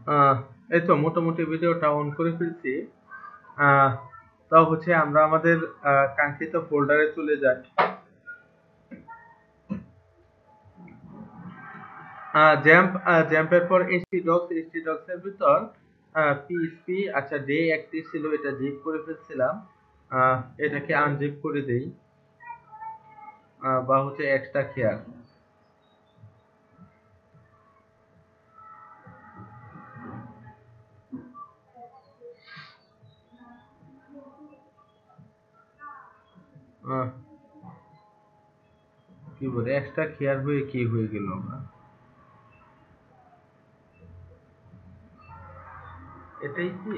আহ, এই তো মোটামুটি ভিডিওটা অন করে ফেলছি। আহ, তাও হচ্ছে আমরা আমাদের কাঙ্ক্ষিত ফোল্ডারে চলে যাই। জ্যাম্পের পর এইচটি ডক্স এর ভিতর পিএইচপি, আচ্ছা ডে একটি ছিল, এটা জিপ করে ফেলছিলাম। এটাকে আনজিপ করে দেই, বা হচ্ছে এক্সট্রা কেয়ার। কি বলে এক্সট্রা কেয়ার হয়ে কি হয়ে গেল আমরা? এটাই কি?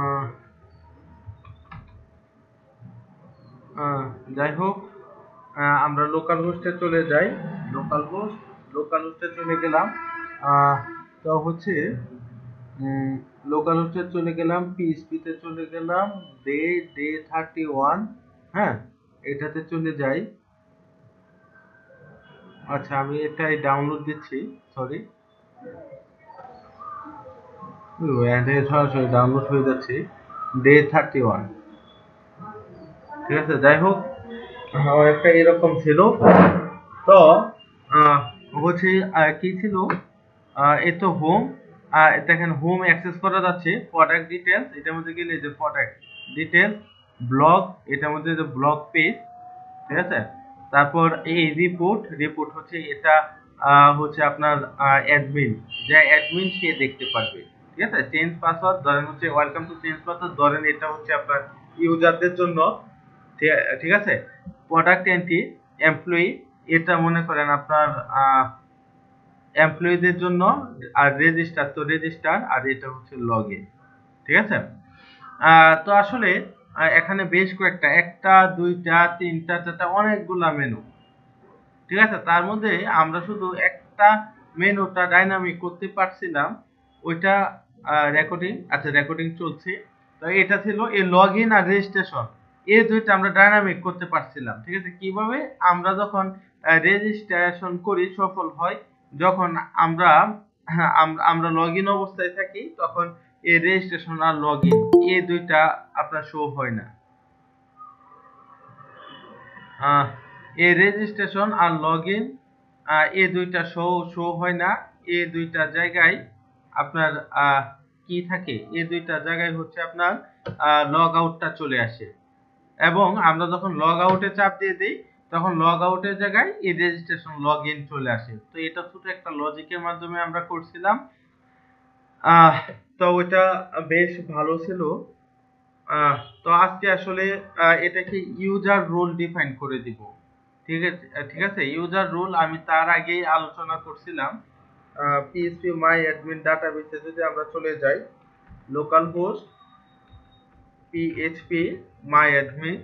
আহ, আহ, যাই হোক, আমরা লোকাল হোস্টে চলে যাই। লোকাল হোস্ট লোকাল হোস্টে চলে গেলাম। আহ, তো হচ্ছে লোকাল হোস্টে চলে গেলাম, পিএইচপি তে চলে গেলাম, ডে ডে 31। হ্যাঁ, এটাতে চলে যাই। আচ্ছা, আমি এটাই ডাউনলোড দিচ্ছি। সরি, সরাসরি ডাউনলোড হয়ে যাচ্ছে। ডে 31। ঠিক আছে, যাই হোক, একটা এরকম ছিল। তো আহ, হচ্ছে কি ছিল, এই তো হোম। দেখেন হোম অ্যাক্সেস করা যাচ্ছে, প্রোডাক্ট ডিটেলস এটার মধ্যে গেলে যে প্রোডাক্ট ডিটেলস, ব্লগ এটার মধ্যে যে ব্লগ পেজ, ঠিক আছে। তারপর এই রিপোর্ট রিপোর্ট হচ্ছে এটা, হচ্ছে আপনার অ্যাডমিন, যে অ্যাডমিন সে দেখতে পারবে। ঠিক আছে, চেঞ্জ পাসওয়ার্ড ধরেন হচ্ছে ওয়েলকাম টু চেঞ্জ পাসওয়ার্ড, ধরেন এটা হচ্ছে আপনার ইউজারদের জন্য। ঠিক আছে। প্রোডাক্ট এন্ট্রি এমপ্লয়ি, এটা মনে করেন আপনার এমপ্লয়ীদের জন্য। আর রেজিস্টার তো রেজিস্টার, আর এটা হচ্ছে লগ ইন। ঠিক আছে। তো আসলে এখানে বেশ কয়েকটা, একটা দুইটা তিনটা চারটা অনেকগুলা মেনু। ঠিক আছে, তার মধ্যে আমরা শুধু একটা মেনুটা ডাইনামিক করতে পারছিলাম। ওইটা রেকর্ডিং, আচ্ছা রেকর্ডিং চলছে। তো এটা ছিল এই লগ ইন আর রেজিস্ট্রেশন, এই দুইটা আমরা ডাইনামিক করতে পারছিলাম। ঠিক আছে, কিভাবে? আমরা যখন রেজিস্ট্রেশন করি সফল হয়, যখন আমরা আমরা লগ ইন অবস্থায় থাকি, তখন এই রেজিস্ট্রেশন আর লগ ইন এই দুইটা আপনার শো হয় না। আহ, এই রেজিস্ট্রেশন আর লগ ইন এই দুইটা শো শো হয় না। এই দুইটা জায়গায় আপনার কি থাকে, এই দুইটা জায়গায় হচ্ছে আপনার লগ আউটটা চলে আসে। এবং আমরা যখন লগ আউটে চাপ দিয়ে দিই, তখন লগ আউটের জায়গায় এই রেজিস্ট্রেশন লগ ইন চলে আসে। তো এটা ছোট একটা লজিকের মাধ্যমে আমরা করছিলাম। আহ তো ওইটা বেশ ভালো ছিল। তো আজকে আসলে এটাকে ইউজার রোল ডিফাইন করে দিব। ঠিক আছে, ইউজার রোল আমি তার আগেই আলোচনা করছিলাম। পিএইচপি মাই অ্যাডমিন ডাটাবেসে যদি আমরা চলে যাই, localhost PHP my admin,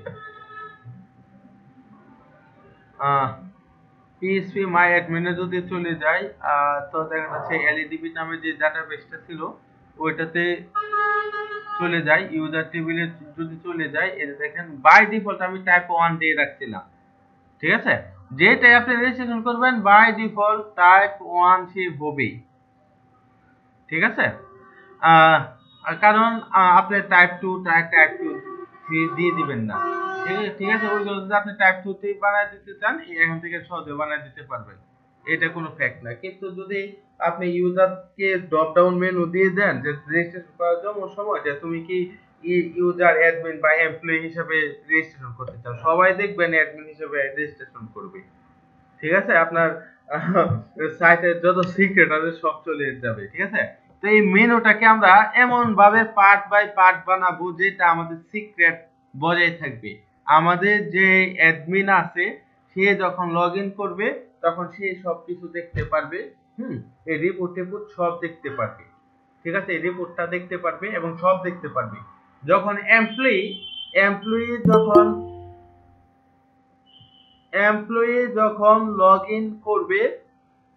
PHP my অ্যাডমিনে যদি চলে যাই, তো দেখা যাচ্ছে এলইডিবি নামে যে ডাটাবেসটা ছিল ওইটাতে চলে যাই। ইউজার টেবিলে যদি চলে যাই, এই যে দেখেন বাই ডিফল্ট আমি টাইপ 1 দিয়ে রাখছিলাম। ঠিক আছে, যেটাই আপনি রেজিস্ট্রেশন করবেন বাই ডিফল্ট টাইপ 1 সে হবেই। ঠিক আছে। আহ, কারণ আপনি টাইপ 2 দিয়ে দিবেন না। ঠিক আছে, ওইগুলো যদি আপনি টাইপ 2 তে বানায় দিতে চান, এখান থেকে সহজে বানায় দিতে পারবেন। এটা কোনো ফ্যাক্ট না। কিন্তু যদি আপনি ইউজারকে ড্রপ ডাউন মেনু দিয়ে দেন যে রেজিস্ট্রেশন করার জন্য সময়, যে তুমি কি ইউজার অ্যাডমিন বা এমপ্লয়ি হিসেবে রেজিস্ট্রেশন করতে চাও, সবাই দেখবেন অ্যাডমিন হিসেবে রেজিস্ট্রেশন করবে। ঠিক আছে, আপনার সাইটের যত সিক্রেট আছে সব চলে যাবে। ঠিক আছে, তো এই মেনুটাকে আমরা এমন ভাবে পার্ট বাই পার্ট বানাবো যেটা আমাদের সিক্রেট বজায় থাকবে। আমাদের যে অ্যাডমিন আছে, সে যখন লগ ইন করবে তখন সে সবকিছু দেখতে পারবে। এই রিপোর্ট টিপোর্ট সব দেখতে পারবে। ঠিক আছে, এই রিপোর্টটা দেখতে পারবে এবং সব দেখতে পারবে। যখন এমপ্লয়ি যখন লগ ইন করবে,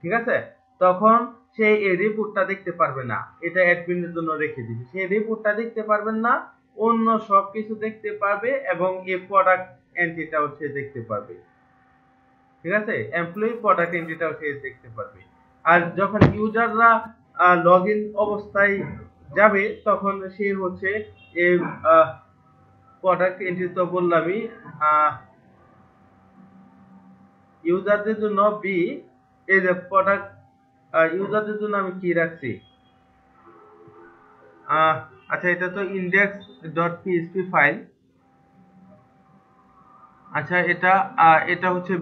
ঠিক আছে, তখন সে এই রিপোর্টটা দেখতে পারবে না। এটা অ্যাডমিনের জন্য রেখে দিবে, সে রিপোর্টটা দেখতে পারবেন না। অন্য সবকিছু দেখতে পারবে এবং এই প্রোডাক্ট এন্ট্রিটাও সে দেখতে পারবে। ঠিক আছে, এমপ্লয়ি প্রোডাক্ট এন্ট্রিটাও সে দেখতে পারবে। আর যখন ইউজাররা লগ ইন অবস্থায় যাবে তখন সে হচ্ছে এই প্রোডাক্ট এন্ট্রি তো বললামই, ইউজারদের জন্য বি, এই যে প্রোডাক্ট ইউজারদের জন্য আমি কি রাখছি, আচ্ছা এটা তো index.php ফাইল। আচ্ছা এটা এটা হচ্ছে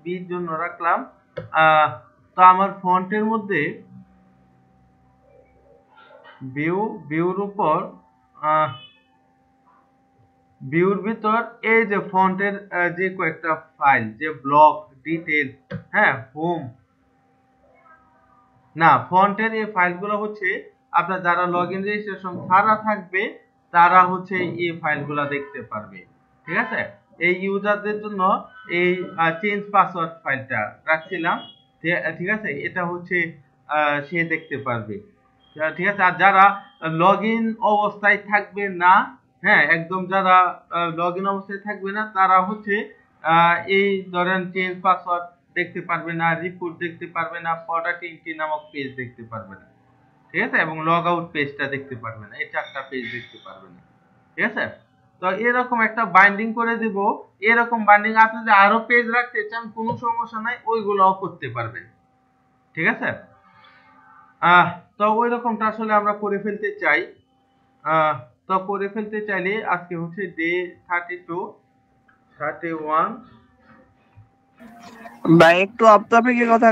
বির জন্য রাখলাম। তো আমার ফন্টের মধ্যে ভিউর উপর ভিউর ভিতর এই যে ফন্টের যে কয়েকটা ফাইল, যে ব্লক, ডিটেল, হ্যাঁ, হোম, না ফন্টের এই ফাইলগুলো হচ্ছে আপনার যারা লগইন রেজিস্ট্রেশন ছাড়া থাকবে তারা হচ্ছে এই ফাইলগুলো দেখতে পারবে। ঠিক আছে, এই ইউজারদের জন্য এই চেঞ্জ পাসওয়ার্ড ফাইলটা রাখছিলাম। ঠিক আছে, এটা হচ্ছে সে দেখতে পারবে। ঠিক আছে, আর যারা লগইন অবস্থায় থাকবে না, হ্যাঁ একদম যারা লগইন অবস্থায় থাকবে না তারা হচ্ছে এই ধরেন চেঞ্জ পাসওয়ার্ড দেখতে পারবে না, রিপোর্ট দেখতে পারবে না, প্রোডাক্ট এন্ট্রি নামক পেজ দেখতে পারবে না। ঠিক আছে, এবং লগ আউট পেজটা দেখতে পারবে না, এই চারটা পেজ দেখতে পারবে না। ঠিক আছে, তো এরকম একটা বাইন্ডিং করে দিব। এরকম বাইন্ডিং আপনি যদি আরো পেজ রাখতে চান কোনো সমস্যা নাই, ওইগুলোও করতে পারবেন। ঠিক আছে, তো ওই রকমটা আসলে আমরা করে ফেলতে চাই। তো করে ফেলতে চাইলে আজকে হচ্ছে ডে 32 31। ভাই একটু অফ টপিকের কথা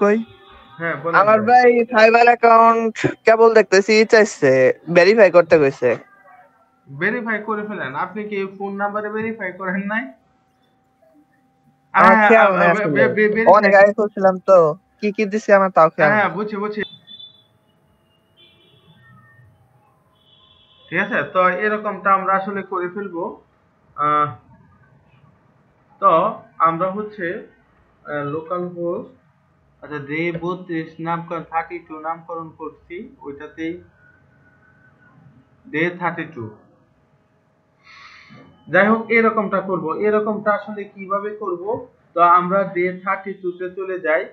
কই। হ্যাঁ বলেন। আমার ভাই ফাইবার অ্যাকাউন্ট কেবল দেখতেছি চাইছে, ভেরিফাই করতে কইছে। ভেরিফাই করে ফেলেন। আপনি কি ফোন নাম্বারে ভেরিফাই করেন নাই? আমার খেয়াল নাই আসলে, অনেক আগে করছিলাম তো, কি কি দিছি আমার তাও খেয়াল নাই। হ্যাঁ বুঝছি। ঠিক আছে, তো এরকমটা আমরা আসলে করে ফেলবো। তো আমরা হচ্ছে লোকাল হোস্ট, আচ্ছা ডে 32 নামকরণ 32 নামকরণ করছি, ওইটাতেই ডে 32। যাই হোক এরকমটা করব। এরকমটা আসলে কিভাবে করব, তো আমরা ডে 32 তে চলে যাই।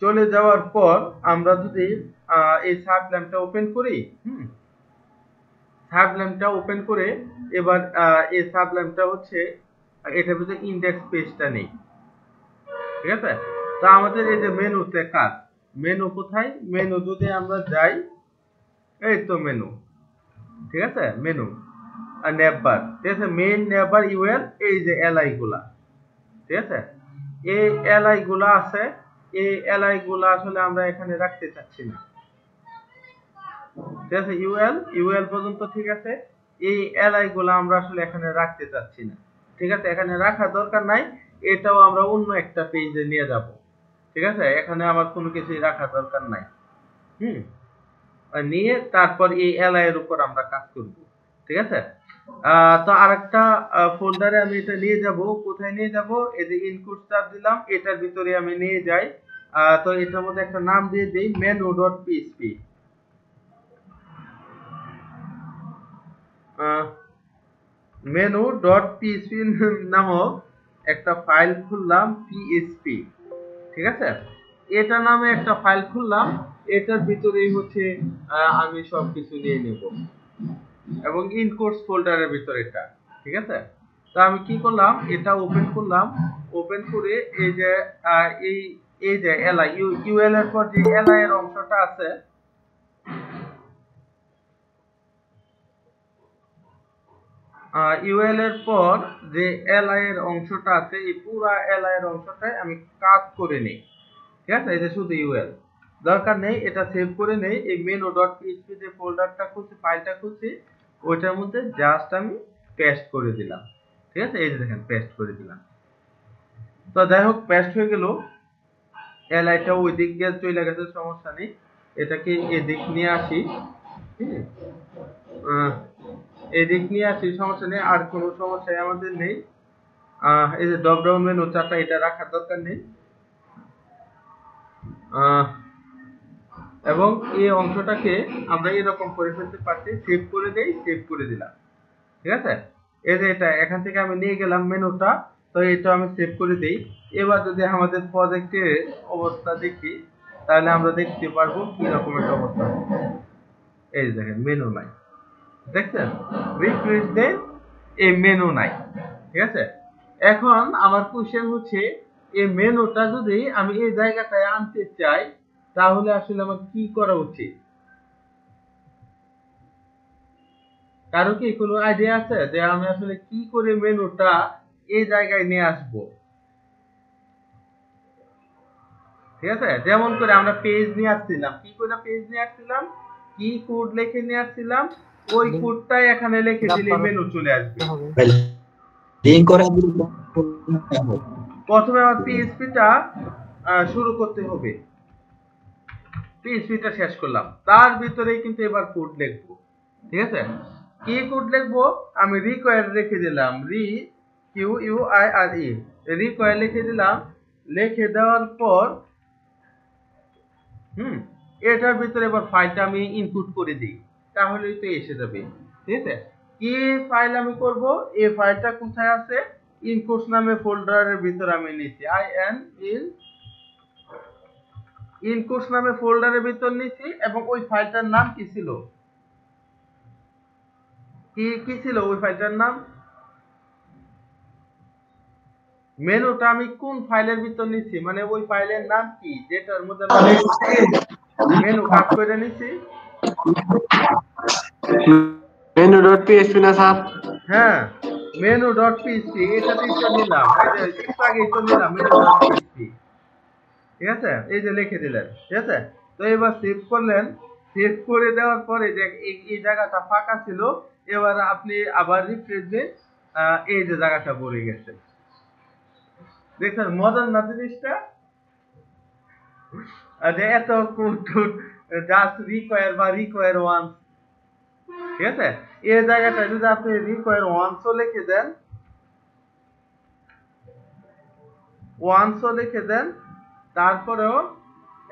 চলে যাওয়ার পর আমরা যদি এই সাবল্যাম্পটা ওপেন করি, সাবল্যাম্পটা ওপেন করে এবার এই সাবল্যাম্পটা হচ্ছে এটার ভিতরে ইন্ডেক্স পেজটা নেই। ঠিক আছে, তো আমাদের এই যে মেনুতে কাজ, মেনু কোথায়, মেনু যদি আমরা যাই, এই তো মেনু। ঠিক আছে, মেনু আর নেভার, ঠিক আছে, মেইন নেভার ইউএল, এই যে এলআই গুলা। ঠিক আছে, এই এলআই গুলা আছে, এই এলআই গুলা আসলে আমরা এখানে রাখতে চাচ্ছি না। ঠিক আছে, ইউএল পর্যন্ত ঠিক আছে, এই এলআই গুলা আমরা আসলে এখানে রাখতে চাচ্ছি না। ঠিক আছে, এখানে রাখা দরকার নাই, এটাও আমরা অন্য একটা পেজে নিয়ে যাব। ঠিক আছে, এখানে আমার কোনো কিছুই রাখা দরকার নাই। নিয়ে তারপর এই এলআই এর উপর আমরা কাজ করব। ঠিক আছে, তো আরেকটা ফোল্ডারে আমি এটা নিয়ে যাব। কোথায় নিয়ে যাব, এই যে ইনপুট চাপ দিলাম, এটার ভিতরে আমি নিয়ে যাই। তো এটার মধ্যে একটা নাম দিয়ে দেই menu.php। menu.php নামক একটা ফাইল খুললাম, php। ঠিক আছে, এটা নামে একটা ফাইল খুললাম, এটার ভিতরেই হচ্ছে আমি সবকিছু নিয়ে নেব, এবং ইন কোর্স ফোল্ডারের ভিতরে এটা। ঠিক আছে, তো আমি কি করলাম, এটা ওপেন করলাম, ওপেন করে এই যে এই যে এলআই ইউএল এর পর যে এলআই এর অংশটা আছে, ইউএল এর পর যে এলআই এর অংশটা আছে, এই পুরো এলআই এর অংশটাই আমি কাট করে নেই। ঠিক আছে, এই যে শুধু ইউএল দরকার নেই, এটা সেভ করে নেই। এই menu.php যে ফোল্ডারটা খুলছি, ফাইলটা খুলছি, ওইটার মধ্যে জাস্ট আমি পেস্ট করে দিলাম। ঠিক আছে, এই যে দেখেন পেস্ট করে দিলাম। তো যাই হোক পেস্ট হয়ে গেল, এলআইটা ওই দিক দিয়ে চলে গেছে, সমস্যা নেই। এটাকে এদিক নিয়ে আসি, এদিক নিয়ে আসি, সমস্যা নেই, আর কোনো সমস্যা আমাদের নেই। এই যে ড্রপ ডাউন মেনু চারটা, এটা রাখার দরকার নেই। এবং এই অংশটাকে আমরা এরকম করে ফেলতে পারছি, সেভ করে দেই, সেভ করে দিলাম। ঠিক আছে, এই যে এটা এখান থেকে আমি নিয়ে গেলাম মেনুটা, তো এটা আমি সেভ করে দেই। এবার যদি আমাদের প্রজেক্টের অবস্থা দেখি তাহলে আমরা দেখতে পারবো কি রকম একটা অবস্থা। এই দেখেন মেনু নাই, দেখছেন? রিফ্রেশ দেন, এই মেনু নাই। ঠিক আছে, এখন আমার কোশ্চেন হচ্ছে এই মেনুটা যদি আমি এই জায়গাটায় আনতে চাই তাহলে আসলে আমার কি করা উচিত? কারো কি কোনো আইডিয়া আছে যে আমি আসলে কি করে মেনুটা এই জায়গায় নিয়ে আসবো? ঠিক আছে, যেমন করে আমরা পেজ নিয়ে আসছিলাম, কি করে পেজ নিয়ে আসছিলাম, কি কোড লিখে নিয়ে আসছিলাম, ওই কোডটাই এখানে লিখে দিলে মেনু চলে আসবে। লিংক করে প্রথমে আমার পিএইচপিটা শুরু করতে হবে, পিএইচপিটা শেষ করলাম, তার ভিতরেই কিন্তু এবার কোড লিখবো। ঠিক আছে, কি কোড লিখবো? আমি রিকোয়ার রেখে দিলাম, QUIRE রিকোয়ার লিখে দিলাম। লিখে দেওয়ার পর এটার ভিতরে এবার ফাইলটা আমি ইনপুট করে দিই, তাহলেই তো এসে যাবে। ঠিক আছে, কি ফাইল আমি করব? এই ফাইলটা কোথায় আছে? ইনপুটস নামে ফোল্ডারের ভিতরে আমি নিয়েছি, ইনপুটস নামে ফোল্ডারের ভিতর নিয়েছি। এবং ওই ফাইলটার নাম কি ছিল? কি ছিল ওই ফাইলটার নাম? মেনুটা আমি কোন ফাইলের ভিতর নিছি, মানে ওই ফাইলের নাম কি যেটার মধ্যে মেনু কাট করে নিছি? menu.php না স্যার? হ্যাঁ, menu.php এটাতেই তো নিলাম, এই যে একটু আগেই তো নিলাম menu.php। ঠিক আছে, এই যে লিখে দিলেন। ঠিক আছে, তো এবার সেভ করলেন। সেভ করে দেওয়ার পরে যে এই জায়গাটা ফাঁকা ছিল, এবার আপনি আবার রিফ্রেশ দিন, এই যে জায়গাটা ভরে গেছে। দেখছেন মজার না জিনিসটা? যে এত কোড জাস্ট রিকোয়ার বা রিকোয়ার ওয়ান্স। ঠিক আছে, এই জায়গাটা যদি আপনি রিকোয়ার ওয়ান্সও লিখে দেন, তারপরেও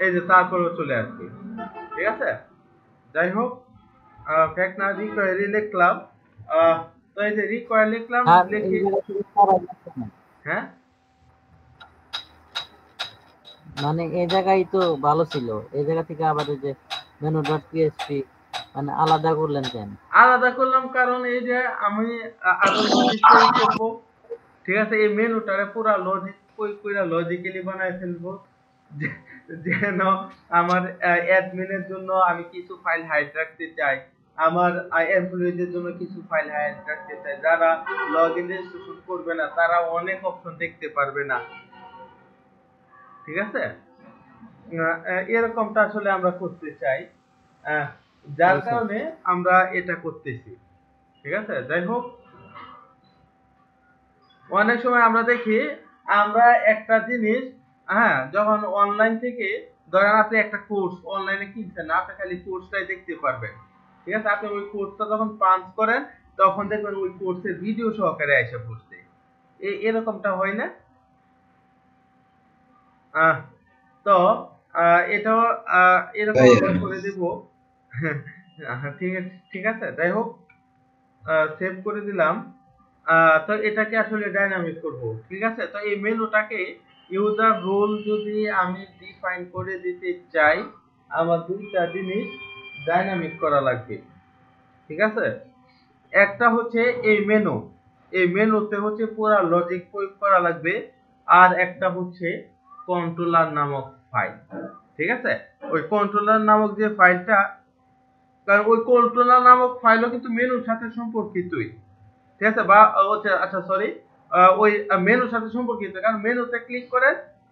এই যে তারপরেও চলে আসবে। ঠিক আছে, যাই হোক, ফ্যাক্ট না রিকোয়ারি লিখলাম। তো এই যে রিকোয়ার লিখলাম, লিখে হ্যাঁ মানে এই জায়গায় তো ভালো ছিল, এই জায়গা থেকে আবার এই যে menu.php মানে আলাদা করলেন কেন? আলাদা করলাম কারণ এই যে আমি আরো ডিসপ্লে করব। ঠিক আছে, এই মেনুটারে পুরা লজিক্যালি বানায় ফেলবো, যেন আমার অ্যাডমিনের জন্য আমি কিছু ফাইল হাইড রাখতে চাই, আমার এমপ্লয়িদের জন্য কিছু ফাইল হাইড রাখতে চাই, যারা লগইন রেজিস্ট্রেশন করবে না তারা অনেক অপশন দেখতে পারবে না। ঠিক আছে, এরকমটা আসলে আমরা করতে চাই, যার কারণে আমরা এটা করতেছি। ঠিক আছে, যাই হোক, অনেক সময় আমরা দেখি আমরা একটা জিনিস, যখন অনলাইন থেকে ধরেন আপনি একটা কোর্স অনলাইনে কিনছেন না, আপনি খালি কোর্সটাই দেখতে পারবেন। ঠিক আছে, আপনি ওই কোর্সটা যখন পাঞ্চ করেন তখন দেখবেন ওই কোর্সের ভিডিও সহকারে এসে পড়ছে। এরকমটা হয় না? তো এটাও এরকম করে দেব। ঠিক আছে, যাই হোক, সেভ করে দিলাম। তো এটাকে আসলে ডাইনামিক করব। ঠিক আছে, তো এই মেনুটাকে ইউজার রোল যদি আমি ডিফাইন করে দিতে চাই, আমার দুইটা জিনিস ডাইনামিক করা লাগবে। ঠিক আছে, একটা হচ্ছে এই মেনুতে হচ্ছে পুরো লজিক প্রয়োগ করা লাগবে, আর একটা হচ্ছে কন্ট্রোলার নামক ফাইল। ঠিক আছে, ওই কন্ট্রোলার নামক যে ফাইলটা, কারণ ওই কন্ট্রোলার নামক ফাইলও কিন্তু মেনুর সাথে সম্পর্কিতই। ঠিক আছে, বা আচ্ছা সরি, ওই মেনুর সাথে সম্পর্কিত, কারণ মেনুতে ক্লিক করে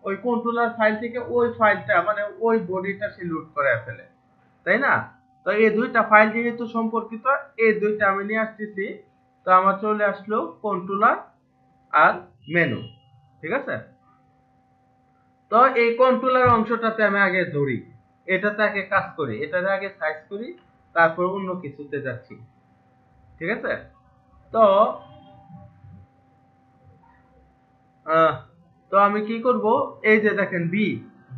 ওই কন্ট্রোলার ফাইল থেকে ওই ফাইলটা মানে ওই বডিটা সে লোড করে ফেলে, তাই না? তো এই দুইটা ফাইল যেহেতু সম্পর্কিত, এই দুইটা আমি নিয়ে আসতেছি। তো আমার চলে আসলো কন্ট্রোলার আর মেনু। ঠিক আছে, তো এই কন্ট্রোলার অংশটাতে আমি আগে ধরি, এটাতে আগে কাজ করি, এটাতে আগে সাইজ করি, তারপর অন্য কিছুতে যাচ্ছি। ঠিক আছে, তো তো আমি কি করব? এই যে দেখেন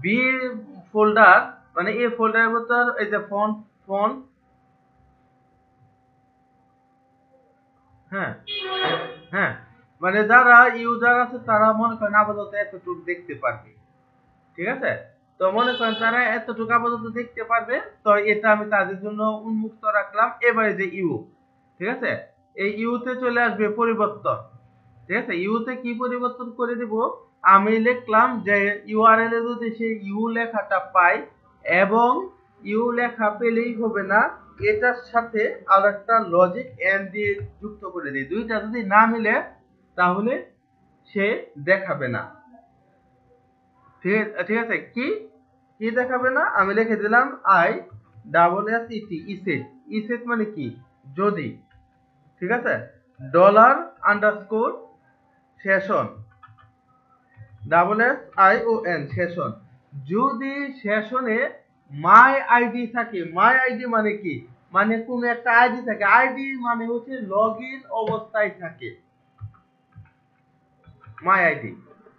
বি ফোল্ডার, মানে এই ফোল্ডারের ভিতর এই যে ফন্ট হ্যাঁ হ্যাঁ মানে যারা ইউজার আছে তারা মনে করেন আপাতত এতটুকু দেখতে পারবে, ঠিক আছে। তো মনে করেন তারা এতটুকু আপাতত দেখতে পারবে, তো এটা আমি তাদের জন্য উন্মুক্ত রাখলাম। এবারে যে ইউ, ঠিক আছে, এই ইউতে চলে আসবে পরিবর্তন, ঠিক আছে। ইউতে কি পরিবর্তন করে দিব, আমি লিখলাম যে ইউআরএল এ যদি সেই ইউ লেখাটা পাই, এবং ইউ লেখা পেলেই হবে না, এটার সাথে আরেকটা লজিক এন্ড দিয়ে যুক্ত করে দিই। দুইটা যদি না মিলে তাহলে সে দেখাবে না, ঠিক আছে। কি কি দেখাবে না, আমি লিখে দিলাম I double S E T, isset. Isset মানে কি, যদি, ঠিক আছে, dollar underscore session, double S I O N, session. যদি সেশনে মাই আইডি থাকে, মাই আইডি মানে কি, মানে কোন একটা আইডি থাকে, আইডি মানে হচ্ছে লগ ইন অবস্থায় থাকে, মাই আইডি,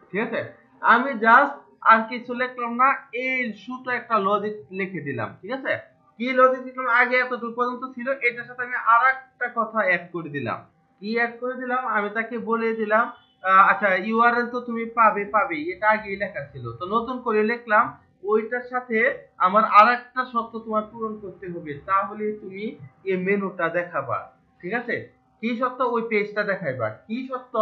ঠিক আছে। আমি জাস্ট আর কিছু লিখলাম না, এই শুধু একটা লজিক লিখে দিলাম, ঠিক আছে। কি লজিক লিখলাম, আগে এতটুকু পর্যন্ত ছিল, এটার সাথে আমি আরেকটা কথা অ্যাড করে দিলাম। কি অ্যাড করে দিলাম, আমি তাকে বলে দিলাম আচ্ছা ইউআরএল তো তুমি পাবে, এটা আগেই লেখা ছিল, তো নতুন করে লিখলাম ওইটার সাথে আমার আরেকটা শর্ত তোমার পূরণ করতে হবে, তাহলে তুমি এই মেনুটা দেখাবা, ঠিক আছে। কি শর্ত, ওই পেজটা দেখাইবা। কি শর্ত,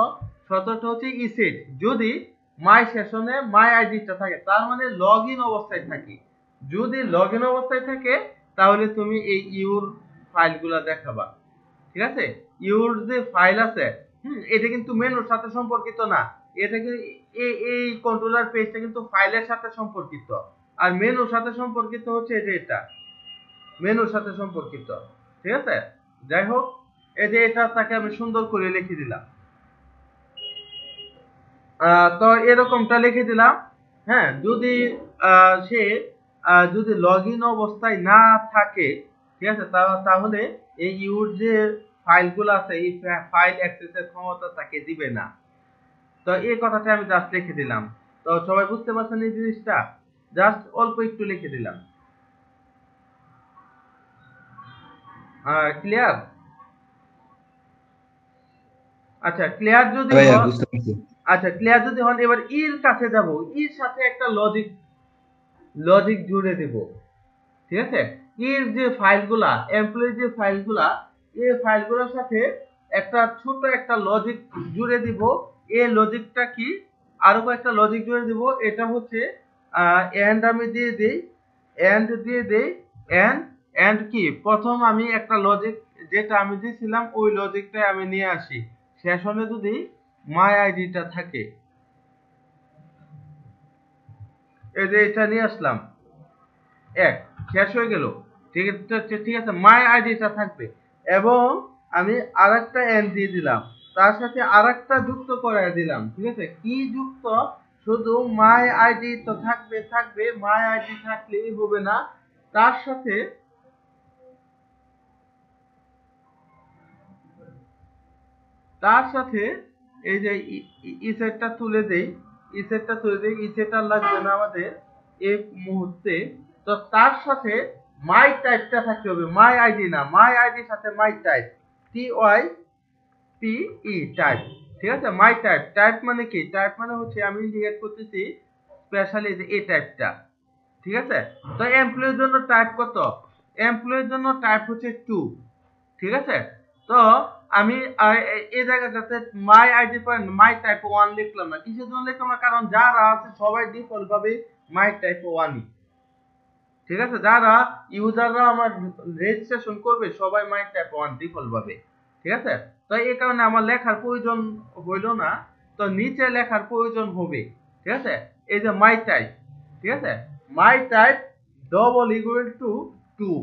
শর্তটা হচ্ছে ইসেট যদি মাই সেশনে মাই আইডিটা থাকে, তার মানে লগ ইন অবস্থায় থাকে। যদি লগ ইন অবস্থায় থাকে তাহলে তুমি এই ইউর ফাইলগুলা দেখাবা, ঠিক আছে। ইউর যে ফাইল আছে, এটা কিন্তু মেনুর সাথে সম্পর্কিত না, এটা এই কন্ট্রোলার পেজটা কিন্তু ফাইলের সাথে সম্পর্কিত, আর মেনুর সাথে সম্পর্কিত হচ্ছে এই যে এটা মেনুর সাথে সম্পর্কিত, ঠিক আছে। যাই হোক, এই যে এটা তাকে আমি সুন্দর করে লিখে দিলাম। তো এরকমটা লিখে দিলাম। হ্যাঁ, যদি সে যদি লগ ইন অবস্থায় না থাকে, ঠিক আছে, তাহলে এই ইউর যে ফাইলগুলো আছে এই ফাইল অ্যাক্সেসের ক্ষমতা তাকে দিবে না। তো এই কথাটা আমি জাস্ট লিখে দিলাম। তো সবাই বুঝতে পারছেন এই জিনিসটা, জাস্ট অল্প একটু লিখে দিলাম। ক্লিয়ার? আচ্ছা, ক্লিয়ার যদি ভাইয়া হন, বুঝতে পারছি। আচ্ছা ক্লিয়ার যদি হন, এবার ইর কাছে যাব, ইর সাথে একটা লজিক জুড়ে দেব, ঠিক আছে। এর যে ফাইলগুলা, এমপ্লয়ি যে ফাইলগুলা, এই ফাইলগুলোর সাথে একটা ছোট একটা লজিক জুড়ে দিব। এই লজিকটা কি, আরো কয়েকটা লজিক জুড়ে দিব। এটা হচ্ছে এন্ড, আমি দিয়ে দেই এন্ড, এন্ড কি, প্রথম আমি একটা লজিক যেটা আমি দিয়েছিলাম ওই লজিকটাই আমি নিয়ে আসি, সেশনে যদি মাই আইডিটা থাকে, এই যে এটা নিয়ে আসলাম, এক শেষ হয়ে গেল, ঠিক আছে, ঠিক আছে, মাই আইডিটা থাকবে, এবং আমি আরেকটা এন্ড দিয়ে দিলাম, তার সাথে আরেকটা যুক্ত করে দিলাম, ঠিক আছে। কি যুক্ত, শুধু মাই আইডি তো থাকবে, মাই আইডি থাকলেই হবে না, তার সাথে এই যে ইসেটটা তুলে দেই, ইসেটটা লাগবে না আমাদের এই মুহূর্তে। তো তার সাথে মাই টাইপটা থাকতে হবে, মাই আইডি না, মাই আইডির সাথে মাই টাইপ, TYPE টাইপ, ঠিক আছে। মাই টাইপ মানে কি, টাইপ মানে হচ্ছে আমি ইন্ডিকেট করতেছি স্পেশালি যে এই টাইপটা, ঠিক আছে। তো এমপ্লয়ির জন্য টাইপ কত, এমপ্লয়ির জন্য টাইপ হচ্ছে 2, ঠিক আছে। তো আমি এই জায়গাটাতে মাই আইডি পর মাই টাইপ 1 লিখলাম না, কিসের জন্য লিখলাম না, কারণ যারা আছে সবাই ডিফল্ট ভাবে মাই টাইপ 1ই, ঠিক আছে। যারা ইউজাররা আমার রেজিস্ট্রেশন করবে সবাই মাই টাইপ 1 ডিফল্ট ভাবে, ঠিক আছে। তো এই কারণে আমার লেখার প্রয়োজন হইল না, তো নিচে লেখার প্রয়োজন হবে, ঠিক আছে। এই যে মাই টাইপ, ঠিক আছে, মাই টাইপ ডবল ইকুয়াল টু 2,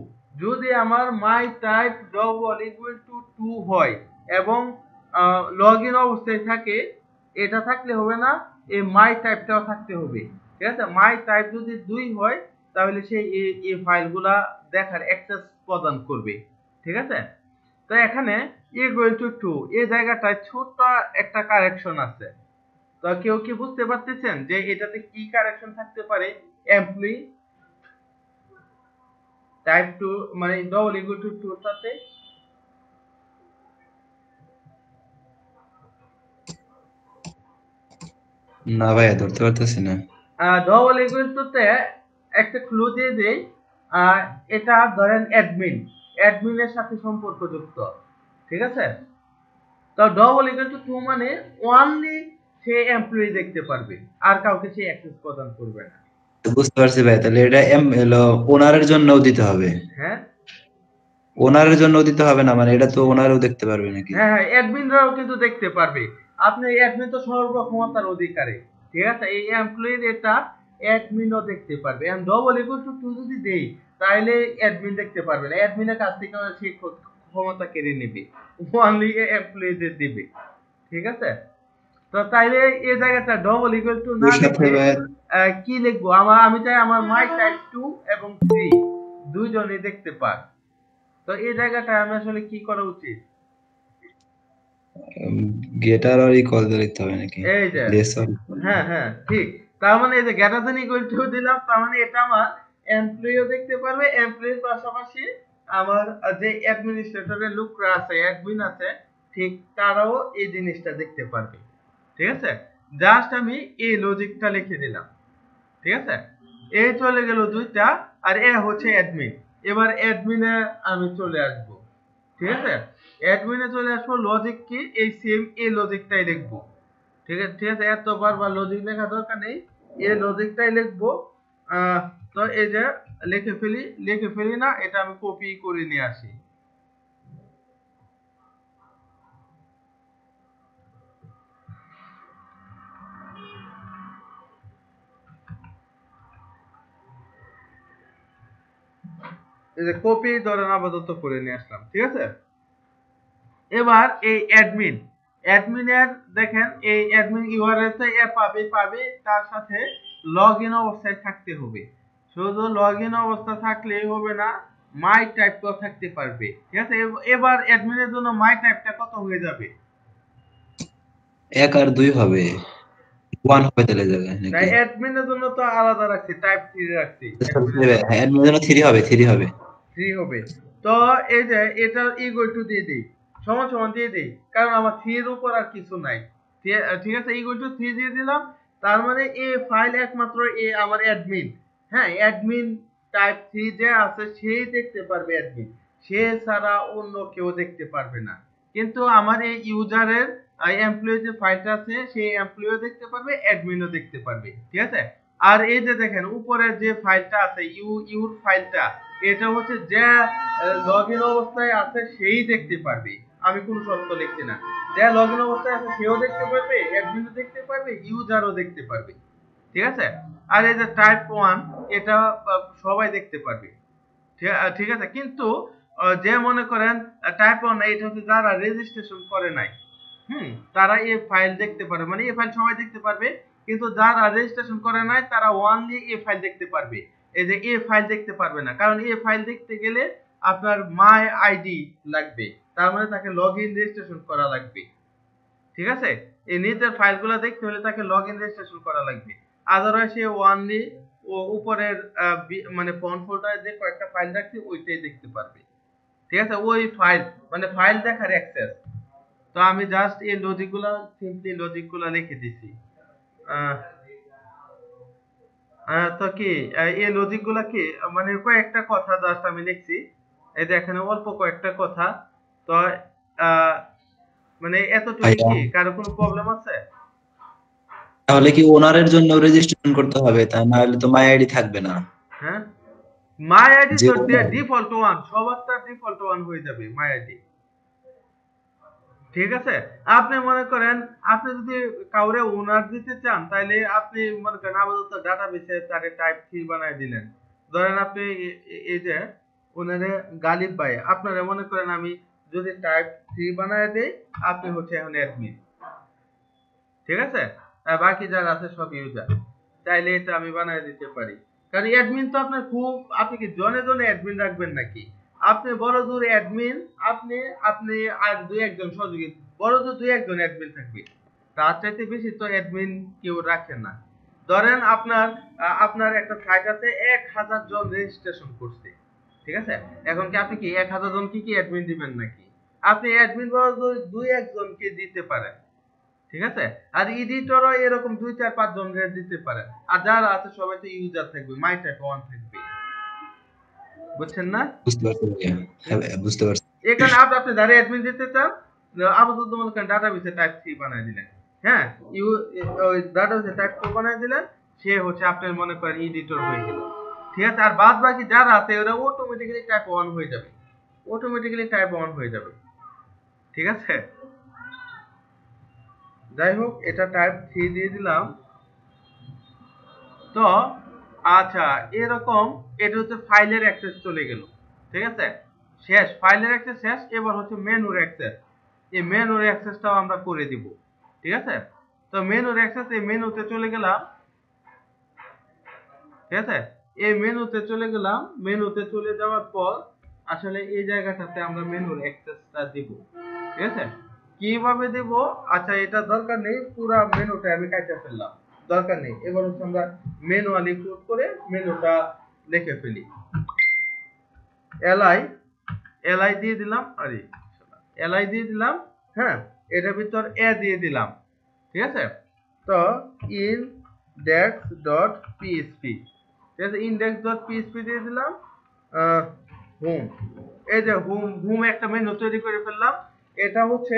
যদি আমার মাই টাইপ ডবল ইকুয়াল টু 2 হয় এবং লগ ইন অবস্থায় থাকে, এটা থাকলে হবে না, এই মাই টাইপটাও থাকতে হবে, ঠিক আছে। মাই টাইপ যদি 2 হয় তাহলে সে এই ফাইলগুলা দেখার অ্যাক্সেস প্রদান করবে, ঠিক আছে। তো এখানে ইকুয়াল টু 2 এই জায়গাটায় ছোট একটা কারেকশন আছে। তো কেউ কি বুঝতে পারতেছেন যে এটাতে কি কারেকশন থাকতে পারে, এমপ্লয়ি টাইপ 2 মানে ডবল ইকুয়াল টু 2 এর সাথে? না ভাইয়া ধরতে পারতেছি না। ডবল ইকুয়াল টু তে একটা ক্লু দিয়ে দেই। এটা ধরেন অ্যাডমিনের সাথে সম্পর্কযুক্ত, ঠিক আছে? তো ডবল ইকুয়াল টু 2 মানে অনলি সে এমপ্লয়ি দেখতে পারবে, আর কাউকে সে অ্যাক্সেস প্রদান করবে না। তো বুঝতে পারছি ভাই, তাহলে এটা হলো ওনারের জন্যও দিতে হবে। হ্যাঁ ওনারের জন্য দিতে হবে না, মানে এটা তো ওনারও দেখতে পারবে নাকি? হ্যাঁ হ্যাঁ, অ্যাডমিনরাও কিন্তু দেখতে পারবে। আপনি অ্যাডমিন তো সর্বক্ষমতার অধিকারী, ঠিক আছে? এই এমপ্লয়ির এটা অ্যাডমিনও দেখতে পারবে। এন্ড ডবল ইকুয়াল টু 2 যদি দেই, তাহলে অ্যাডমিন দেখতে পারবে না, অ্যাডমিনের কাছ থেকে সেই ক্ষমতা কেড়ে নেবে, অনলি এমপ্লয়িদের দিবে, ঠিক আছে? তো তাইলে এই জায়গাটা ডবল ইকুয়াল টু না ওর সাথে লিখে ভাইয়া কি লিখবো? আমি চাই আমার মাই টাইপ 2 এবং 3 দুইজনই দেখতে পার। তো এই জায়গাটা আমি আসলে কি করা উচিত? গেটার আর ইকুয়াল দিয়ে লিখতে হবে নাকি? এই যে লেস আর হ্যাঁ হ্যাঁ ঠিক। তার মানে এই যে গ্রেটার দ্যান ইকুয়াল টু দিলাম, তার মানে এটা আমার এমপ্লয়িও দেখতে পারবে, এমপ্লয়ির পাশাপাশি আমার যে অ্যাডমিনিস্ট্রেটরের লোকরা আছে, অ্যাডমিন আছে, ঠিক তারাও এই জিনিসটা দেখতে পারবে, ঠিক আছে? জাস্ট আমি এই লজিকটা লিখে দিলাম, ঠিক আছে? এই চলে গেল দুইটা, আর এ হচ্ছে অ্যাডমিন। এবার অ্যাডমিনে আমি চলে আসবো, ঠিক আছে? অ্যাডমিনে চলে আসবো, লজিক কি? এই সেম এই লজিকটাই লিখবো, ঠিক আছে? ঠিক আছে, এত বারবার লজিক লেখা দরকার নেই, এই লজিকটাই লিখবো। তো এই যে লিখে ফেলি না, এটা আমি কপি করে নিয়ে আসি। এই যে কপি ধরেন আপাতত করে নিয়ে আসলাম, ঠিক আছে? এবার এই অ্যাডমিনের দেখেন, এই অ্যাডমিন ইউআরএল তে পাবে, তার সাথে লগইন অবস্থায় থাকতে হবে। শুধু লগইন অবস্থা থাকলেই হবে না, মাই টাইপটাও থাকতে পারবে, ঠিক আছে? এবার অ্যাডমিনের জন্য মাই টাইপটা কত হয়ে যাবে? 1 আর 2 হবে, 1 হবে তাহলে জায়গায় না, নাকি? অ্যাডমিনের জন্য তো আলাদা রাখছি, টাইপ 3 রাখছি, অ্যাডমিনের জন্য হ্যাঁ, এর জন্য 3 হবে, 3 হবে। 3 হবে। তো এই যে এটা ইকুয়াল টু দিয়ে দিই, সমান সমান দিয়ে দিই, কারণ আমার 3 এর উপর আর কিছু নাই। ঠিক আছে, ইকুয়াল টু 3 দিয়ে দিলাম। তার মানে এই ফাইল একমাত্র আমার অ্যাডমিন, হ্যাঁ অ্যাডমিন টাইপ 3 যে আছে সেই দেখতে পারবে, অ্যাডমিন, সে ছাড়া অন্য কেউ দেখতে পারবে না। কিন্তু আমার এই ইউজারের এমপ্লয়ি যে ফাইলটা আছে, সেই এমপ্লয়িও দেখতে পারবে, অ্যাডমিনও দেখতে পারবে, ঠিক আছে? আর এই যে দেখেন উপরে যে ফাইলটা আছে, ইউর ফাইলটা, এটা হচ্ছে যে লগইন অবস্থায় আছে সেই দেখতে পারবে। আমি কোনো শর্ত লিখছি না, যে লগইন অবস্থায় আছে সেও দেখতে পারবে, অ্যাডমিনও দেখতে পারবে, ইউজারও দেখতে পারবে, ঠিক আছে? আর এই যে টাইপ 1, এটা সবাই দেখতে পারবে, ঠিক আছে? কিন্তু যে মনে করেন টাইপ 1 এটা হচ্ছে যারা রেজিস্ট্রেশন করে নাই, তারা এই ফাইল দেখতে পারে, মানে এই ফাইল সবাই দেখতে পারবে, কিন্তু যারা রেজিস্ট্রেশন করে নাই তারা অনলি এই ফাইল দেখতে পারবে। এই যে এই ফাইল দেখতে পারবে না, কারণ এই ফাইল দেখতে গেলে আপনার মাই আইডি লাগবে, তার মানে তাকে লগইন রেজিস্ট্রেশন করা লাগবে, ঠিক আছে? এই নিজের ফাইলগুলো দেখতে হলে তাকে লগইন রেজিস্ট্রেশন করা লাগবে, আদারওয়াইজ সে অনলি উপরের মানে ফন্ট ফোল্ডারে যে কয়েকটা ফাইল রাখছে ওইটাই দেখতে পারবে, ঠিক আছে? ওই ফাইল মানে ফাইল দেখার অ্যাক্সেস। তো আমি জাস্ট এই সিম্পলি লজিকগুলো লিখে দিছি। আহ, তো কি এই লজিকগুলা কি মানে কয়েকটা কথা জাস্ট আমি লিখছি, এই যে এখানে অল্প কয়েকটা কথা। তো আহ, মানে এতটুকু ভাইয়া কি কারো কোনো প্রবলেম আছে? তাহলে কি ওনারের জন্য রেজিস্ট্রেশন করতে হবে, তা না হলে তো মাই আইডি থাকবে না। হ্যাঁ, মাই আইডি যে তো owner, ডিফল্ট ওয়ান, সবারটা ডিফল্ট ওয়ান হয়ে যাবে মাই আইডি, ঠিক আছে? আপনি মনে করেন আপনি যদি কাউরে ওনার দিতে চান, তাহলে আপনি মনে করেন আপাতত ডাটাবেসে তারে টাইপ 3 বানায় দিলেন। ধরেন আপনি এই যে ওনারে গালিব ভাই, আপনারা মনে করেন আমি যদি টাইপ 3 বানায় দেই, আপনি হচ্ছে এখন অ্যাডমিন, ঠিক আছে? আর বাকি যারা আছে সব ইউজার, চাইলে এটা আমি বানায় দিতে পারি। কারণ অ্যাডমিন তো আপনার খুব, আপনি কি জনে জনে অ্যাডমিন রাখবেন নাকি? আপনি বড় জোর অ্যাডমিন, আপনি আপনি আর দুই একজন সহযোগী, বড় জোর দুই একজন অ্যাডমিন থাকবে, তার চাইতে বেশি তো অ্যাডমিন কেউ রাখে না। ধরেন আপনার একটা সাইট আছে 1000 জন রেজিস্ট্রেশন করছে, ঠিক আছে? এখন কি আপনি কি 1000 জনকে কি অ্যাডমিন দিবেন নাকি? আপনি অ্যাডমিন বড় জোর দুই একজনকে দিতে পারেন, ঠিক আছে। আর এডিটরও এরকম 2 4 5 জন দিতে পারেন। আর যারা আছে সবাই তো ইউজার থাকবে, মাই টাইপ অন থাকবে। বুঝছেন না? বুঝতে পারছি ভাইয়া। হ্যাঁ ভাইয়া, বুঝতে পারছি। এখানে আপনি যারা অ্যাডমিন দিতে চান, আপাতত মনে করেন ডাটাবেসে টাইপ 3 বানায় দিলেন। হ্যাঁ, ওই ডাটাবেসে টাইপ 4 বানায় দিলেন, সে হচ্ছে আপনার মনে করেন এডিটর হয়ে গেল। ঠিক আছে। আর বাদ বাকি যারা আছে ওরা অটোমেটিক্যালি টাইপ অন হয়ে যাবে। অটোমেটিক্যালি টাইপ অন হয়ে যাবে। ঠিক আছে। যাই হোক, এটা টাইপ 3 দিয়ে দিলাম। তো আচ্ছা, এরকম এটা হচ্ছে ফাইলের অ্যাক্সেস চলে গেল। ঠিক আছে, শেষ, ফাইলের অ্যাক্সেস শেষ। এবার হচ্ছে মেনুর অ্যাক্সেস। এই মেনুর অ্যাক্সেসটাও আমরা করে দিব। ঠিক আছে। তো মেনুর অ্যাক্সেস, এই মেনুতে চলে গেলাম। ঠিক আছে, এই মেনুতে চলে গেলাম। মেনুতে চলে যাওয়ার পর আসলে এই জায়গাটাতে আমরা মেনুর অ্যাক্সেসটা দিব। ঠিক আছে, কিভাবে দেব? আচ্ছা, এটা দরকার নেই, পুরো মেনুটা আমি কাটে ফেললাম, দরকার নেই। এবার হচ্ছে আমরা ম্যানুয়ালি কোড করে মেনুটা লিখে ফেলি। এলআই দিয়ে দিলাম, আরে এলআই দিয়ে দিলাম। হ্যাঁ, এটার ভিতর এ দিয়ে দিলাম। ঠিক আছে। তো index.php, ঠিক আছে, index.php দিয়ে দিলাম। হোম, এই যে হোম একটা মেনু তৈরি করে ফেললাম। এটা হচ্ছে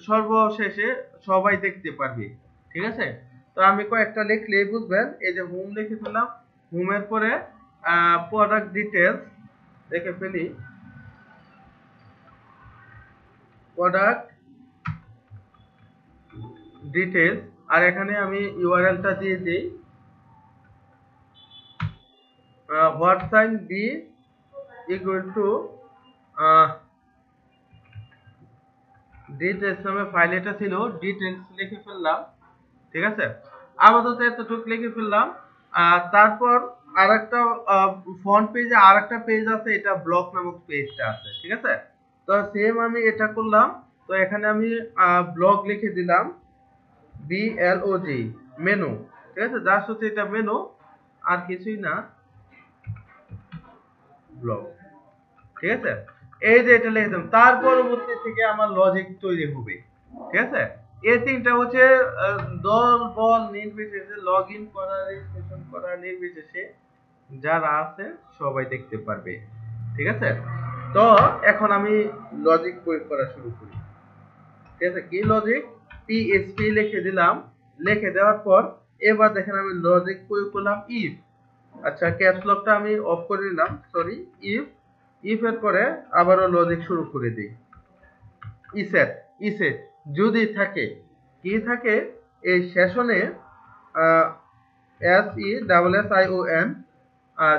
সর্বশেষে সবাই দেখতে পারবে। ঠিক আছে। তো আমি কয়েকটা লিখলেই বুঝবেন। এই যে হোম লিখে ফেললাম। হোমের পরে প্রোডাক্ট ডিটেলস লিখে ফেলি। প্রোডাক্ট ডিটেলস, আর এখানে আমি ইউআরএলটা দিয়ে দিই, what sign B equal to details নামে ফাইল এটা ছিল, ডিটেলস লিখে ফেললাম। ঠিক আছে, আপাতত এতটুকু লিখে ফেললাম। তারপর আরেকটা ফ্রন্ট পেজে আরেকটা পেজ আছে, এটা ব্লক নামক পেজটা আছে। ঠিক আছে। তো সেম আমি এটা করলাম। তো এখানে আমি ব্লগ লিখে দিলাম, BLOG, মেনু। ঠিক আছে, জাস্ট হচ্ছে এটা মেনু, আর কিছুই না, ব্লগ। ঠিক আছে, এই যে এটা লিখে দিলাম। তার পরবর্তী থেকে আমার লজিক তৈরি হবে। ঠিক আছে, এই তিনটা হচ্ছে দল বল নির্বিশেষে, লগ ইন করা, রেজিস্ট্রেশন করা নির্বিশেষে যারা আছে সবাই দেখতে পারবে। ঠিক আছে। তো এখন আমি লজিক প্রয়োগ করা শুরু করি। ঠিক আছে, কি লজিক? PHP লিখে দিলাম। লিখে দেওয়ার পর এবার দেখেন আমি লজিক প্রয়োগ করলাম, ইফ। আচ্ছা, ক্যাপস লকটা আমি অফ করে দিলাম, সরি। ইফ এর পরে আবারও লজিক শুরু করে দিই। ইসেট যদি থাকে, কি থাকে? এই সেশনে SESSION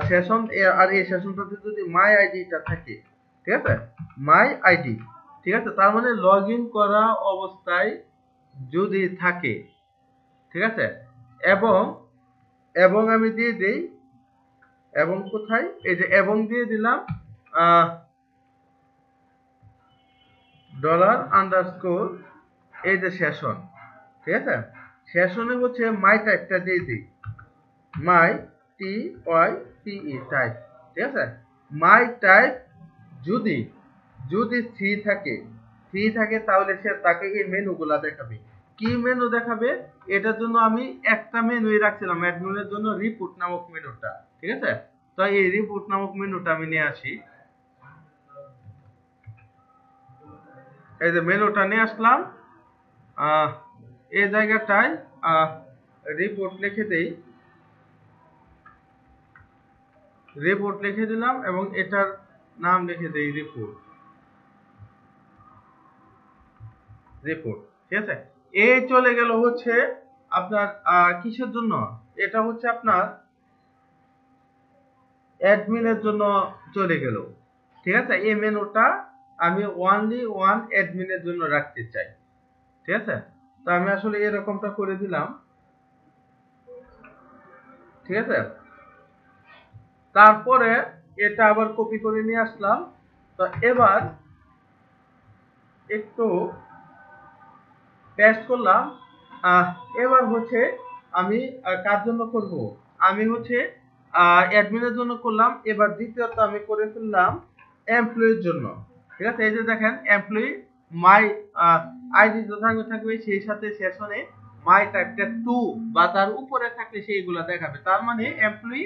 সেশন, আর এই সেশনটাতে যদি মাই আইডিটা থাকে, ঠিক আছে, মাই আইডি। ঠিক আছে, তার মানে লগ ইন করা অবস্থায় যদি থাকে। ঠিক আছে, এবং এবং আমি দিয়ে দেই, এবং কোথায়? এই যে এবং দিয়ে দিলাম, ডলার আন্ডারস্কোর, এই যে সেশন। ঠিক আছে, সেশনে হচ্ছে মাই টাইপটা দিয়ে দিই, মাই TYPE টাইপ। ঠিক আছে, মাই টাইপ যদি যদি ফ্রি থাকে তাহলে সে তাকে এই মেনুগুলা দেখাবে। কি মেনু দেখাবে? এটার জন্য আমি একটা মেনুই রাখছিলাম অ্যাডমিনের জন্য, রিপোর্ট নামক মেনুটা। ঠিক আছে, তো এই রিপোর্ট নামক মেনুটা আমি নিয়ে আসি। এই যে মেনুটা নিয়ে আসলাম, এই জায়গাটায় রিপোর্ট লিখে দেই, রিপোর্ট লিখে দিলাম, এবং এটার নাম লিখে দেই রিপোর্ট। ঠিক আছে, এই চলে গেল হচ্ছে আপনার কিসের জন্য? এটা হচ্ছে আপনার অ্যাডমিনের জন্য চলে গেল। ঠিক আছে, এই মেনুটা আমি অনলি ওয়ান অ্যাডমিনের জন্য রাখতে চাই। ঠিক আছে, তো আমি আসলে এরকমটা করে দিলাম। ঠিক আছে, তারপরে এটা আবার কপি করে নিয়ে আসলাম। তো এবার একটু পেস্ট করলাম। এবার হচ্ছে আমি কার জন্য করব? আমি হচ্ছে অ্যাডমিনের জন্য করলাম। এবার দ্বিতীয়ত আমি করে ফেললাম এমপ্লয়ির জন্য। ঠিক আছে, এই যে দেখেন এমপ্লয়ি, মাই আইডি তো থাকবে সেই সাথে সেশনে মাই টাইপটা 2 বা তার উপরে থাকলে সেইগুলা দেখাবে। তার মানে এমপ্লয়ি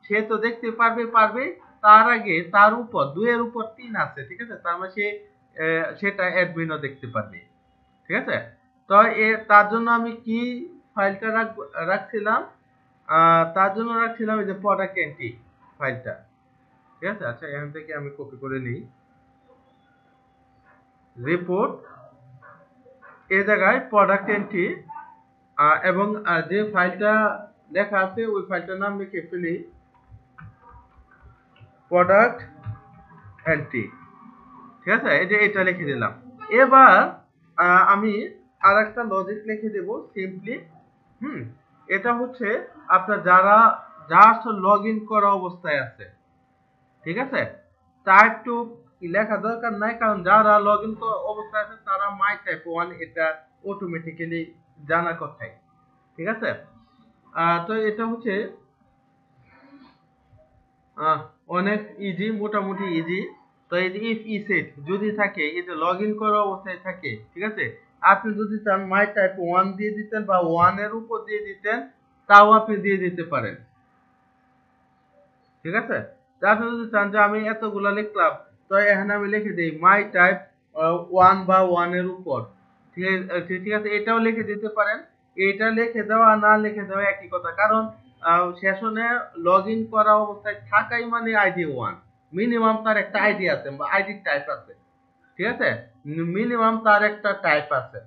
সে তো দেখতে পারবে তার আগে তার উপর 2 এর উপর 3 আছে, ঠিক আছে, তার মানে সেটা অ্যাডমিনও দেখতে পারবে, ঠিক আছে। তো তার জন্য আমি কি ফাইলটা রাখছিলাম, তার জন্য রাখছিলাম এই যে প্রোডাক্ট এন্ট্রি ফাইলটা, ঠিক আছে। আচ্ছা, এখান থেকে আমি কপি করে নিই, রিপোর্ট এই জায়গায় প্রোডাক্ট এন্ট্রি, এবং যে ফাইলটা লেখা আছে ওই ফাইলটার নাম লিখে ফেলি প্রোডাক্ট এন্ট্রি, ঠিক আছে। এই যে এটা লিখে দিলাম। এবার আমি আরেকটা লজিক লিখে দেব সিম্পলি। এটা হচ্ছে আপনার যারা জাস্ট লগ ইন করা অবস্থায় আছে, ঠিক আছে, তার একটু লেখা দরকার নাই, কারণ যারা লগ ইন অবস্থায় আছে তারা মাই টাইপ 1 এটা অটোমেটিক্যালি জানা কথাই, ঠিক আছে। তো এটা হচ্ছে অনেক ইজি, মোটামুটি ইজি। তো এই যে ইফ ইসেট যদি থাকে, এই যে লগ ইন করা অবস্থায় থাকে, ঠিক আছে, আপনি যদি চান মাই টাইপ 1 দিয়ে দিতেন বা 1 এর উপর দিয়ে দিতেন, তাও আপনি দিয়ে দিতে পারেন, ঠিক আছে। আপনি যদি চান যে আমি এতগুলো লিখলাম, তো এখানে আমি লিখে দিই মাই টাইপ 1 বা 1 এর উপর, ঠিক আছে, এটাও লিখে দিতে পারেন। এটা লিখে দেওয়া না লিখে দেওয়া একই কথা, কারণ সেশনে লগ ইন করা অবস্থায় থাকাই মানে আইডি 1, মিনিমাম তার একটা আইডি আছে বা আইডি টাইপ আছে, ঠিক আছে, মিনিমাম তার একটা টাইপ আছে,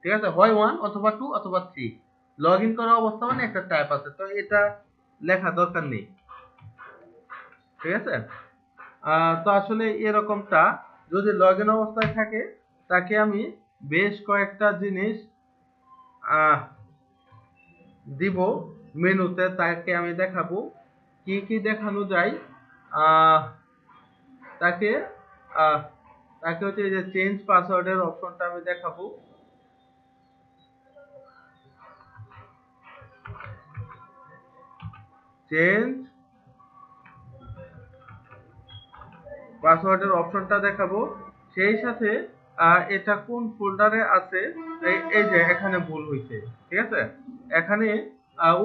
ঠিক আছে, হয় 1 অথবা 2 অথবা 3, লগ ইন করা অবস্থা মানে একটা টাইপ আছে। তো এটা লেখা দরকার নেই, ঠিক আছে। তো আসলে এরকমটা যদি লগ ইন অবস্থায় থাকে, তাকে আমি বেশ কয়েকটা জিনিস দিব মেনুতে, তাকে আমি দেখাবো কি কি দেখানো যায়। তাকে তাকে হচ্ছে এই যে চেঞ্জ পাসওয়ার্ডের অপশনটা আমি দেখাবো, চেঞ্জ পাসওয়ার্ডের অপশনটা দেখাবো, সেই সাথে এটা কোন ফোল্ডারে আছে, এই যে এখানে ভুল হয়েছে, ঠিক আছে, এখানে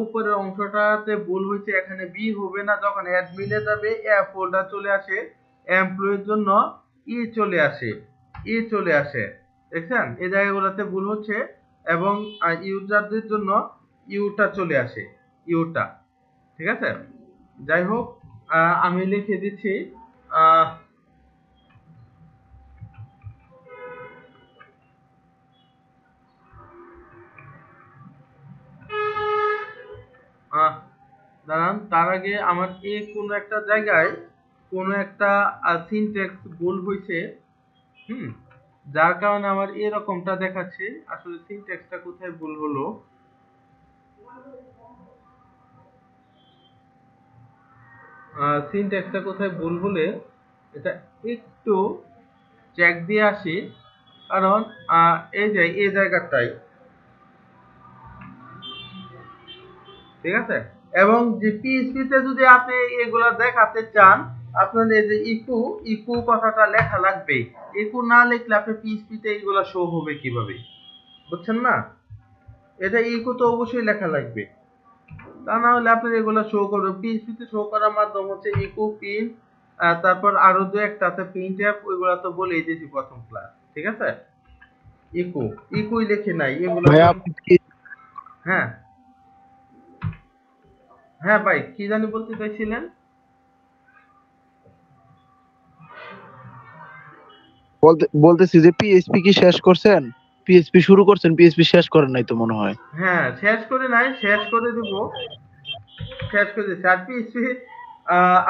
উপরের অংশটাতে ভুল হয়েছে, এখানে বি হবে না, যখন অ্যাডমিনে যাবে ফোল্ডার চলে আসে, এমপ্লয়ির জন্য চলে আসে, দেখছেন এই জায়গাগুলোতে ভুল হচ্ছে, এবং ইউজারদের জন্য ইউটা চলে আসে, ইউটা, ঠিক আছে। যাই হোক, আমি লিখে দিচ্ছি দাঁড়ান, তার আগে আমার কোনো একটা জায়গায় কোনো একটা সিনট্যাক্স ভুল হয়েছে, যার কারণে আমার এরকমটা দেখাচ্ছে। আসলে সিনট্যাক্সটা কোথায় ভুল হলো, সিনট্যাক্সটা কোথায় ভুল হলে এটা একটু চেক দিয়ে আসি, কারণ এই যে এই জায়গাটাই, ঠিক আছে। এবং যে পিএইচপিতে যদি আপনি এগুলা দেখাতে চান, আপনার এই যে ইকু কথাটা লেখা লাগবে, ইকু না লিখলে আপনি পিএইচপিতে এগুলা শো হবে কিভাবে, বুঝছেন না? এটা ইকু তো অবশ্যই লেখা লাগবে, তা না হলে আপনার এগুলা শো করবে। পিএইচপিতে শো করার মাধ্যম হচ্ছে ইকু, প্রিন্ট, তারপর আরো দু একটা আছে প্রিন্টএফ, ওইগুলা তো বলেই দিয়েছি প্রথম ক্লাস, ঠিক আছে। ইকুই লিখে নাই এগুলো। হ্যাঁ হ্যাঁ ভাই, কি জানি বলতে চাইছিলেন? বলতেছি যে পিএইচপি কি শেষ করছেন? পিএইচপি শুরু করছেন, পিএইচপি শেষ করেন নাই তো মনে হয়। হ্যাঁ, শেষ করে নাই, শেষ করে দেব, শেষ করে দিচ্ছি। আর পিএইচপি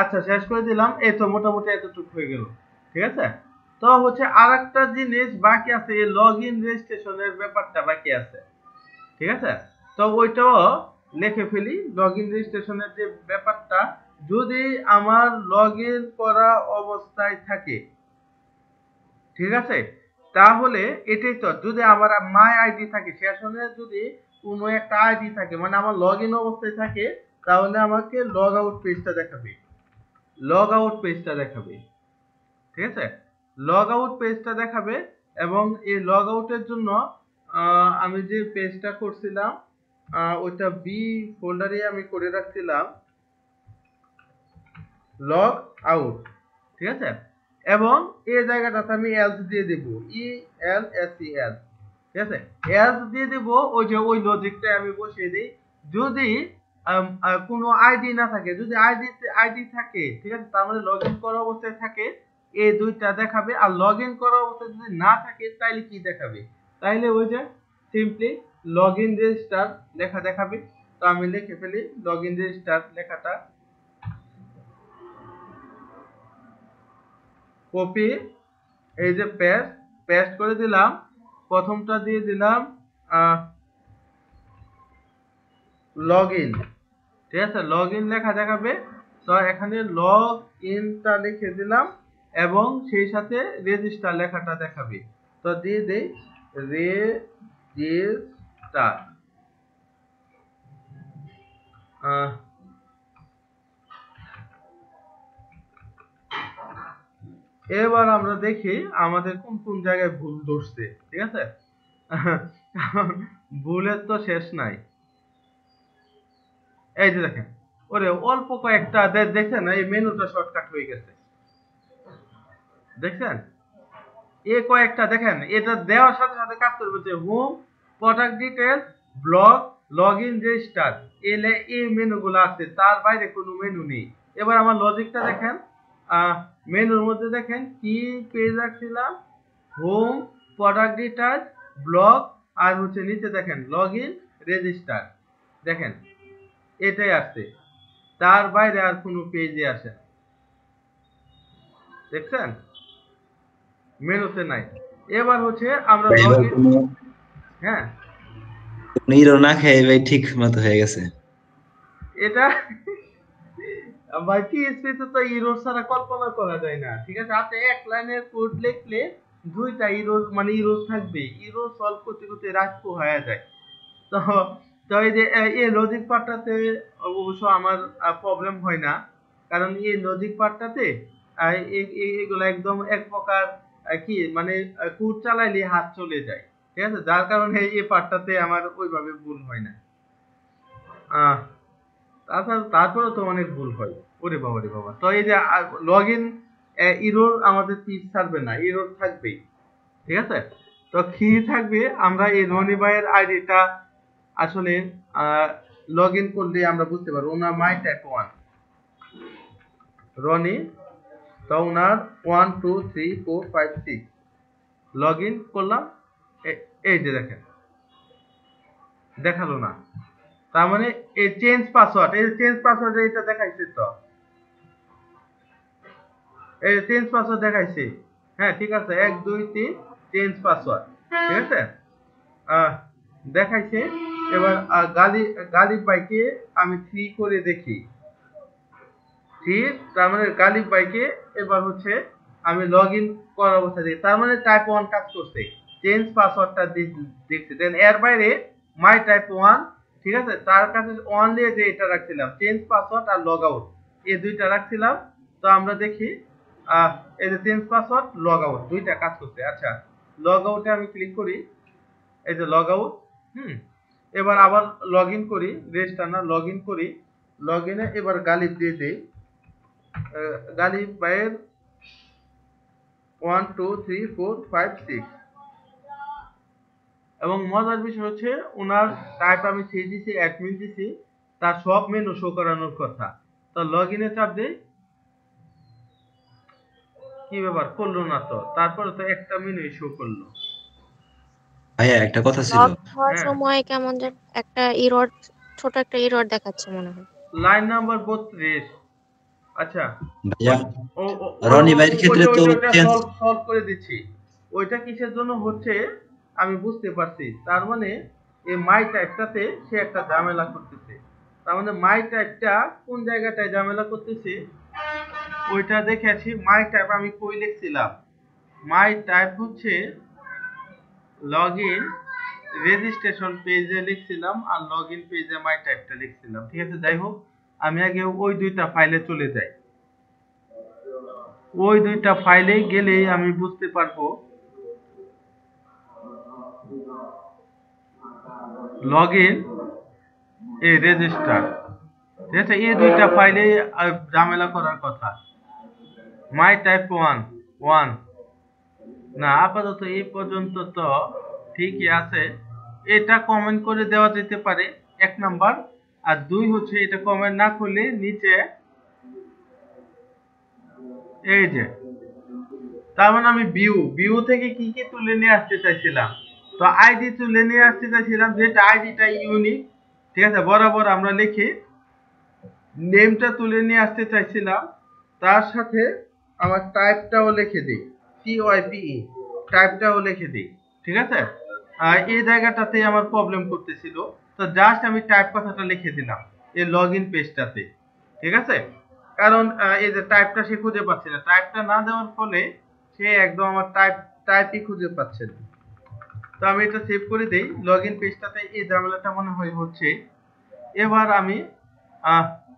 আচ্ছা শেষ করে দিলাম, এই তো মোটামুটি এতটুকু হয়ে গেল, ঠিক আছে। তো হচ্ছে আরেকটা জিনিস বাকি আছে, এই লগ ইন রেজিস্ট্রেশনের ব্যাপারটা বাকি আছে, ঠিক আছে। তো ওইটাও লিখে ফেলি, লগ ইন রেজিস্ট্রেশনের যে ব্যাপারটা, যদি আমার লগ ইন করা অবস্থায় থাকে, ঠিক আছে, তাহলে এটাই তো, যদি আমার মাই আইডি থাকে, সেশনে যদি কোনো একটা আইডি থাকে, মানে আমার লগ ইন অবস্থায় থাকে, তাহলে আমাকে লগ আউট পেজটা দেখাবে, লগ আউট পেজটা দেখাবে, ঠিক আছে, লগ আউট পেজটা দেখাবে। এবং এই লগ আউটের জন্য আমি যে পেজটা করছিলাম ওইটা বি ফোল্ডারে আমি করে রাখছিলাম লগ আউট, ঠিক আছে। এবং এই জায়গাটাতে আমি এলস দিয়ে দেব, ই এল এস ই এল, ঠিক আছে। এলস দিয়ে দেব, ওই যে ওই লজিকটা আমি বসিয়ে দিই। যদি কোনো আইডি না থাকে, যদি আইডি থাকে, ঠিক আছে, তার মানে লগইন করা অবস্থায় থাকে এই দুইটা দেখাবে। আর লগইন করা অবস্থায় যদি না থাকে তাইলে কি দেখাবে? তাইলে ওই যে সিম্পলি লগইন রেজিস্টার লেখা দেখাবে। তো আমি লিখে ফেলি লগইন রেজিস্টার লেখাটা, কপি, এই যে পেস্ট করে দিলাম। প্রথমটা দিয়ে দিলাম লগইন, ঠিক আছে, লগইন লেখা দেখাবে। তো এখানে লগ ইনটা লিখে দিলাম এবং সেই সাথে রেজিস্টার লেখাটা দেখাবে। তো দিয়ে দেই রেজিস্টার। এবার আমরা দেখি আমাদের কোন কোন জায়গায় ভুল ধরছে, ঠিক আছে। ভুলের তো শেষ নাই। এই যে দেখেন, ওরে অল্প কয়েকটা দেখছেন, এই মেনুটা শর্টকাট হয়ে গেছে, দেখছেন? এই কয়েকটা দেখেন, এটা দেওয়ার সাথে সাথে কাজ করবে যে home, product details, blog, login, register, এই মেনুগুলো আছে, তার বাইরে কোনো মেনু নেই। এবার আমার লজিকটা দেখেন, মেনুর মধ্যে দেখেন কি পেজ রাখছিলাম, হোম, প্রোডাক্ট ডিটেলস, ব্লগ, আর হচ্ছে নিচে দেখেন লগইন, রেজিস্টার, দেখেন এটাই আসছে, তার বাইরে আর কোনো পেজে আসে না, দেখছেন? মেনুতে নাই। এবার হচ্ছে আমরা ভাই এবার লগইন, কোনো হ্যাঁ নিরো না খেয়ে ভাই ঠিক মতো হয়ে গেছে। এটা ভাই PHP তে তো ইরোর ছাড়া কল্পনা করা যায় না, ঠিক আছে। আপনি এক লাইনের কোড লিখলে দুইটা ইরোর, মানে ইরোর থাকবে, ইরোর সলভ করতে করতে রাত হয়ে যায়। তো তো এই যে এই লজিক পার্টটাতে অবশ্য আমার প্রবলেম হয় না, কারণ এই লজিক পার্টটাতে এগুলো একদম এক প্রকার কি মানে কোড চালাইলে হাত চলে যায়, ঠিক আছে, যার কারণে এই পার্টটাতে আমার ওইভাবে ভুল হয় না। তারপরে তো অনেক ভুল হয়, ওরে বাবা রে বাবা। তো এই যে লগইন ইরোর আমাদের পিস ছাড়বে না, ইরোর থাকবেই, ঠিক আছে। তো কি থাকবে, আমরা এই রনি ভাইয়ের আইডিটা আসলে লগইন করলে আমরা বুঝতে পারবো ওনার মাই টাইপ 1 রনি, তো ওনার 1 2 3 4 5 6 লগইন করলাম, এই যে দেখেন দেখালো না, তার মানে এই চেঞ্জ পাসওয়ার্ড, এই চেঞ্জ পাসওয়ার্ড এটা দেখাইছে, তো এই চেঞ্জ পাসওয়ার্ড দেখাইছে, হ্যাঁ ঠিক আছে, 1 2 3 চেঞ্জ পাসওয়ার্ড, ঠিক আছে, দেখাইছে। এবার গালিব ভাইকে আমি 3 করে দেখি, 3, তার মানে গালিব ভাইকে এবার হচ্ছে আমি লগইন করার অবস্থা দেখি, তার মানে টাইপ 1 কাজ করছে, চেঞ্জ পাসওয়ার্ডটা দেখছি। দেন এর বাইরে মাই টাইপ 1, ঠিক আছে, তার কাছে অনলি যে এটা রাখছিলাম চেঞ্জ পাসওয়ার্ড আর লগ আউট, এই দুইটা রাখছিলাম। তো আমরা দেখি এই যে চেঞ্জ পাসওয়ার্ড, লগ আউট, দুইটা কাজ করছে। আচ্ছা, লগ আউটে আমি ক্লিক করি, এই যে লগ আউট, এবার আবার লগইন করি, রেজিস্টার না, লগইন করি, লগইনে এবার গালিব দিয়ে দেই, গালিব ভাইয়ের 1 2 3 4 5 6। এবং মজার বিষয় হচ্ছে ওনার টাইপ আমি 3 দিছি, অ্যাডমিন দিছি, তার সব মেনু শো করানোর কথা। তো লগইনে চাপ দেই, কি ব্যাপার, করলো না তো, তারপরে তো একটা মেনু শো করলো। ভাইয়া একটা কথা ছিল, লগ হওয়ার হ্যাঁ, সময় কেমন যেন একটা এরর, ছোট একটা এরর দেখাচ্ছে মনে হয়। Line number 32। আচ্ছা, ভাইয়া রনি ভাইয়ের ওইটা ক্ষেত্রে তো ওইটা চেঞ্জ। সলভ করে দিচ্ছি। ওইটা কিসের জন্য হচ্ছে আমি বুঝতে পারছি, তার মানে এই মাই টাইপটাতে সে একটা ঝামেলা করতেছে। তার মানে মাই টাইপটা কোন জায়গাটায় ঝামেলা করতেছে ওইটা দেখে আছি। মাই টাইপ আমি কই লিখছিলাম, মাই টাইপ হচ্ছে লগইন রেজিস্ট্রেশন পেজে লিখছিলাম, আর লগইন পেজে মাই টাইপটা লিখছিলাম, ঠিক আছে। যাই হোক, আমি আগে ওই দুইটা ফাইলে চলে যাই, ওই দুইটা ফাইলে গেলেই আমি বুঝতে পারবো লগইন এই রেজিস্টার, ঠিক আছে, এই দুইটা ফাইলে ঝামেলা করার কথা। মাই টাইপ 1 না, আপাতত এই পর্যন্ত তো ঠিকই আছে। এটা কমেন্ট করে দেওয়া যেতে পারে 1 নাম্বার। আর 2 হচ্ছে এটা কমেন্ট না করলে নিচে এই যে, তার মানে আমি ভিউ থেকে কি কি তুলে নিয়ে আসতে চাইছিলাম, তো আইডি তুলে নিয়ে আসতে চাইছিলাম, যেটা আইডিটা ইউনিক, ঠিক আছে, বরাবর আমরা লিখি। নেমটা তুলে নিয়ে আসতে চাইছিলাম, তার সাথে আমার টাইপটাও লিখে দিই, CYPE টাইপটাও লিখে দিই, ঠিক আছে। এই জায়গাটাতে আমার প্রবলেম করতেছিল, তো জাস্ট আমি টাইপ কথাটা লিখে দিলাম এই লগইন পেজটাতে, ঠিক আছে। কারণ এই যে টাইপটা সে খুঁজে পাচ্ছে না, টাইপটা না দেওয়ার ফলে সে একদম আমার টাইপই খুঁজে পাচ্ছে না। তো আমি এটা সেভ করে দেই। লগইন পেজটাতে এই ঝামেলাটা মনে হয় হচ্ছে। এবার আমি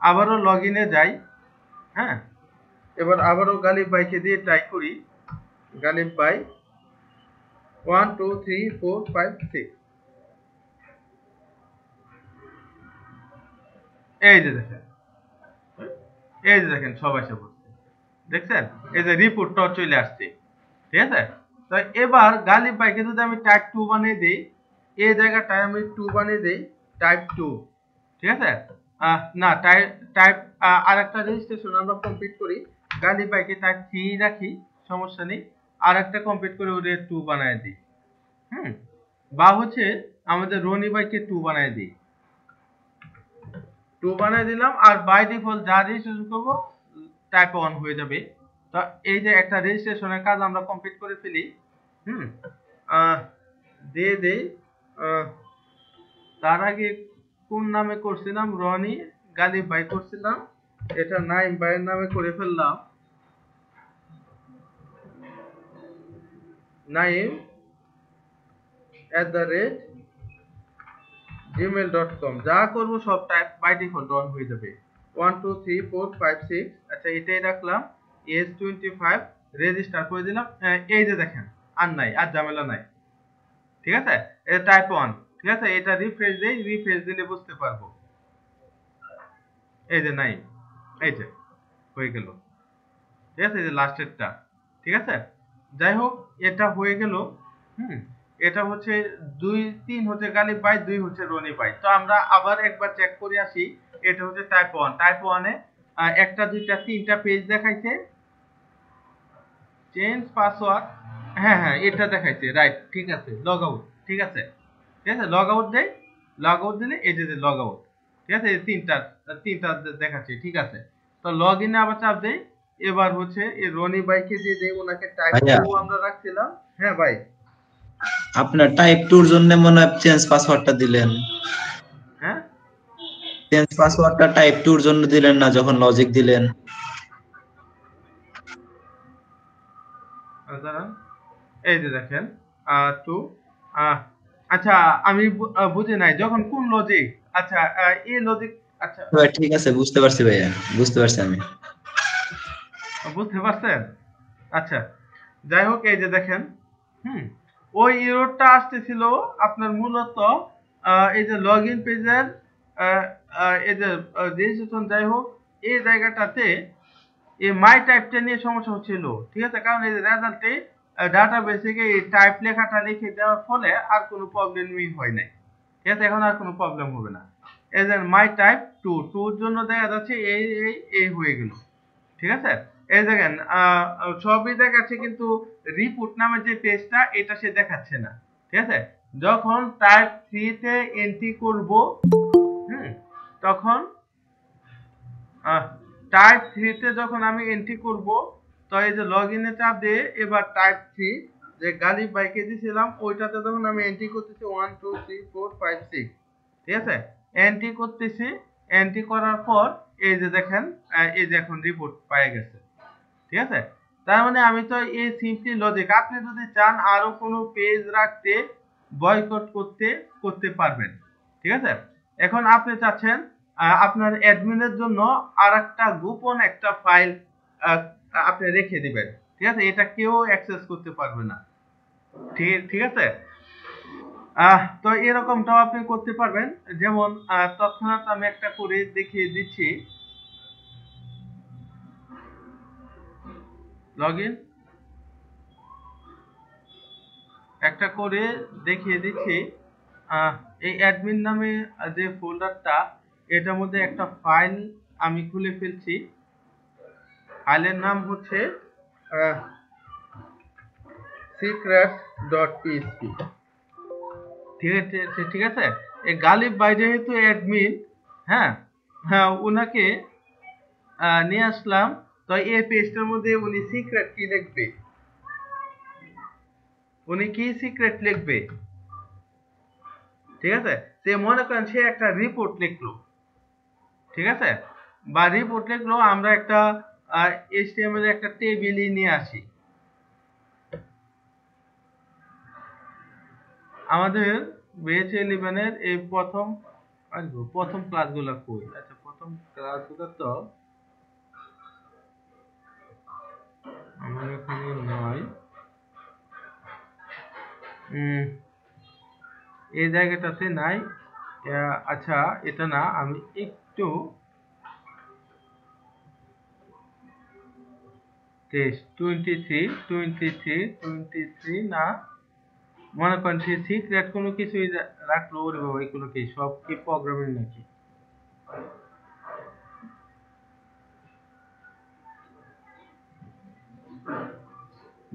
আবারও লগইনে যাই। হ্যাঁ, এবার আবারও গালিব ভাইকে দিয়ে ট্রাই করি। গালিব ভাই 1 2 3 4 5 6, এই যে দেখেন, এই যে দেখেন সবাই এসে পড়ছে, দেখছেন, এই যে রিপোর্টটাও চলে আসছে, ঠিক আছে। তো এবার গালিব ভাইকে যদি আমি টাইপ 2 বানিয়ে দেই, এই জায়গাটায় আমি 2 বানিয়ে দেই টাইপ 2, ঠিক আছে। না, টাইপ আরেকটা রেজিস্ট্রেশন আমরা কমপ্লিট করি। গালিব ভাইকে টাইপ 3 রাখি, সমস্যা নেই। আরেকটা কমপ্লিট করে ওরে 2 বানায় দিই। বা হচ্ছে আমাদের রনি ভাইকে 2 বানায় দিই, 2 বানায় দিলাম। আর বাই ডিফল্ট যা রেজিস্ট্রেশন করবো টাইপ 1 হয়ে যাবে। তো এই যে একটা রেজিস্ট্রেশনের কাজ আমরা কমপ্লিট করে ফেলি। দিয়ে দেই। তার আগে কোন নামে করছিলাম? রনি গালিব ভাই করছিলাম, এটা নাইম ভাইয়ের নামে করে ফেললাম। naim@gmail.com, যা করবো সব টাইপ বাই ডিফল্ট অন হয়ে যাবে। 1 2 3 4 5 6, আচ্ছা এটাই রাখলাম। S25 রেজিস্টার করে দিলাম। এই যে দেখেন, আর নাই, আর ঝামেলা নাই, ঠিক আছে। এটা টাইপ 1, ঠিক আছে। এটা রিফ্রেশ দেই, রিফ্রেশ দিলে বুঝতে পারবো। এই যে নাই, এই যে হয়ে গেল, ঠিক আছে, এই যে লাস্টেরটা, ঠিক আছে। যাই হোক, এটা হয়ে গেল। এটা হচ্ছে 2 3 হচ্ছে গালিব ভাই, 2 হচ্ছে রনি ভাই। তো আমরা আবার একবার চেক করে আসি। এটা হচ্ছে টাইপ 1, টাইপ 1 এ একটা দুইটা তিনটা পেজ দেখাইছে। চেঞ্জ পাসওয়ার্ড, হ্যাঁ হ্যাঁ এটা দেখাইছে, রাইট, ঠিক আছে। লগ আউট, ঠিক আছে, ঠিক আছে। লগ আউট দেই, লগ আউট দিলে এই যে লগ আউট, ঠিক আছে, এই তিনটা দেখাচ্ছে, ঠিক আছে। তো লগ ইনে আবার চাপ দেই। এবার হচ্ছে এই রনি ভাইকে দিয়ে দেই, ওনাকে টাইপ 2 আমরা রাখছিলাম। হ্যাঁ ভাই, আপনার টাইপ 2 এর জন্য মনে হয় চেঞ্জ পাসওয়ার্ডটা দিলেন। হ্যাঁ, চেঞ্জ পাসওয়ার্ডটা টাইপ 2 এর জন্য দিলেন না যখন লজিক দিলেন। দাঁড়ান, এই যে দেখেন 2, আচ্ছা আমি বুঝি নাই যখন কোন লজিক। আচ্ছা এই লজিক, আচ্ছা ঠিক আছে, বুঝতে পারছি ভাইয়া, বুঝতে পারছি আমি। বুঝতে পারছেন? আচ্ছা, যাই হোক, এই যে দেখেন, ওই এররটা আসতেছিল আপনার মূলত এই যে লগইন পেজের এই যে রেজিস্ট্রেশন, যাই হোক এই জায়গাটাতে এই মাই টাইপটা নিয়ে সমস্যা হচ্ছিল, ঠিক আছে। কারণ এই যে রেজাল্টে ডাটাবেসে এই টাইপ লেখাটা লিখে দেওয়ার ফলে আর কোনো প্রবলেমই হয় নাই, ঠিক আছে। এখন আর কোনো প্রবলেম হবে না। এই যে মাই টাইপ 2 এর জন্য দেখা যাচ্ছে এই হয়ে গেল, ঠিক আছে। এই দেখেন সবই দেখাচ্ছে, কিন্তু রিপোর্ট নামে যে পেজটা এটা সে দেখাচ্ছে না, ঠিক আছে। যখন টাইপ 3 তে এন্ট্রি করব, তখন টাইপ 3 তে যখন আমি এন্ট্রি করব, তো এই যে লগইনে চাপ দিয়ে এবার টাইপ 3 যে গালিব ভাইকে দিয়েছিলাম ওইটাতে যখন আমি এন্ট্রি করতেছি 1 2 3 4 5 6, ঠিক আছে, এন্ট্রি করতেছি। এন্ট্রি করার পর এই যে দেখেন, এই যে এখন রিপোর্ট পায়ে গেছে, ঠিক আছে। তার মানে আমি তো এই সিম্পলি লজিক, আপনি যদি চান আরো কোনো পেজ রাখতে, বয়কট করতে পারবেন, ঠিক আছে। এখন আপনি চাচ্ছেন আপনার অ্যাডমিনের জন্য আরেকটা গোপন একটা ফাইল আপনি রেখে দিবেন, ঠিক আছে, এটা কেউ অ্যাক্সেস করতে পারবে না, ঠিক আছে। তো এরকমটাও আপনি করতে পারবেন। যেমন তৎক্ষণাৎ আমি একটা করে দেখিয়ে দিচ্ছি। লগইন একটা করে দেখিয়ে দিচ্ছি। এই অ্যাডমিন নামে যে ফোল্ডারটা, এটার মধ্যে একটা ফাইল আমি খুলে ফেলছি। ফাইলের নাম হচ্ছে secret.php। ঠিক আছে। এই গালিব ভাই যেহেতু অ্যাডমিন, হ্যাঁ হ্যাঁ, উনাকে নিয়ে আসলাম। তো এই পেজটার মধ্যে উনি সিক্রেট কি লিখবে, উনি কি সিক্রেট লিখবে, ঠিক আছে। সে মনে করেন সে একটা রিপোর্ট লিখলো, ঠিক আছে, বা রিপোর্ট লিখলো, আমরা একটা HTML এর একটা টেবিলই নিয়ে আসি। আমাদের বেচ 11 এর এই প্রথম ক্লাসগুলো কই? আচ্ছা, প্রথম ক্লাসগুলো তো আমার এখানে নয়। এই জায়গাটাতে নাই। আচ্ছা, এটা না, আমি একটু টেস্ট 23 না, মনে করেন সে সিক্রেট কোনো কিছুই রাখলো। ওরে বাবা, এগুলো কি সব কি প্রোগ্রামিং নাকি?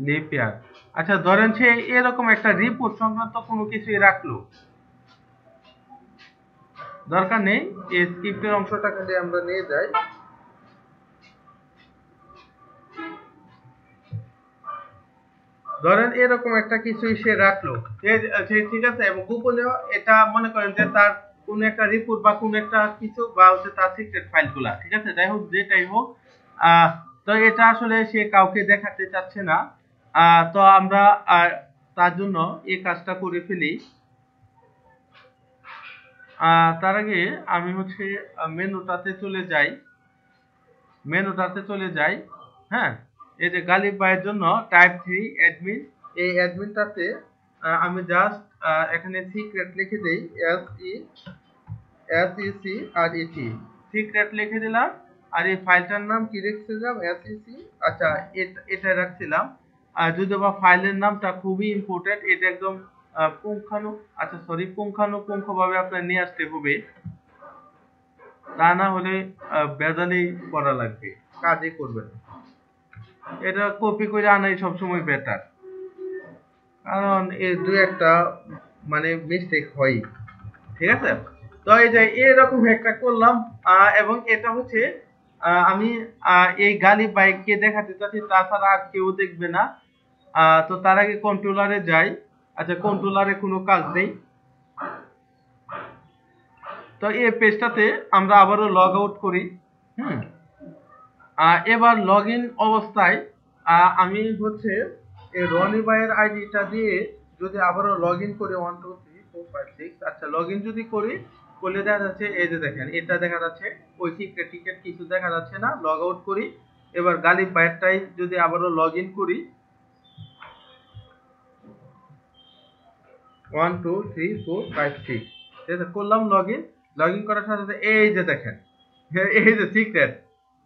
লিপিয়ার। আচ্ছা, ধরেন সে এরকম একটা রিপোর্ট সংক্রান্ত কোনো কিছুই রাখলো, দরকার নেই, এই স্ক্রিপ্টের অংশটা খালি আমরা নিয়ে যাই। ধরেন এরকম একটা কিছুই সে রাখলো, ঠিক আছে, এবং গোপনীয়, এটা মনে করেন যে তার কোন একটা রিপোর্ট বা কোন একটা কিছু, বা হচ্ছে তার সিক্রেট ফাইলগুলা, ঠিক আছে, যাই হোক, যেটাই হোক। তো এটা আসলে সে কাউকে দেখাতে চাচ্ছে না। তো আমরা তার জন্য এই কাজটা করে ফেলি। তার আগে আমি হচ্ছে মেনুটাতে চলে যাই। হ্যাঁ, এই যে গালিব ভাইয়ের জন্য টাইপ 3 অ্যাডমিন, এই অ্যাডমিনটাতে আমি জাস্ট এখানে সিক্রেট লিখে দেই, SECRET, সিক্রেট লিখে দিলাম। আর এই ফাইলটার নাম কি রেখেছিলাম? SEC। আচ্ছা, এটা রাখছিলাম। যদিও বা ফাইলের নামটা খুবই ইম্পর্টেন্ট, এটা একদম পুঙ্খানুপুঙ্খভাবে আপনার নিয়ে আসতে হবে, তা না হলে বেজালি করা লাগবে, কাজে করবে না। এটা কপি করে আনাই সবসময় বেটার, কারণ এই দুই একটা মানে মিস্টেক হয়, ঠিক আছে। তো এই যে এরকম একটা করলাম, এবং এটা হচ্ছে আমি এই গালিব বাইককে দেখাতে চাচ্ছি, তাছাড়া আর কেউ দেখবে না। তো তার আগে কন্ট্রোলারে যাই। আচ্ছা, কন্ট্রোলারে কোনো কাজ নেই। তো এই পেজটাতে আমরা আবারও লগ আউট করি। এবার লগ ইন অবস্থায় আমি হচ্ছে এই রনি ভাইয়ের আইডিটা দিয়ে যদি আবারও লগ ইন করি, 1 2 3 4 5 6, আচ্ছা, লগ ইন যদি করি, করলে দেখা যাচ্ছে এই যে দেখেন, এটা দেখা যাচ্ছে, ওই সিক্রেট টিকেট কিছু দেখা যাচ্ছে না। লগ আউট করি। এবার গালিব ভাইয়েরটাই যদি আবারও লগ ইন করি, 1 2 3 4 5 6, ঠিক আছে, করলাম লগ ইন করার সাথে সাথে এই যে দেখেন, এই যে সিক্রেট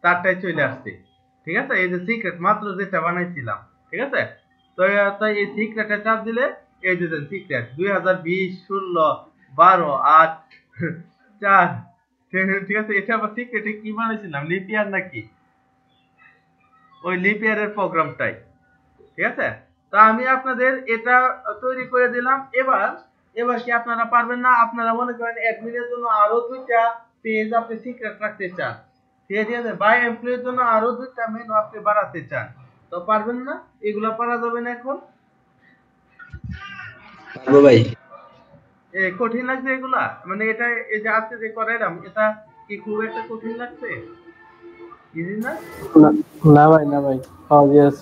তারটাই চলে আসছে, ঠিক আছে, এই যে সিক্রেট মাত্র যেটা বানাইছিলাম, ঠিক আছে। তো এই সিক্রেটে চাপ দিলে এই যে সিক্রেট 2020 16 12 8 4, ঠিক আছে। এটা আবার সিক্রেটে কি বানাইছিলাম, লিপিয়ার নাকি? ওই লিপিয়ারের প্রোগ্রামটাই, ঠিক আছে। তা আমি আপনাদের এটা তৈরি করে দিলাম। এবার কি আপনারা পারবেন না? আপনারা মনে করেন অ্যাডমিনের জন্য আরো 2টা পেজ আপনি সিক্রেট রাখতে চান, ঠিক আছে, বা এমপ্লয়ির জন্য আরো 2টা মেনু আপনি বাড়াতে চান, তো পারবেন না? এগুলা পারা যাবে না এখন? পারবো ভাই। কঠিন লাগছে এগুলা? মানে এটা, এই যে আজকে যে করাইলাম, এটা কি খুব একটা কঠিন লাগছে? ইজি না? না ভাই, না ভাই, অবভিয়াস।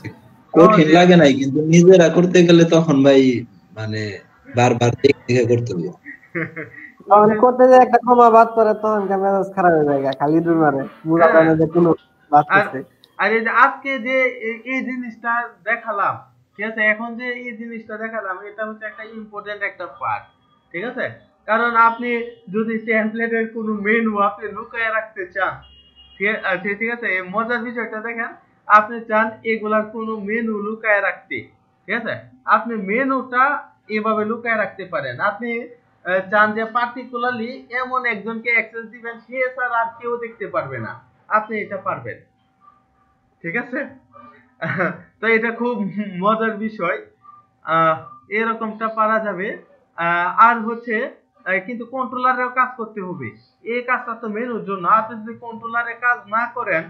কঠিন লাগে নাই, কিন্তু নিজেরা করতে গেলে তখন ভাই মানে বারবার দেখে করতে হবে। করতে যে একটা কমা বাদ করে তখন মেজাজ খারাপ হয়ে যায়, খালি দূর মারে, বুঝা যায় না যে কোনো বাদ করছে। আর এই যে আজকে যে এই জিনিসটা দেখালাম, ঠিক আছে, এখন যে এই জিনিসটা দেখালাম, এটা হচ্ছে একটা ইম্পর্টেন্ট একটা পার্ট। ঠিক আছে? কারণ আপনি যদি টেমপ্লেটের কোনো মেনু আপনি লুকায় রাখতে চান, ঠিক আছে, এই মজার বিষয়টা দেখেন, আপনি চান এগুলার কোনো মেনু লুকায় রাখতে, ঠিক আছে, আপনি মেনুটা এভাবে লুকায় রাখতে পারেন। আপনি চান যে পার্টিকুলারলি এমন একজনকে অ্যাক্সেস দিবেন সে ছাড়া আর কেউ দেখতে পারবে না, আপনি এটা পারবেন, ঠিক আছে? তো এটা খুব মজার বিষয়, এরকমটা পারা যাবে। আর হচ্ছে কিন্তু কন্ট্রোলারেও কাজ করতে হবে, এই কাজটা তো মেনুর জন্য। আপনি যদি কন্ট্রোলারে কাজ না করেন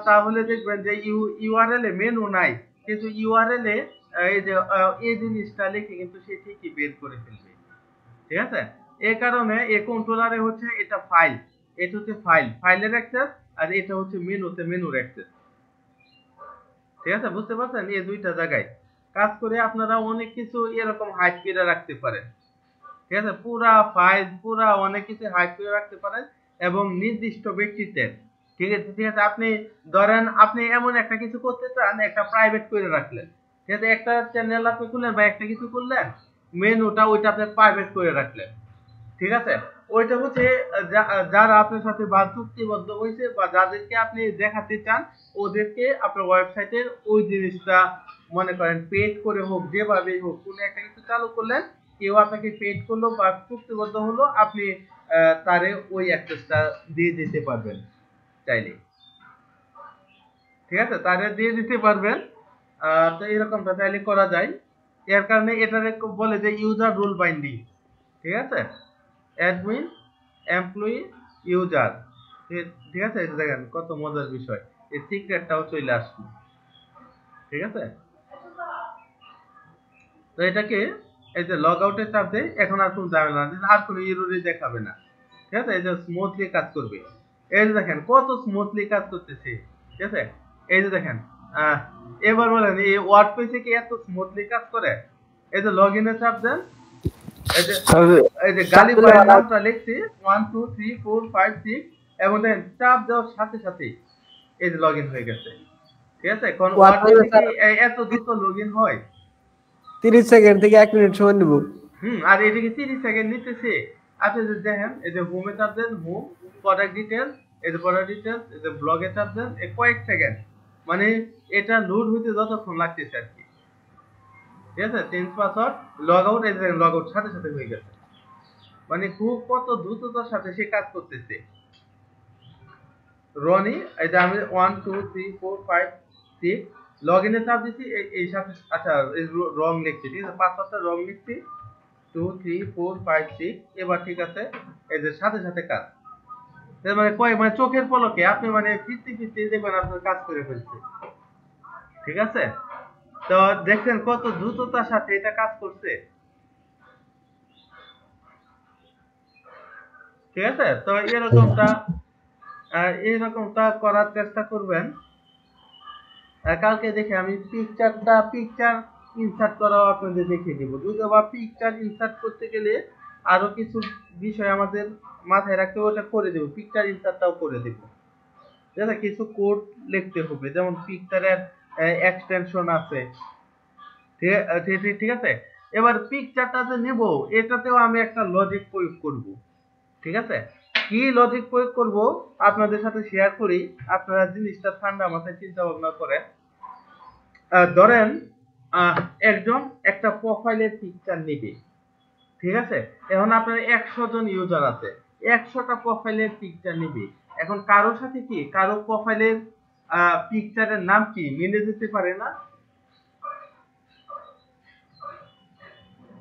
তাহলে দেখবেন যে ইউআরএল এ মেনু নাই, কিন্তু ইউআরএল এ এই যে এই জিনিসটা লিখে কিন্তু সে ঠিকই বের করে ফেলবে, ঠিক আছে? এই কারণে এই কন্ট্রোলারে হচ্ছে এটা ফাইল, এটা হচ্ছে ফাইলের অ্যাক্সেস, আর এটা হচ্ছে মেনুর অ্যাক্সেস, ঠিক আছে? বুঝতে পারছেন? এই দুইটা জায়গায় কাজ করে আপনারা অনেক কিছু এরকম হাইড করে রাখতে পারেন, ঠিক আছে? পুরা ফাইল পুরা অনেক কিছু হাইড করে রাখতে পারেন এবং নির্দিষ্ট ব্যক্তিত্বের, ঠিক আছে? আপনি ধরেন আপনি এমন একটা কিছু করতে চান, একটা প্রাইভেট করে রাখলেন, ঠিক আছে? একটা চ্যানেল আপনি খুললেন বা একটা কিছু করলেন, মেনুটা ওইটা আপনি প্রাইভেট করে রাখলেন, ঠিক আছে? ওইটা হচ্ছে যারা আপনার সাথে বা চুক্তিবদ্ধ হয়েছে বা যাদেরকে আপনি দেখাতে চান ওদেরকে আপনার ওয়েবসাইটের ওই জিনিসটা মনে করেন পেড করে হোক, যেভাবেই হোক, কোনো একটা কিছু চালু করলেন, কেউ আপনাকে পেড করলো বা চুক্তিবদ্ধ হলো, আপনি তারে ওই অ্যাক্সেসটা দিয়ে দিতে পারবেন চাইলে, ঠিক আছে? তারে দিয়ে দিতে পারবেন। তো এরকমটা চাইলে করা যায়। এর কারণে এটারে বলে যে ইউজার রুল বাইন্ডিং, ঠিক আছে? অ্যাডমিন, এমপ্লয়ি, ইউজার, ঠিক আছে? এটা দেখেন কত মজার বিষয়, এই সিক্রেটটাও চলে আসবে, ঠিক আছে? তো এটাকে এই যে লগ আউটের চাপ দেয়, এখন আর কোনো ঝামেলা না, আর কোনো এররই দেখাবে না, ঠিক আছে? এই যে স্মুথলি কাজ করবে, এই যে দেখেন কত স্মুথলি কাজ করতেছে, ঠিক আছে? এই যে দেখেন এবার বলেন এই ওয়ার্ডপ্রেসে কি এত স্মুথলি কাজ করে? এই যে লগইনে চাপ দেন, এই যে গালি বয়ের নামটা লিখছি 1 2 3 4 5 6 এবং দেখেন চাপ দেওয়ার সাথে সাথে এই যে লগইন হয়ে গেছে, ঠিক আছে? কোন ওয়ার্ডপ্রেসে কি এত দ্রুত লগইন হয়? 30 সেকেন্ড থেকে 1 মিনিট সময় নিব। আর এটা কি 30 সেকেন্ড নিতেছে? আপনি যদি দেখেন এই যে হোমে চাপ দেন, হোম, প্রোডাক্ট ডিটেইলস, এই যে প্রোডাক্ট ডিটেইলস, এই যে ব্লগে চাপ দেন, এই কয়েক সেকেন্ড, মানে এটা লোড হইতে যতক্ষণ লাগতেছে আর কি, ঠিক আছে? চেঞ্জ পাসওয়ার্ড, লগ আউট, এই যে লগ আউট সাথে সাথে হয়ে গেছে, মানে খুব কত দ্রুততার সাথে সে কাজ করতেছে। রনি, এই যে আমি 1 2 3 4 5 6 লগইনে চাপ দিছি, এই সাথে আচ্ছা এই রং লিখছি, ঠিক আছে? পাসওয়ার্ডটা রং লিখছি 2 3 4 5 6, এবার ঠিক আছে, এই যে সাথে সাথে কাজ, মানে মানে চোখের পলকে আপনি মানে ফিরতে দেখবেন আপনার কাজ করে ফেলছে, ঠিক আছে? তো দেখছেন কত দ্রুততার সাথে এটা কাজ করছে, ঠিক আছে? তো এরকমটা করার চেষ্টা করবেন। কালকে দেখে আমি পিকচার ইনসার্ট করাও আপনাদের দেখিয়ে দিব। যদি আবার পিকচার ইনসার্ট করতে গেলে আরো কিছু বিষয় আমাদের মাথায় রাখতে হবে, ওটা করে দেব, পিকচার ইনসার্টটাও করে দেব, ঠিক আছে? কিছু কোড লিখতে হবে, যেমন পিকচারের এক্সটেনশন আছে, ঠিক আছে? এবার পিকচারটা যে নেব এটাতেও আমি একটা লজিক প্রয়োগ করব, ঠিক আছে? কি লজিক প্রয়োগ করব আপনাদের সাথে শেয়ার করি, আপনারা জিনিসটা ঠান্ডা মাথায় চিন্তা ভাবনা করেন। ধরেন একজন একটা প্রোফাইলের পিকচার নেবে, ঠিক আছে? এখন আপনার 100 জন ইউজার আছে, 100টা প্রোফাইলের পিকচার নেবে। এখন কারো সাথে কি কারো প্রোফাইলের পিকচারের নাম কি মিলে যেতে পারে না?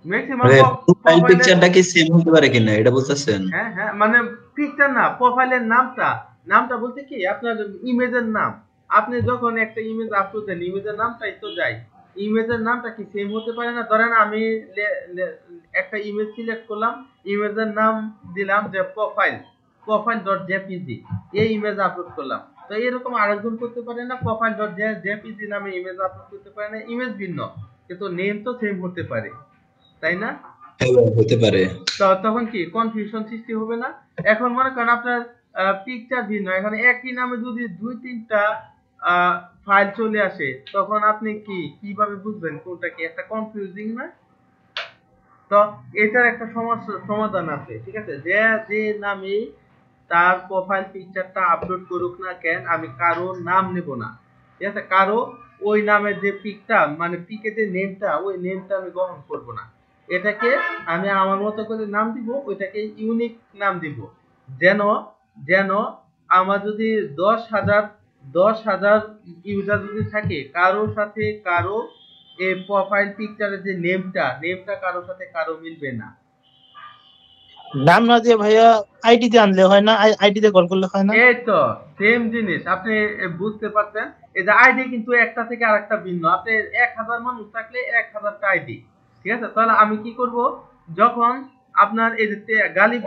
ম্যাক্সিমাম প্রোফাইল পিকচারটা কি সেম হতে পারে কিনা এটা বলতেছেন? হ্যাঁ, মানে পিকচার না, প্রোফাইলের নামটা বলতে কি আপনার ইমেজের নাম, আপনি যখন একটা ইমেজ আপলোড দেন ইমেজের নামটাই তো যায়, ইমেজের নামটা কি সেম হতে পারে না? ধরেন আমি একটা ইমেজ সিলেক্ট করলাম, ইমেজের নাম দিলাম যে profile.jpg, এই ইমেজ আপলোড করলাম, তো এরকম আরেকজন করতে পারে না? profile.jpg নামে ইমেজ আপলোড করতে পারে না? ইমেজ ভিন্ন কিন্তু নেম তো সেম হতে পারে, তাই না? হতে পারে। তখন কি কনফিউশন সৃষ্টি হবে না? এখন মনে করেন আপনার পিকচার ভিন্ন, এখন একই নামে যদি 2-3টা ফাইল চলে আসে তখন আপনি কিভাবে বুঝবেন কোনটা কি? একটা কনফিউজিং না? তো এটার একটা সমস্যা সমাধান আছে, ঠিক আছে? যে নামে তার প্রোফাইল পিকচারটা আপলোড করুক না কেন, আমি কারো নাম নেব না, ঠিক আছে? কারো ওই নামের যে পিকটা মানে পিকে যে নেমটা, ওই নেমটা আমি গ্রহণ করব না। এটাকে আমি আমার মতো করে নাম দিব, ওইটাকে ইউনিক নাম দিব। যেন যেন আমার যদি 10,000 ইউজার যদি থাকে, কারোর সাথে কারো এই প্রোফাইল পিকচারের যে নেমটা কারোর সাথে কারো মিলবে না। নাম না দিয়ে ভাইয়া আইডি তে আনলে হয় না? আইডি তে কল করলে হয় না? এই তো সেম জিনিস আপনি বুঝতে পারছেন। এই যে আইডি কিন্তু একটা থেকে আরেকটা ভিন্ন। আপনি 1000 মানুষ থাকলে 1000টা আইডি, ঠিক আছে? তাহলে আমি কি করব, যখন আপনার এই যে গালিব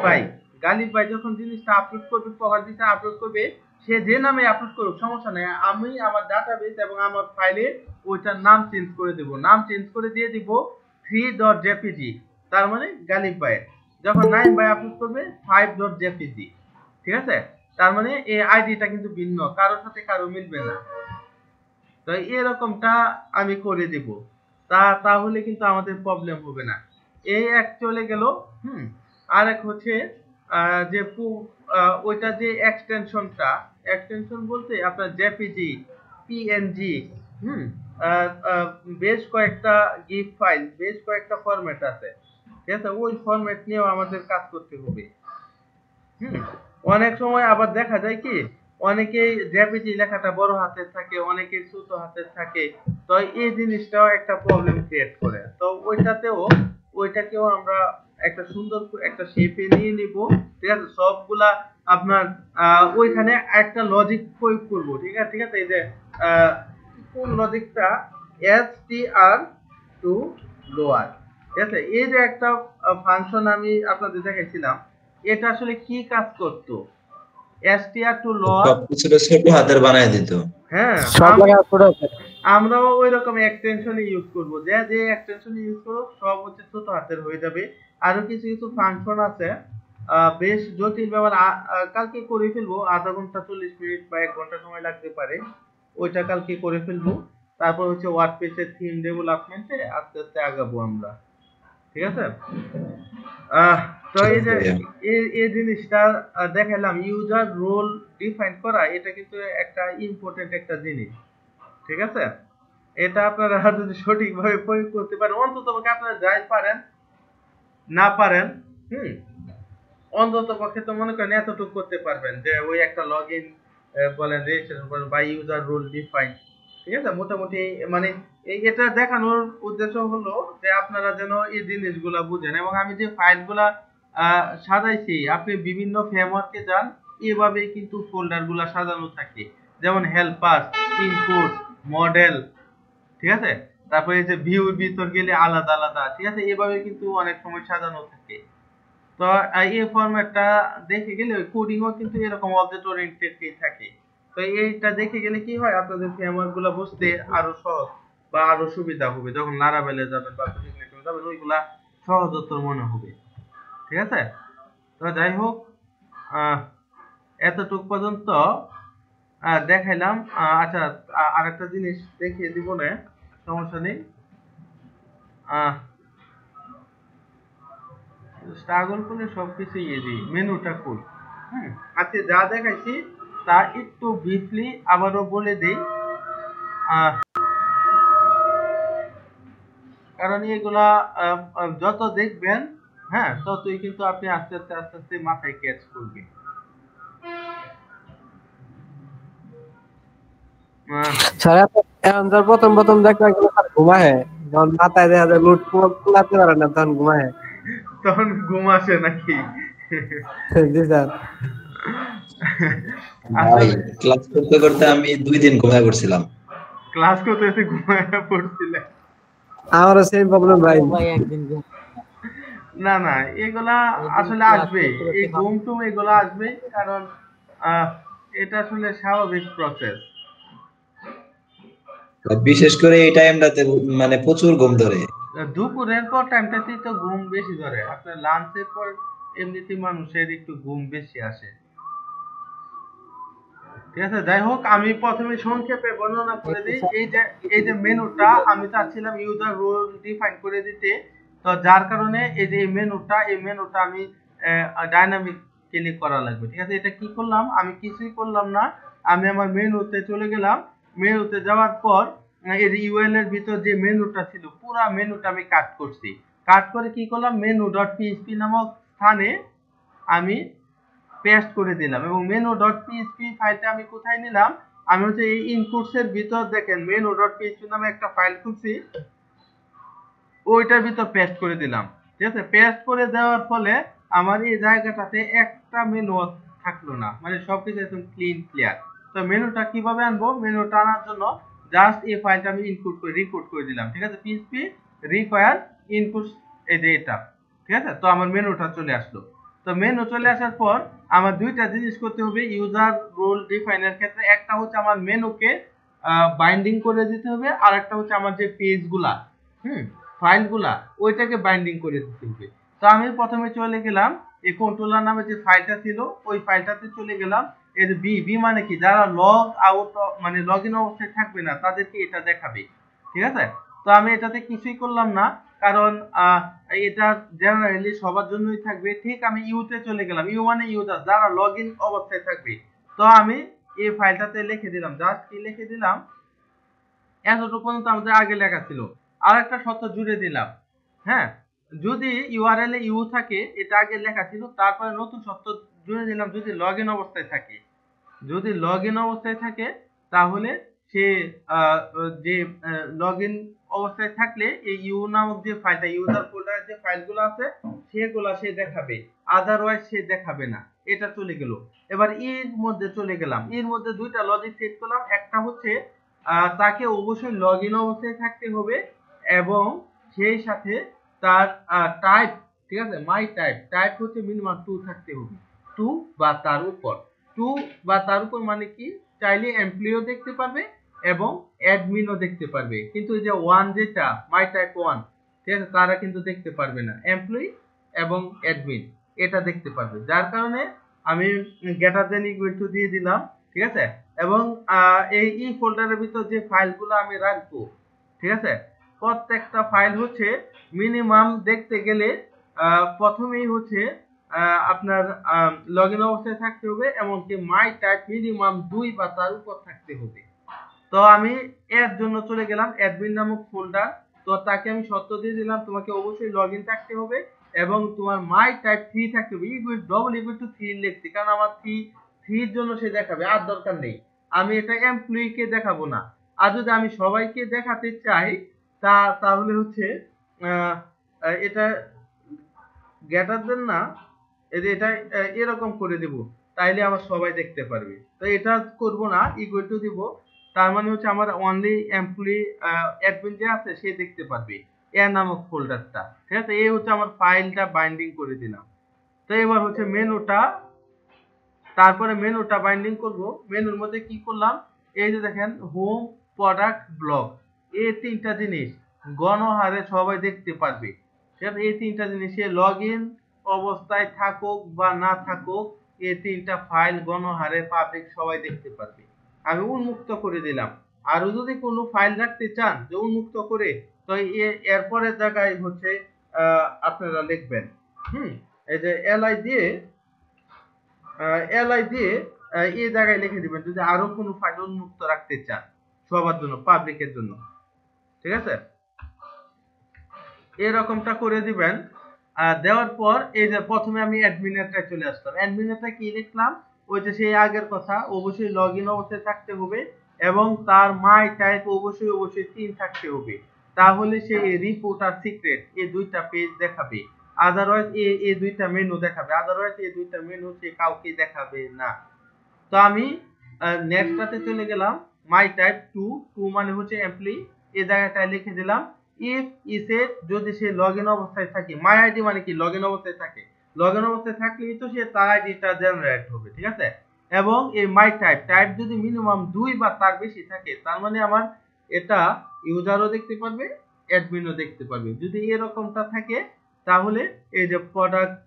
ভাই যখন জিনিসটা আপলোড করবে, প্রোফাইল পিকচার আপলোড করবে, সে যে নামে আপলোড করুক সমস্যা নেই, আমি আমার ডাটাবেস এবং আমার ফাইলে ওইটার নাম চেঞ্জ করে দেব। নাম চেঞ্জ করে দিয়ে দিব 3.jpg, তার মানে গালিব ভাই। যখন নাইম ভাই আপলোড করবে 5.jpg, ঠিক আছে? তার মানে এই আইডিটা কিন্তু ভিন্ন, কারোর সাথে কারো মিলবে না। তো এরকমটা আমি করে দিব, তাহলে কিন্তু আমাদের প্রবলেম হবে না। এই এক চলে গেল। আর এক হচ্ছে যে ওইটা যে এক্সটেনশন বলতে আপনার জেপিজি, পিএনজি, বেশ কয়েকটা গিফ ফাইল, বেশ কয়েকটা ফরম্যাট আছে, ঠিক আছে? ওই ফরম্যাট নিয়েও আমাদের কাজ করতে হবে। অনেক সময় আবার দেখা যায় কি, অনেকেই জেপিজি লেখাটা বড় হাতের থাকে, অনেকের ছোট হাতের থাকে। তো এই জিনিসটাও একটা প্রবলেম ক্রিয়েট করে। তো ওইটাকেও আমরা একটা সুন্দর একটা শেপে নিয়ে নিব, ঠিক আছে? সবগুলা আপনার ওইখানে একটা লজিক প্রয়োগ করব, ঠিক আছে? এই যে কোন লজিকটা, str টু লোয়ার, ঠিক আছে? এই যে একটা ফাংশন আমি আপনাদের দেখাইছিলাম, এটা আসলে কি কাজ করতো? str টু লোয়ার সবকিছুটা ছোট হাতের বানায় দিত। হ্যাঁ, সব জায়গায় ছোট হাতের। আমরাও ওই রকম এক্সটেনশন ইউজ করব, যে এক্সটেনশন ইউজ করব সব হচ্ছে ছোট হাতের হয়ে যাবে। আরো কিছু কিছু ফাংশন আছে বেশ জটিল ব্যাপার, কালকে করে ফেলবো। আধা ঘন্টা 40 মিনিট বা 1 ঘন্টা সময় লাগতে পারে, ওইটা কালকে করে ফেলবো। তারপর হচ্ছে ওয়ার্ডপ্রেসের থিম ডেভেলপমেন্টে আস্তে আস্তে আগাবো আমরা, ঠিক আছে? তো এই যে এই জিনিসটা দেখালাম, ইউজার রোল ডিফাইন করা, এটা কিন্তু একটা ইম্পর্টেন্ট একটা জিনিস, ঠিক আছে? এটা আপনারা যদি সঠিকভাবে প্রয়োগ করতে পারেন, অন্তত পক্ষে আপনারা যাই পারেন না পারেন, অন্তত পক্ষে তো মনে করেন এতটুকু করতে পারবেন যে ওই একটা লগইন বলেন, রেজিস্ট্রেশন বলেন বা ইউজার রোল ডিফাইন, ঠিক আছে? মোটামুটি মানে এটা দেখানোর উদ্দেশ্য হলো যে আপনারা যেন এই জিনিসগুলা বুঝেন। এবং আমি যে ফাইলগুলা সাজাইছি, আপনি বিভিন্ন ফ্রেমওয়ার্কে যান, এভাবেই কিন্তু ফোল্ডারগুলা সাজানো থাকে। যেমন হেল্পার, ইনপুট, মডেল, ঠিক আছে? তারপরে এই যে ভিউর ভিতর গেলে আলাদা আলাদা, ঠিক আছে? এভাবে কিন্তু অনেক সময় সাজানো থাকে। তো এই ফরম্যাটটা দেখে গেলে কোডিংও কিন্তু এরকম অবজেক্ট ওরিয়েন্টেডই থাকে। তো এইটা দেখে গেলে কি হয়, আপনাদের ফ্রেমওয়ার্কগুলো বুঝতে আরো সহজ বা আরো সুবিধা হবে। যখন লারাভেলে যাবেন বা নেটে যাবেন, ওইগুলা সহজতর মনে হবে, ঠিক আছে? তো যাই হোক, এতটুক পর্যন্ত দেখাইলাম। আচ্ছা, আরেকটা জিনিস দেখিয়ে দিব না, সমস্যা নেই। স্ট্রাগল করলে সবকিছু ইজি, মেনুটা কই? আজকে যা দেখাইছি তা একটু ব্রিফলি আবারও বলে দেই, কারণ এগুলা যত দেখবেন ততই কিন্তু আপনি আস্তে আস্তে মাথায় ক্যাচ করবে। এখন ধর প্রথম দেখলে ঘুমায়, যখন মাথায় দেখা যায় লুট কুলাতে পারে না, তখন ঘুমায়। তখন ঘুম আসে নাকি? জি স্যার। ক্লাস করতে করতে আমি 2 দিন ঘুমায় পড়ছিলাম। ক্লাস করতে ঘুমায় পড়ছিলেন? আমারও সেম প্রবলেম ভাই। একদিন না এগুলা আসলে আসবে, এই ঘুম টুম এগুলা আসবে, কারণ এটা আসলে স্বাভাবিক প্রসেস। বিশেষ করে এই টাইমটাতে মানে প্রচুর ঘুম ধরে। দুপুরের পর টাইমটাতেই তো ঘুম বেশি ধরে। আপনার লাঞ্চের পর এমনিতে মানুষের একটু ঘুম বেশি আসে, ঠিক আছে? যাই হোক, আমি প্রথমে সংক্ষেপে বর্ণনা করে দিই। এই যে মেনুটা আমি চাচ্ছিলাম ইউজার রোল ডিফাইন করে দিতে, তো যার কারণে এই যে এই মেনুটা আমি ডাইনামিক ক্লিক করা লাগবে। ঠিক আছে, এটা কি করলাম, আমি কিছুই করলাম না, আমি আমার মেনুতে চলে গেলাম। মেনুতে যাওয়ার পর এই যে ইউএল এর ভিতর যে মেনুটা ছিল পুরো মেনুটা আমি কাট করছি। কাট করে কি করলাম, menu.php নামক স্থানে আমি পেস্ট করে দিলাম এবং menu.php ফাইলটা আমি কোথায় নিলাম, আমি হচ্ছে এই ইনপুটস এর ভিতর দেখেন menu.php নামে একটা ফাইল খুলছি, ওইটার ভিতর পেস্ট করে দিলাম। ঠিক আছে, পেস্ট করে দেওয়ার ফলে আমার এই জায়গাটাতে একটা মেনু থাকলো না, মানে সবকিছু একদম ক্লিন ক্লিয়ার। তো মেনুটা কিভাবে আনবো, মেনুটা আনার জন্য জাস্ট এই ফাইলটা আমি রিপোর্ট করে দিলাম। ঠিক আছে, php require inputs, এই যে এটা। ঠিক আছে, তো আমার মেনুটা চলে আসলো। তো মেনু চলে আসার পর আমার দুইটা জিনিস করতে হবে ইউজার রোল ডিফাইনের ক্ষেত্রে। একটা হচ্ছে আমার মেনুকে বাইন্ডিং করে দিতে হবে, আর একটা হচ্ছে আমার যে পেজগুলা ফাইলগুলা ওইটাকে বাইন্ডিং করে দিতে হবে। তো আমি প্রথমে চলে গেলাম এই কন্ট্রোলার নামে যে ফাইলটা ছিল ওই ফাইলটাতে চলে গেলাম। এর বি মানে কি, যারা লগ আউট মানে লগ ইন অবস্থায় থাকবে না তাদেরকে এটা দেখাবে। ঠিক আছে, তো আমি এটাতে কিছুই করলাম না, কারণ এটা জেনারেলি সবার জন্যই থাকবে। ঠিক আমি ইউতে চলে গেলাম, ইউ মানে ইউজার, যারা লগ ইন অবস্থায় থাকবে। তো আমি এই ফাইলটাতে লিখে দিলাম, জাস্ট কি লিখে দিলাম, এতটুকু পর্যন্ত আমাদের আগে লেখা ছিল। আর একটা শর্ত জুড়ে দিলাম, হ্যাঁ, যদি ইউআরএল এ ইউ থাকে, এটা আগে লেখা ছিল, তারপরে নতুন শর্ত জুড়ে দিলাম যদি লগ ইন অবস্থায় থাকে। যদি লগ ইন অবস্থায় থাকে তাহলে সে যে লগ ইন অবস্থায় থাকলে এই ইউ নামক যে ফাইলটা, ইউজার ফোল্ডারের যে ফাইলগুলো আছে সেগুলো সে দেখাবে, আদারওয়াইজ সে দেখাবে না। এটা চলে গেল। এবার এর মধ্যে চলে গেলাম, এর মধ্যে দুইটা লজিক সেট করলাম। একটা হচ্ছে তাকে অবশ্যই লগ ইন অবস্থায় থাকতে হবে এবং সেই সাথে তার টাইপ, ঠিক আছে, মাই টাইপ হচ্ছে মিনিমাম 2 থাকতে হবে, 2 বা তার উপর। 2 বা তার উপর মানে কি, চাইলে এমপ্লয়িও দেখতে পারবে এবং অ্যাডমিনও দেখতে পারবে, কিন্তু এই যে 1 যেটা মাই টাইপ 1, ঠিক আছে, তারা কিন্তু দেখতে পারবে না। এমপ্লয়ি এবং অ্যাডমিন এটা দেখতে পারবে, যার কারণে আমি গ্রেটার দ্যান ইকুয়াল টু দিয়ে দিলাম। ঠিক আছে, এবং এই ই ফোল্ডারের ভিতর যে ফাইলগুলো আমি রাখবো, ঠিক আছে, প্রত্যেকটা ফাইল হচ্ছে মিনিমাম দেখতে গেলে প্রথমেই হচ্ছে আপনার লগ ইন অবস্থায় থাকতে হবে, এমনকি মাই টাইপ মিনিমাম 2 বা তার উপর থাকতে হবে। তো আমি এর জন্য চলে গেলাম অ্যাডমিন নামক ফোল্ডার। তো তাকে আমি শর্ত দিয়ে দিলাম তোমাকে অবশ্যই লগ ইন থাকতে হবে এবং তোমার মাই টাইপ 3 থাকতে হবে। ডবল ইকুয়াল টু 3 লিখছি কারণ আমার 3 এর জন্য সে দেখাবে, আর দরকার নেই। আমি এটা এমপ্লয়িকে দেখাবো না। আর যদি আমি সবাইকে দেখাতে চাই তাহলে হচ্ছে এটা গ্রেটার দেন না, এটা এরকম করে দেব, তাইলে আমার সবাই দেখতে পারবে। তো এটা করব না, ইকুয়াল টু দিব, তার মানে হচ্ছে আমার অনলি এমপ্লয়ি অ্যাডমিন যে আছে সে দেখতে পারবে এর নামক ফোল্ডারটা। ঠিক আছে, এই হচ্ছে আমার ফাইলটা বাইন্ডিং করে দিলাম। তো এবার হচ্ছে মেনুটা, তারপরে মেনুটা বাইন্ডিং করব। মেনুর মধ্যে কি করলাম, এই যে দেখেন হোম, প্রোডাক্ট, ব্লগ, এই তিনটা জিনিস গণহারে সবাই দেখতে পারবে। ঠিক আছে, এই তিনটা জিনিসে লগ ইন অবস্থায় থাকুক বা না থাকুক, এই তিনটা ফাইল গণহারে পাবলিক সবাই দেখতে পারবে। আমি উন্মুক্ত করে দিলাম। আরো যদি কোনো ফাইল রাখতে চান যে উন্মুক্ত করে, তো এরপরের জায়গায় হচ্ছে আপনারা লিখবেন এই যে এলআই দিয়ে এই জায়গায় লিখে দিবেন যদি আরো কোনো ফাইল উন্মুক্ত রাখতে চান সবার জন্য, পাবলিকের জন্য। ঠিক আছে, এরকমটা করে দিবেন। দেওয়ার পর এই যে প্রথমে আমি অ্যাডমিনেরটায় চলে আসলাম। অ্যাডমিনেরটা কি লিখলাম, ওই যে সেই আগের কথা, অবশ্যই লগ ইন অবস্থায় থাকতে হবে এবং তার মাই টাইপ অবশ্যই 3 থাকতে হবে, তাহলে সে রিপোর্ট আর সিক্রেট এই দুইটা পেজ দেখাবে, আদারওয়াইজ এই দুইটা মেনু দেখাবে, আদারওয়াইজ এই দুইটা মেনু সে কাউকে দেখাবে না। তো আমি নেক্সটটাতে চলে গেলাম, মাই টাইপ 2 মানে হচ্ছে এমপ্লয়ি, এই জায়গাটায় লিখে দিলাম ইফ ইসেট, যদি সে লগ ইন অবস্থায় থাকে, মাই আইডি মানে কি লগ ইন অবস্থায় থাকে, লগ ইন অবস্থায় থাকলেই তো সে তার আইডিটা জেনারেট হবে। ঠিক আছে, এবং এই মাই টাইপ যদি মিনিমাম 2 বা তার বেশি থাকে, তার মানে আমার এটা ইউজারও দেখতে পারবে, অ্যাডমিনও দেখতে পারবে। যদি এরকমটা থাকে তাহলে এই যে প্রোডাক্ট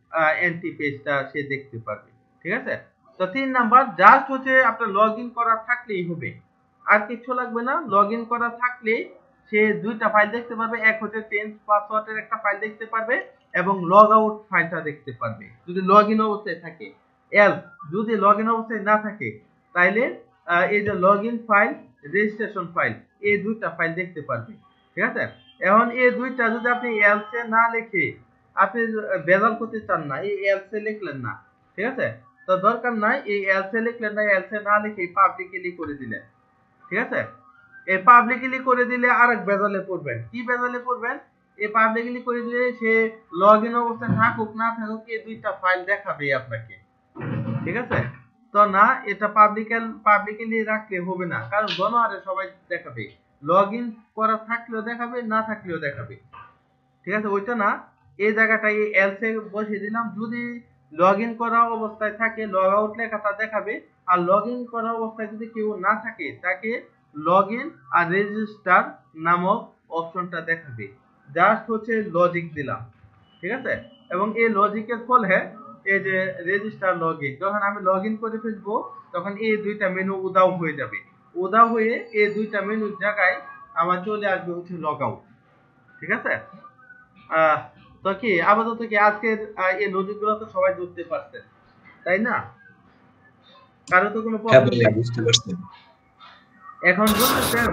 এন্ট্রি পেজটা সে দেখতে পারবে। ঠিক আছে, তো 3 নাম্বার জাস্ট হচ্ছে আপনার লগ ইন করা থাকলেই হবে, আর কিছু লাগবে না। লগ ইন করা থাকলে সে দুইটা ফাইল দেখতে পারবে, এক হচ্ছে চেঞ্জ পাসওয়ার্ডের একটা ফাইল দেখতে পারবে এবং লগ আউট ফাইলটা দেখতে পারবে যদি লগ ইন অবস্থায় থাকে। এলস যদি লগ ইন অবস্থায় না থাকে তাইলে এই যে log in file, registration file, এই দুইটা ফাইল দেখতে পারবে। ঠিক আছে, এখন এই দুইটা যদি আপনি এলসে না লিখে আপনি বেজাল করতে চান না, এই এলসে লিখলেন না, ঠিক আছে, তো দরকার নাই এই এলসে লিখলেন না, এলসে না লিখে পাবলিকলি করে দিলেন। ঠিক আছে, এই পাবলিকলি করে দিলে আরেক বেজালে পড়বেন। কি বেজালে পড়বেন? এই পাবলিকলি করে দিলে সে লগ ইন অবস্থায় থাকুক না থাকুক এই দুইটা ফাইল দেখাবে আপনাকে। ঠিক আছে, তো না, এটা পাবলিকলি রাখলে হবে না, কারণ গণহারে সবাই দেখাবে, লগ ইন করা থাকলেও দেখাবে, না থাকলেও দেখাবে। ঠিক আছে, ওইটা না, এই জায়গাটায় এলসে বসিয়ে দিলাম। যদি লগ ইন করা অবস্থায় থাকে লগ আউট লেখাটা দেখাবে, আর লগ ইন করা অবস্থায় যদি কেউ না থাকে তাকে লগ ইন আর রেজিস্টার নামক অপশনটা দেখাবে। জাস্ট হচ্ছে লজিক দিলাম। ঠিক আছে, এবং এই লজিকের ফলে এই যে রেজিস্টার লগ ইন, যখন আমি লগ ইন করে ফেলবো তখন এই দুইটা মেনু উদাও হয়ে যাবে। উদাও হয়ে এই দুইটা মেনুর জায়গায় আমার চলে আসবে হচ্ছে লগ আউট। ঠিক আছে, তো কি আপাতত কি আজকের এই লজিকগুলো তো সবাই বুঝতে পারছেন, তাই না? কারো তো কোনো হ্যাঁ প্রবলেম ভাইয়া নেই। বুঝতে পারছি। এখন বলতেছেন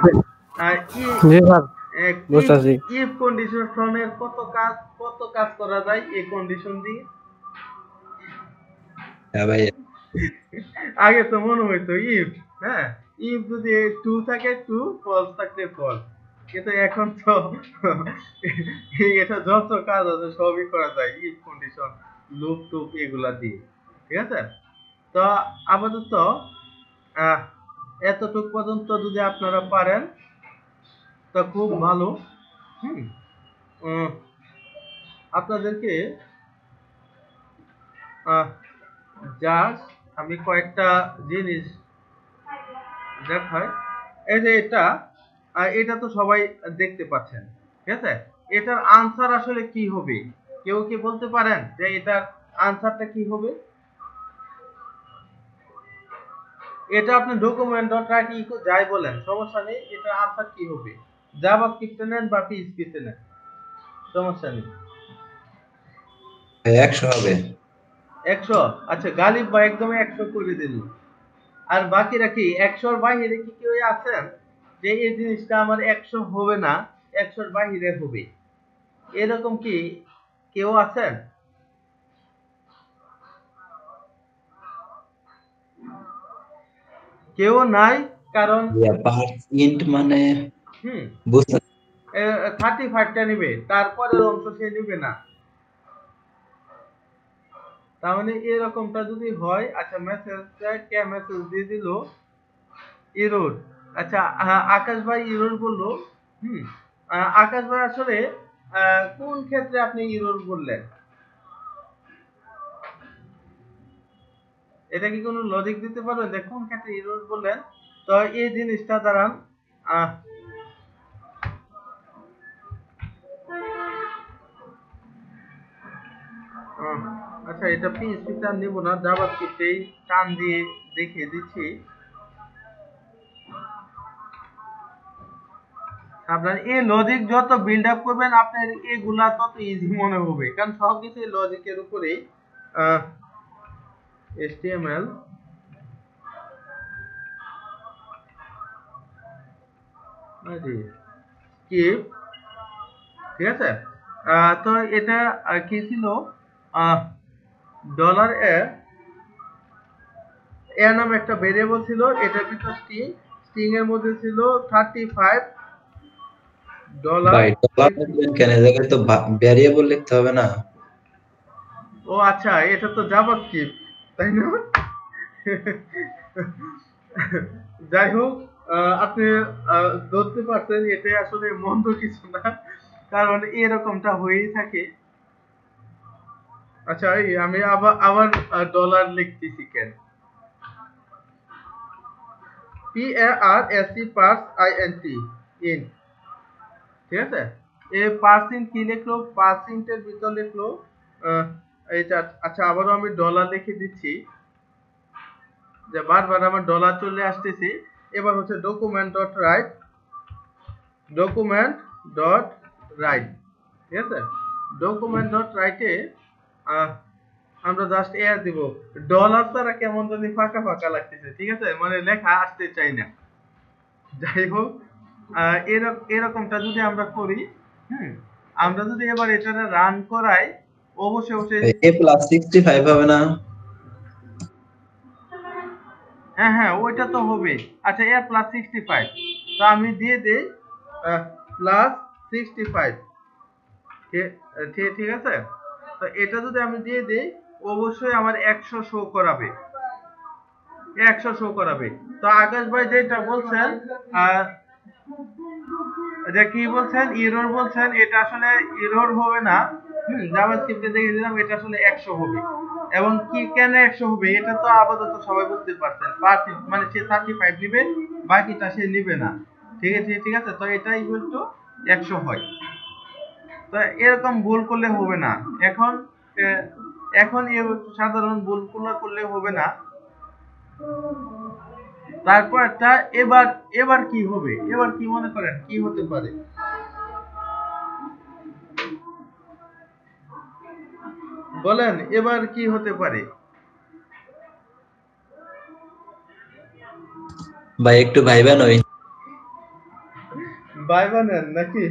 জি স্যার বুঝতেছি। ইফ কন্ডিশনের কত কাজ করা যায় এই কন্ডিশন দিয়ে? হ্যাঁ ভাইয়া আগে তো মনে হইতো ইফ, হ্যাঁ, ইফ যদি ট্রু থাকে ট্রু, ফলস থাকলে ফলস, কিন্তু এখন তো এটা যত কাজ আছে সবই করা যায় ইফ কন্ডিশন, লুপ টুপ এগুলা দিয়ে। ঠিক আছে, তো আপাতত এতটুক পর্যন্ত যদি আপনারা পারেন তো খুব ভালো। আপনাদেরকে জাস্ট আমি কয়েকটা জিনিস দেখাই। এই যে এটা তো সবাই দেখতে পাচ্ছেন। ঠিক আছে, এটার আনসার আসলে কি হবে? কেউ কি বলতে পারেন যে এটার আনসারটা কি হবে? এটা আপনি ডকুমেন্ট ডট রাইট ইকো যাই বলেন সমস্যা নেই, এটার আনসার কি হবে? জাভাস্ক্রিপ্টে নেন বা পিএইচপিতে নেন, সমস্যা নেই। 100 হবে। 100? আচ্ছা, গালিব ভাই একদম 100 করে দিল। আর বাকিরা কি 100 এর বাইরে কি কেউ আছেন যে এই জিনিসটা আমার 100 হবে না, 100 এর বাইরে হবে, এরকম কি কেউ আছেন? কেউ নাই, কারণ পার্সেন্ট মানে বুঝতে 35টা নেবে, তারপরের অংশ সে নেবে না। তার মানে এরকমটা যদি হয়, আচ্ছা মেসেজটা কে মেসেজ দিয়ে দিল এরর। আচ্ছা, আকাশ ভাই এরর বললো। আকাশ ভাই আসলে কোন ক্ষেত্রে আপনি এরর বললেন? এটা কি কোনো লজিক দিতে পারবেন যে কোন ক্ষেত্রে এরর বললেন? তো এই জিনিসটা দাঁড়ান, আচ্ছা এটা পিএইচপি টান নিব না, জাভাস্ক্রিপ্টেই টান দিয়ে দেখিয়ে দিচ্ছি। আপনার এই লজিক যত বিল্ড আপ করবেন আপনার এগুলা তত ইজি মনে হবে, কারণ সবকিছু লজিকের উপরেই। HTML স্কিপ, ঠিক আছে, তো এটা কি ছিল, ডলার এ নামে একটা ভেরিয়েবল ছিল, এটার ভিতর স্ট্রিং এর মধ্যে ছিল $35। ভাই ডলার লিখবেন কেন? এই জায়গায় তো ভ্যারিয়েবল লিখতে হবে না? ও আচ্ছা, এটা তো জাভাস্ক্রিপ্ট, তাই না? যাই হোক, আপনি ধরতে পারছেন এটা আসলে মন্দ কিছু না, কারণ এরকমটা হয়েই থাকে। আচ্ছা, আমি আবার ডলার লিখতেছি কেন, PARSE পার্স INT ইন। ঠিক আছে, এই পার্সেন্ট কি লিখলো, পার্সেন্টের ভিতর লিখলো এইটা। আচ্ছা, আবারও আমি ডলার লিখে দিচ্ছি, যে বারবার আমার ডলার চলে আসতেছে। এবার হচ্ছে document dot right document dot right, ঠিক আছে? ডকুমেন্ট ডট রাইটে আমরা জাস্ট এয়ার দিব। ডলার ছাড়া কেমন জানি ফাঁকা ফাঁকা লাগতেছে, ঠিক আছে, মানে লেখা আসতে চাই না। যাই হোক, এরকমটা যদি আমরা করি, আমরা যদি এবার এটা রান করাই, অবশ্যই অবশ্যই A+65 হবে না? হ্যাঁ হ্যাঁ, ওইটা তো হবে। আচ্ছা, A+65, তো আমি দিয়ে দেই +65, ঠিক আছে? তো এটা যদি আমি দিয়ে দেই, অবশ্যই আমার 100 শো করাবে, 100 শো করাবে। তো আকাশ ভাই যেটা বলছেন, যে কি বলছেন, এরর বলছেন, এটা আসলে এরর হবে না। জাভাস্ক্রিপ্টে দেখে দিলাম এটা আসলে 100 হবে। এবং কি কেন 100 হবে এটা তো আপাতত সবাই বুঝতে পারছেন। মানে সে 35 নিবে, বাকিটা সে নিবে না। ঠিক আছে, ঠিক আছে, তো এটা ইকুয়াল টু 100 হয়। তো এরকম ভুল করলে হবে না। এখন এখন সাধারণ ভুলগুলো করলে হবে না। তারপর একটা এবার কি হবে, এবার কি মনে করেন কি হতে পারে? বলেন এবার কি হতে পারে? ভাই একটু ভাইবা নই। ভাইবা নেন নাকি?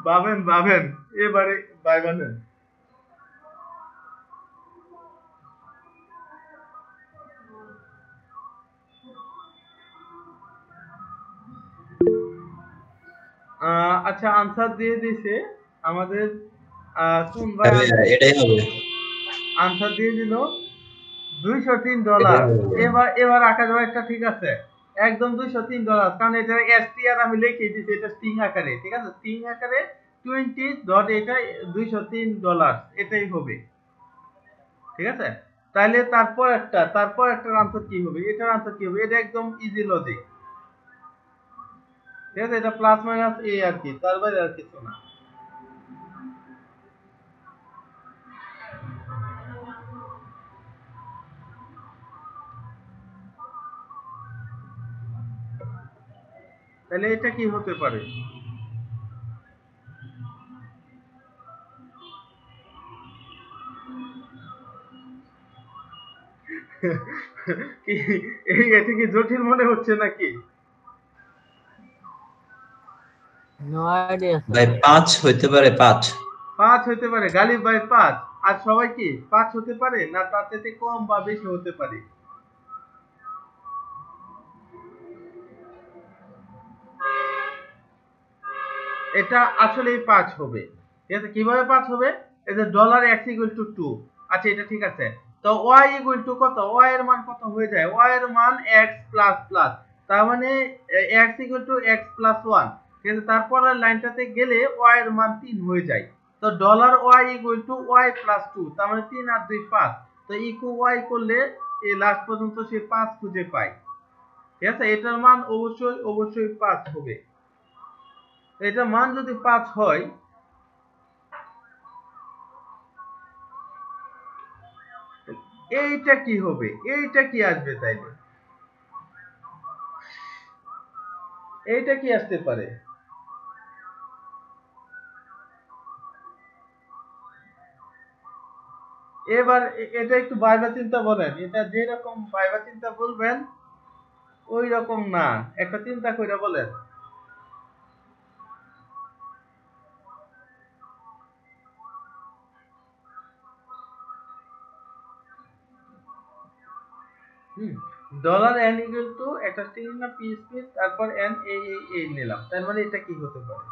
ভাবেন এবারে ভাইবা নেন। আচ্ছা, আনসার দিয়ে দিছে আমাদের কোন ভাই, এটাই হবে। আনসার দিয়ে দিল $203। এবার আকাশ ভাইটা ঠিক আছে, একদম $203, কারণ এটা এসটিআর আমি লিখে দিয়েছি, এটা স্ট্রিং আকারে, ঠিক আছে, স্ট্রিং আকারে 20 ডট, এটা $203, এটাই হবে, ঠিক আছে? তাহলে তারপর একটা আনসার কি হবে? এটার আনসার কি হবে? এটা একদম ইজি লজিক, ঠিক আছে, এটা প্লাস মাইনাস এ আর কি, তার বাইরে আর কিছু না। তাহলে এটা কি হতে পারে? কি এটা কি জটিল মনে হচ্ছে নাকি? নো আইডিয়া ভাই 5 হইতে পারে, 5 হইতে পারে, গালিব ভাই 5। আর সবাই কি 5 হতে পারে না, তার থেকে কম বা বেশি হতে পারে? এটা আসলেই 5 হবে, ঠিক আছে? কিভাবে 5 হবে? এই যে $x=2, আচ্ছা এটা ঠিক আছে। তো y কত? y এর মান কত হয়ে যায়? y এর মান x প্লাস প্লাস, তার মানে x plus 1, ঠিক আছে? তারপরের লাইনটাতে গেলে y এর মান 3 হয়ে যায়। তো $y plus 2, তার মানে 3 আর 2 5। তো y করলে এই লাস্ট পর্যন্ত সে 5 খুঁজে পায়, ঠিক আছে? এটার মান অবশ্যই 5 হবে। এটা মান যদি 5 হয়, এইটা কি হবে? এইটা কি আসবে? তাইলে এইটা কি আসতে পারে? এবার এটা একটু ভাইবা চিন্তা বলেন, এটা যেরকম ভাইবা চিন্তা বলবেন ওই রকম না, একটা চিন্তা কইরা বলেন। $n একটা স্ট্রিং না পিএসপি, তারপর n a নিলাম, তার মানে এটা কি হতে পারে?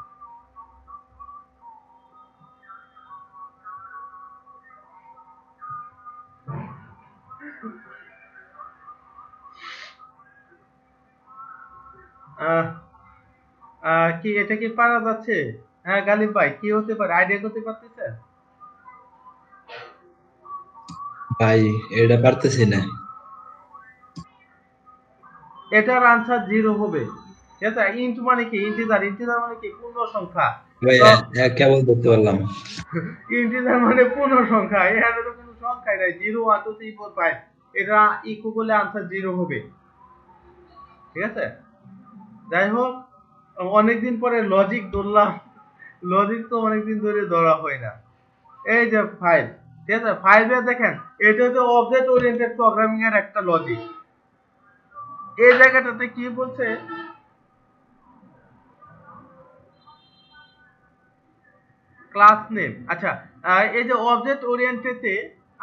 কি এটা কি পারা যাচ্ছে? হ্যাঁ গালিব ভাই, কি হতে পারে? আইডিয়া করতে পারতেছেন? ভাই এটা পারতেছি না। এটার আনসার 0 হবে, ঠিক আছে? ইন্ট মানে কি? ইন্টিজার মানে কি? পূর্ণ সংখ্যা। ভাই কেবল ধরতে পারলাম। ইন্টিজার মানে পূর্ণ সংখ্যা, এখানে তো কোনো সংখ্যাই নাই, 0 1 2 3 4 5, এটা ইকো করলে আনসার 0 হবে। ঠিক আছে? যাই হোক, অনেকদিন পরে লজিক ধরলাম। লজিক তো অনেকদিন ধরে ধরা হয় না। এই যে 5, ঠিক আছে? 5 এ দেখেন এটা হচ্ছে অবজেক্ট ওরিয়েন্টেড প্রোগ্রামিং এর একটা লজিক। এই জায়গাটাতে কি বলছে, ক্লাস নেম। আচ্ছা, এই যে অবজেক্ট ওরিয়েন্টেড এ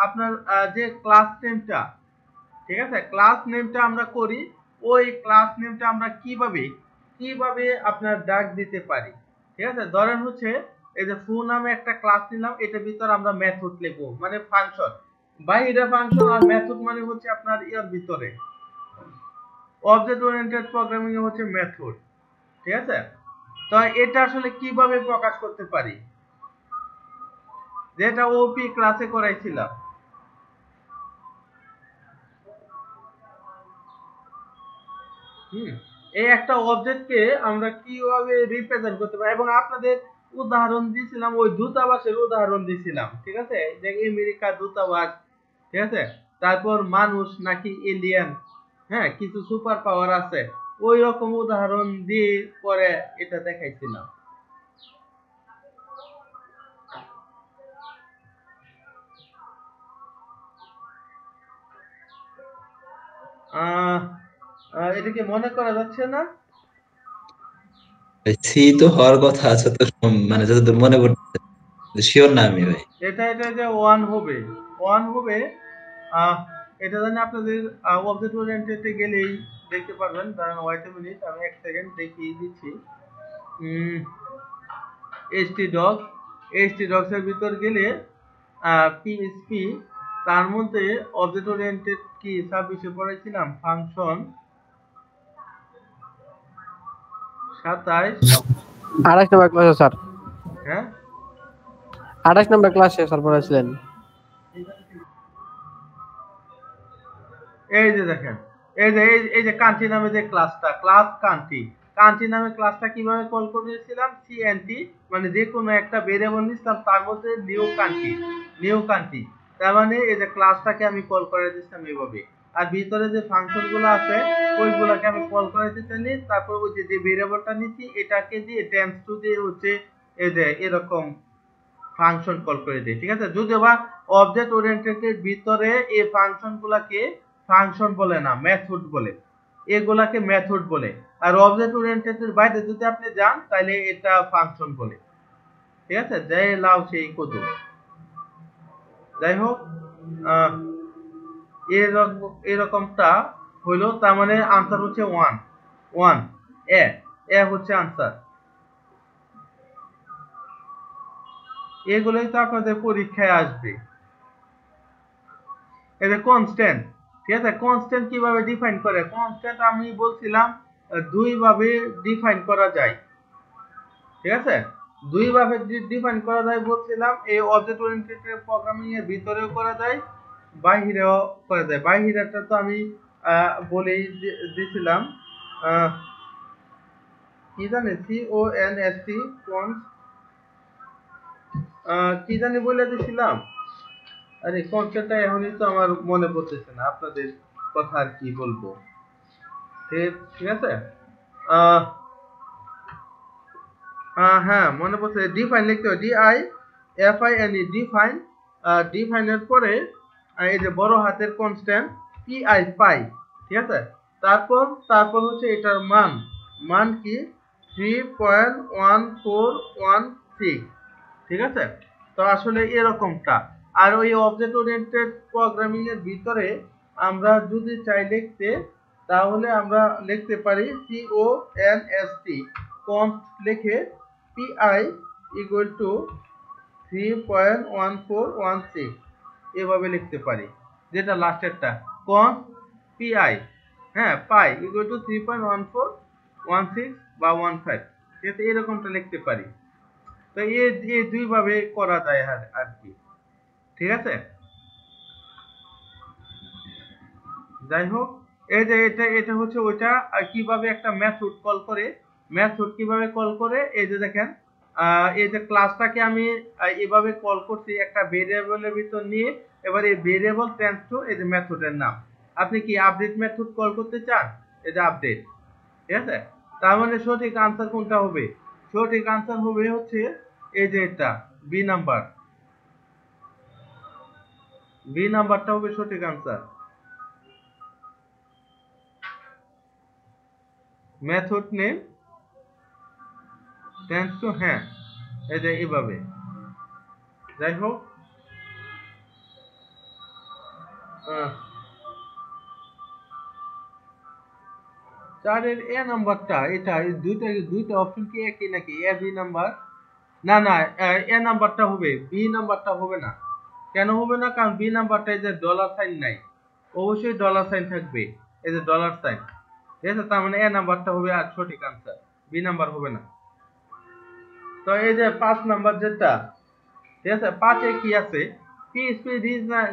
আপনার যে ক্লাস নেমটা, ঠিক আছে, ক্লাস নেমটা আমরা করি, ওই ক্লাস নেমটা আমরা কিভাবে আপনার ডাক দিতে পারি। ঠিক আছে, ধরেন হচ্ছে এই যে ফু নামে একটা ক্লাস নিলাম, এটার ভিতর আমরা মেথড লিখবো, মানে ফাংশন, বাইরে ফাংশন, আর মেথড মানে হচ্ছে আপনার এর ভিতরে। অবজেক্ট ওরিয়েন্টেড প্রোগ্রামিং এ হচ্ছে মেথড। ঠিক আছে, তো এটা আসলে কিভাবে প্রকাশ করতে পারি, যেটা ওপি ক্লাসে করাইছিলাম। এই একটা অবজেক্টকে আমরা কিভাবে রিপ্রেজেন্ট করতে পারি, এবং আপনাদের উদাহরণ দিয়েছিলাম, ওই দূতাবাসের উদাহরণ দিয়েছিলাম। ঠিক আছে, যে আমেরিকা দূতাবাস, ঠিক আছে, তারপর মানুষ নাকি এলিয়েন, হ্যাঁ, কিছু সুপার পাওয়ার আছে, ওই রকম উদাহরণ দিয়ে পরে এটা দেখাইছিলাম। এটা কি মনে করা যাচ্ছে না? সি তো হওয়ার কথা আছে তো, মানে যতদূর মনে পড়ছে, শিওর না আমি ভাই। এটা যে 1 হবে, এটা জানি আপনাদের অবজেক্ট ওরিয়েন্টেড এ গেলেই দেখতে পারবেন। দাঁড়ান, ওয়েট এ মিনিট, আমি এক সেকেন্ড দেখিয়ে দিচ্ছি। htdocs এর ভিতর গেলে পিএইচপি, তার মধ্যে অবজেক্ট ওরিয়েন্টেড কি 26 পড়াইছিলাম, ফাংশন 27। 28 নম্বর ক্লাসে স্যার, হ্যাঁ 28 নম্বর ক্লাসে স্যার পড়াইছিলেন। এই যে দেখেন, এই যে কান্ট্রি নামে যে ক্লাসটা, ক্লাস কান্ট্রি নামে ক্লাসটা কিভাবে কল করেছিলাম, সিএনটি, মানে যে কোনো একটা ভেরিয়েবল নিছিলাম, তার মধ্যে নিউ কান্ট্রি, তার মানে এই যে ক্লাসটাকে আমি কল করে দিচ্ছিলাম এইভাবে। আর ভিতরে যে ফাংশন গুলো আছে ওইগুলোকে আমি কল করে দিতে নি, তারপর ওই যে ভেরিয়েবলটা নিচ্ছি এটাকে দিয়ে টেন্স টু দিয়ে হচ্ছে এই যে এরকম ফাংশন কল করে দেই। ঠিক আছে, যদিও বা অবজেক্ট ওরিয়েন্টেড এর ভিতরে এই ফাংশন গুলাকে ফাংশন বলে না, মেথড বলে, এগুলাকে মেথড বলে। আর অবজেক্ট ওরিয়েন্টেড এর বাইরে যদি আপনি যান তাহলে এটা ফাংশন বলে। ঠিক আছে, যাই লাও সেই কদু। যাই হোক, এরকমটা হইলো, তার মানে আনসার হচ্ছে 1 এ হচ্ছে আনসার। এগুলোই তো আপনাদের পরীক্ষায় আসবে। এই যে কনস্ট্যান্ট, ঠিক আছে, কনস্ট্যান্ট কিভাবে ডিফাইন করে, কনস্ট্যান্ট আমি বলছিলাম দুই ভাবে ডিফাইন করা যায়। ঠিক আছে, দুই ভাবে ডিফাইন করা যায় বলছিলাম, এই অবজেক্ট ওরিয়েন্টেড প্রোগ্রামিং এর ভিতরেও করা যায়, বাইরেও করা যায়। বাইরেটা তো আমি বলেই দিয়েছিলাম, কি জানি CONST, কি জানি বলে দিয়েছিলাম, আরে কনসেপ্টটা এখনই তো আমার মনে পড়তেছে না, আপনাদের কথা আর কি বলবো। ঠিক আছে, হ্যাঁ মনে পড়ছে, ডিফাইন লিখতে হয়, DIFINE, ডিফাইনের পরে এই যে বড় হাতের কনস্ট্যান্ট পাই, ঠিক আছে, তারপর হচ্ছে এটার মান কি 3.1416। ঠিক আছে, তো আসলে এরকমটা। আর ওই অবজেক্ট ওরিয়েন্টেড প্রোগ্রামিং এর ভিতরে আমরা যদি চাই লিখতে, তাহলে আমরা লিখতে পারি CONST, const লিখে PI equal to 3.1416 এভাবে লিখতে পারি, যেটা লাস্টেরটা const PI, হ্যাঁ, পাই equal to 3.1416 বা 15, ঠিক আছে, এরকমটা লিখতে পারি। তো এই দুই ভাবে করা যায় আর কি। ঠিক আছে, যাই হোক, এই যে এটা হচ্ছে ওইটা কিভাবে একটা মেথড কল করে, এই যে দেখেন, এই যে ক্লাসটাকে আমি এভাবে কল করছি একটা ভেরিয়েবলের ভিতর নিয়ে, এবার এই ভেরিয়েবল টেন্স টু এই যে মেথডের নাম। আপনি কি আপডেট মেথড কল করতে চান, এই যে আপডেট, ঠিক আছে? তার মানে সঠিক আনসার কোনটা হবে? সঠিক আনসার হবে হচ্ছে এই যে এটা বি নাম্বার। বি নাম্বারটা হবে সঠিক answer. Method name tends to, হ্যাঁ এই যে এইভাবে। যাই হোক, চারের এ নাম্বারটা, এটা এই দুইটা অপশন কি একই নাকি? A B number? না না, এ নাম্বারটা হবে, বি নাম্বারটা হবে না। কেন হবে না? কারণ বি নাম্বারটা এই যে ডলার সাইন নাই, অবশ্যই ডলার সাইন থাকবে, এই যে ডলার সাইন। ঠিক আছে, তার মানে এ নাম্বারটা হবে আর সঠিক আনসার, বি নাম্বার হবে না। তো এই যে 5 নাম্বার যেটা, ঠিক আছে, 5 এ কি আছে? পিএইচপি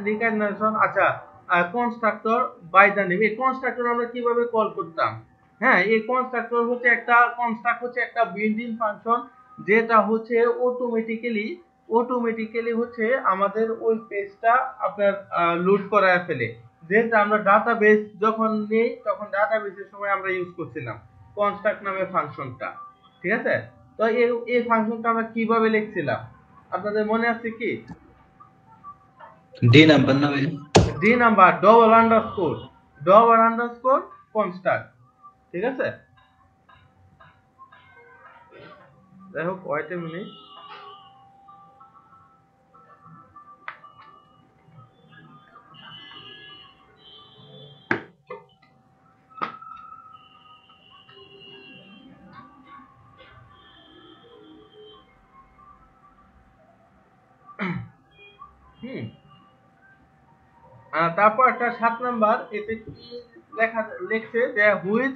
রিকগনিশন, আচ্ছা কনস্ট্রাক্টর বাই দ্য নেম। এই কনস্ট্রাক্টর আমরা কিভাবে কল করতাম? হ্যাঁ, এই কনস্ট্রাক্টর হচ্ছে একটা কনস্ট্রাক্ট হচ্ছে একটা বিল্ডিং ফাংশন, যেটা হচ্ছে অটোমেটিক্যালি হচ্ছে আমাদের ওই পেজটা আপনার লোড করায় ফেলে। যেটা আমরা ডাটাবেস যখন নেই তখন ডাটাবেসের সময় আমরা ইউজ করছিলাম কনস্ট্রাক্ট নামে ফাংশনটা। ঠিক আছে, তো এই ফাংশনটা আমরা কিভাবে লিখছিলাম আপনাদের মনে আছে কি? ডি নাম্বার না ভাই? D number double underscore construct. ঠিক আছে, যাই হোক, ওয়েট এ মিনিট। তারপর একটা 7 নাম্বার, এতে কি লিখছে যে which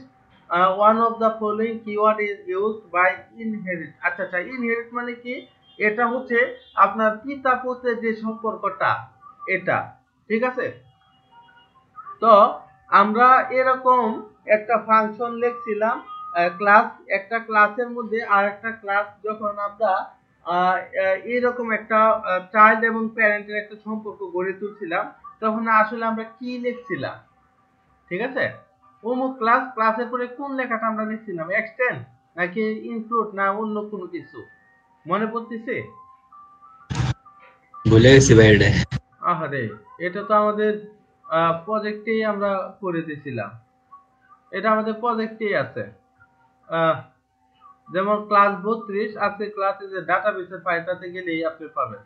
one of the following keyword is used by inherit. আচ্ছা আচ্ছা, ইনহেরিট মানে কি? এটা হচ্ছে আপনার পিতা পুত্রের যে সম্পর্কটা, এটা। ঠিক আছে, তো আমরা এরকম একটা ফাংশন লিখছিলাম একটা ক্লাসের মধ্যে আর একটা ক্লাস, যখন আমরা এরকম একটা চাইল্ড এবং প্যারেন্টের একটা সম্পর্ক গড়ে তুলছিলাম, তখন আসলে আমরা কি লিখছিলাম? ঠিক আছে, অমুক ক্লাসের পরে কোন লেখাটা আমরা লিখছিলাম? এক্সটেন্ড নাকি ইনক্লুড না অন্য কোনো কিছু মনে পড়তেছে? ভুলে গেছি ভাই এটা। আহারে, এটা তো আমাদের প্রজেক্টেই আমরা করে দিয়েছিলাম, এটা আমাদের প্রজেক্টেই আছে। যেমন ক্লাস 32 আজকে ক্লাসে যে ডাটাবেসের ফাইলটাতে গেলেই আপনি পাবেন।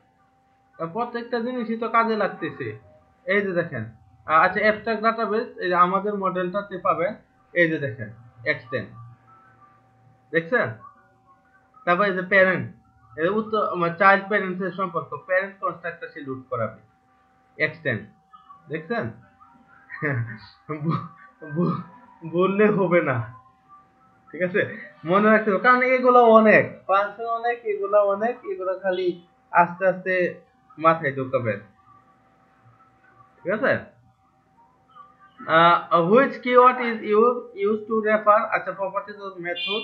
প্রত্যেকটা জিনিসই তো কাজে লাগতেছে। এই যে দেখেন, আচ্ছা অ্যাবস্ট্রাক্ট ডাটাবেস, এই যে আমাদের মডেলটাতে পাবেন, এই যে দেখেন এক্সটেন্ড, দেখছেন? তারপর এই যে প্যারেন্ট, এই চাইল্ড প্যারেন্টসের সম্পর্ক, প্যারেন্ট কনস্ট্রাক্টর সে লুট করাবে, এক্সটেন্ড, দেখছেন? বললে হবে না, ঠিক আছে, মনে রাখতে হবে, কারণ এগুলো অনেক ফাংশন, এগুলো খালি আস্তে আস্তে মাথায় ঢোকাবেন। ঠিক আছে, which keyword is used to refer, আচ্ছা properties of method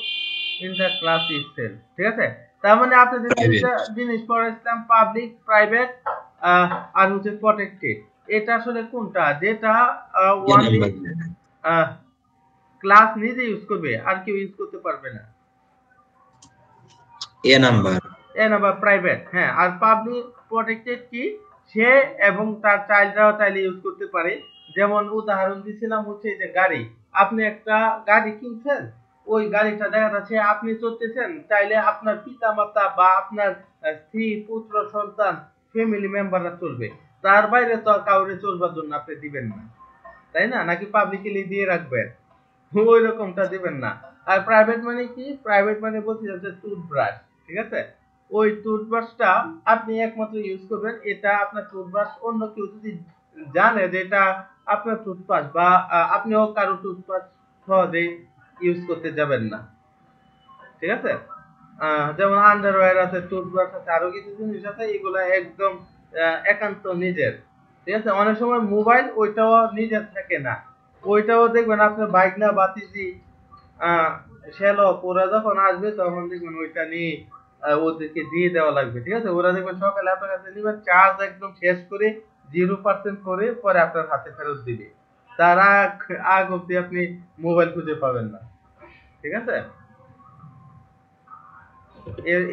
in the class itself। ঠিক আছে, তার মানে আপনি যে জিনিস পড়েছিলাম পাবলিক, প্রাইভেট আর হচ্ছে প্রটেক্টেড, এটা আসলে কোনটা? যেটা ওয়ানলি ক্লাস নিজে ইউজ করবে, আর কেউ ইউজ করতে পারবে না। এ নাম্বার প্রাইভেট, হ্যাঁ। আর পাবলিক প্রটেক্টেড কি? সে এবং তার চাইল্ডরাও চাইলে ইউজ করতে পারে। যেমন উদাহরণ দিছিলাম হচ্ছে যে গাড়ি, আপনি একটা গাড়ি কিনছেন, ওই গাড়িটা দেখা যাচ্ছে আপনি চলতেছেন, চাইলে আপনার পিতা মাতা বা আপনার স্ত্রী, পুত্র, সন্তান, ফ্যামিলি মেম্বাররা চলবে, তার বাইরে তো কাউরে চলবার জন্য আপনি দিবেন না, তাই না? নাকি পাবলিকলি দিয়ে রাখবেন? ওই রকমটা দিবেন না। আর প্রাইভেট মানে কি? প্রাইভেট মানে বলছি যে টুথব্রাশ, ঠিক আছে, ওই টুথব্রাশটা আপনি একমাত্র ইউজ করবেন, এটা আপনার টুথব্রাশ, অন্য কেউ যদি জানে যে এটা আপনার টুথব্রাশ, বা আপনিও কারো টুথব্রাশ সহজে ইউজ করতে যাবেন না। ঠিক আছে, যেমন আন্ডারওয়্যার আছে, টুথব্রাশ আছে, আরো কিছু জিনিস আছে, এগুলো একদম একান্ত নিজের। ঠিক আছে, অনেক সময় মোবাইল ওইটাও নিজের থাকে না, ওইটাও দেখবেন আপনার বাইক না বাতিজি শ্যালো ওরা যখন আসবে তখন দেখবেন ওইটা নিয়ে ওদেরকে দিয়ে দেওয়া লাগবে। ঠিক আছে, ওরা দেখবেন সকালে আপনার কাছে নেবেন, চার্জ একদম শেষ করে 0% করে পরে আপনার হাতে ফেরত দিবে, তার আগ অব্দি আপনি মোবাইল খুঁজে পাবেন না। ঠিক আছে,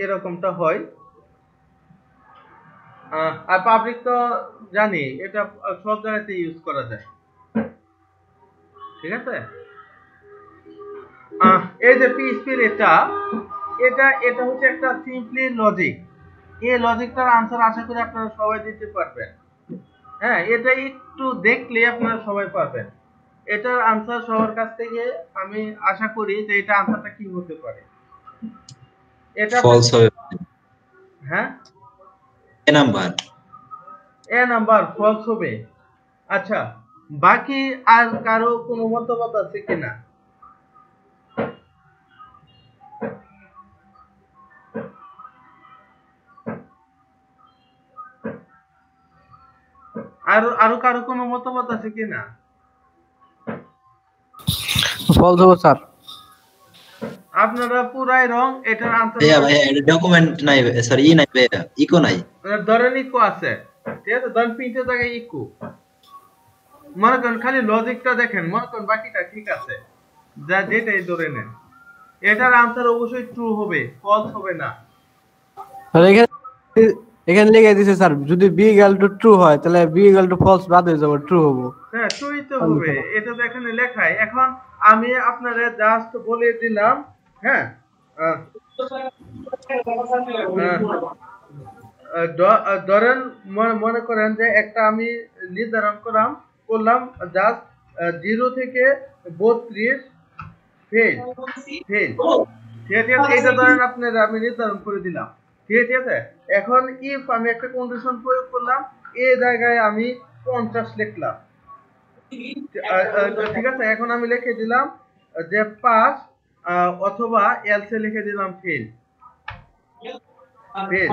এরকমটা হয়। আর পাবলিক তো জানি এটা সব জায়গাতে ইউজ করা যায়। ঠিক আছে, এই যে পিএইচপির এটা এটা এটা হচ্ছে একটা সিম্পলি লজিক। এই লজিকটার আনসার আশা করি আপনারা সবাই দিতে পারবেন। হ্যাঁ, এটা একটু দেখলে আপনারা সবাই পারবেন। এটার আনসার সবার কাছ থেকে আমি আশা করি যে এটা আনসারটা কি হতে পারে। এটা ফলস হবে। হ্যাঁ, এ নাম্বার এ নাম্বার ফলস হবে। আচ্ছা, বাকি আর কারো কোনো মতামত আছে কিনা? আরো আরো কারো কোনো মতামত আছে কিনা? ফলস হবে স্যার। আপনারা পুরাই রং। এটার আনসার ভাইয়া ভাইয়া এটা ডকুমেন্ট নাই, সরি ই নাই ভাইয়া, ইকো নাই। ধরেন ইকো আছে, ঠিক আছে, ধরেন প্রিন্টের জায়গায় ইকো। মনে করেন খালি লজিকটা দেখেন, মনে করেন বাকিটা ঠিক আছে, যা যেটাই ধরে নেন, এটার আনসার অবশ্যই ট্রু হবে, ফলস হবে না। আর এখানে লিখে দিছে স্যার, যদি বি ইকুয়াল টু ট্রু হয় তাহলে বি ইকুয়াল টু ফলস বাদ হয়ে যাবে, ট্রু হবে। হ্যাঁ, ট্রুই তো হবে, এটা তো এখানে লেখাই। এখন আমি আপনাদের জাস্ট বলে দিলাম। হ্যাঁ, ধরেন মনে করেন যে একটা আমি নির্ধারণ করলাম জাস্ট 0 থেকে 32 ফেল ফেল। ঠিক আছে, এটা ধরেন আপনারা আমি নির্ধারণ করে দিলাম। ঠিক আছে, এখন ইফ আমি একটা কন্ডিশন প্রয়োগ করলাম, এই জায়গায় আমি 50 লিখলাম। ঠিক আছে, এখন আমি লিখে দিলাম যে পাস, অথবা এলসে লিখে দিলাম ফেল ফেল।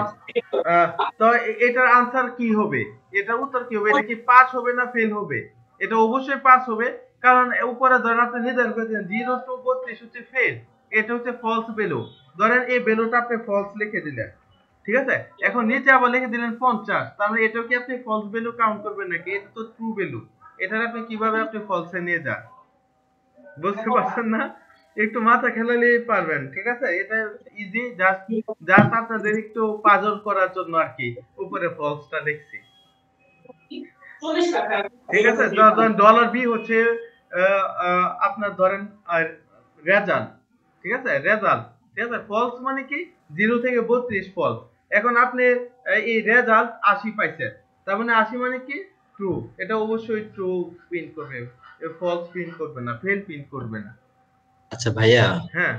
তো এটার আনসার কি হবে? এটার উত্তর কি হবে? এটা কি পাস হবে না ফেল হবে? এটা অবশ্যই পাস হবে, কারণ উপরে ধরেন আপনি নির্ধারণ করেছেন 0 to 32 হচ্ছে ফেল, এটা হচ্ছে ফলস ভ্যালু। ধরেন এই ভ্যালুটা আপনি ফলস লিখে দিলেন। ঠিক আছে, এখন নিচে আবার লিখে দিলেন 50, তার মানে এটাও কি আপনি ফলস ভ্যালু কাউন্ট করবেন নাকি? এটা তো ট্রু ভ্যালু। এটার আপনি কিভাবে আপনি ফলসে নিয়ে যান? বুঝতে পারছেন না? একটু মাথা খেলালেই পারবেন। ঠিক আছে, এটা ইজি, জাস্ট জাস্ট আপনাদের একটু পাজল করার জন্য আর কি উপরে ফলসটা লিখছি। ঠিক আছে, ধরেন ডলার বি হচ্ছে আপনার ধরেন রেজাল্ট। ঠিক আছে, রেজাল্ট। ঠিক আছে, ফলস মানে কি 0 থেকে 32 ফলস। এখন আপনি এই রেজাল্ট 80 পাইছেন, তার মানে 80 মানে কি ট্রু। এটা অবশ্যই ট্রু প্রিন্ট করবে, ফলস প্রিন্ট করবে না, ফেল প্রিন্ট করবে না। আচ্ছা ভাইয়া, হ্যাঁ,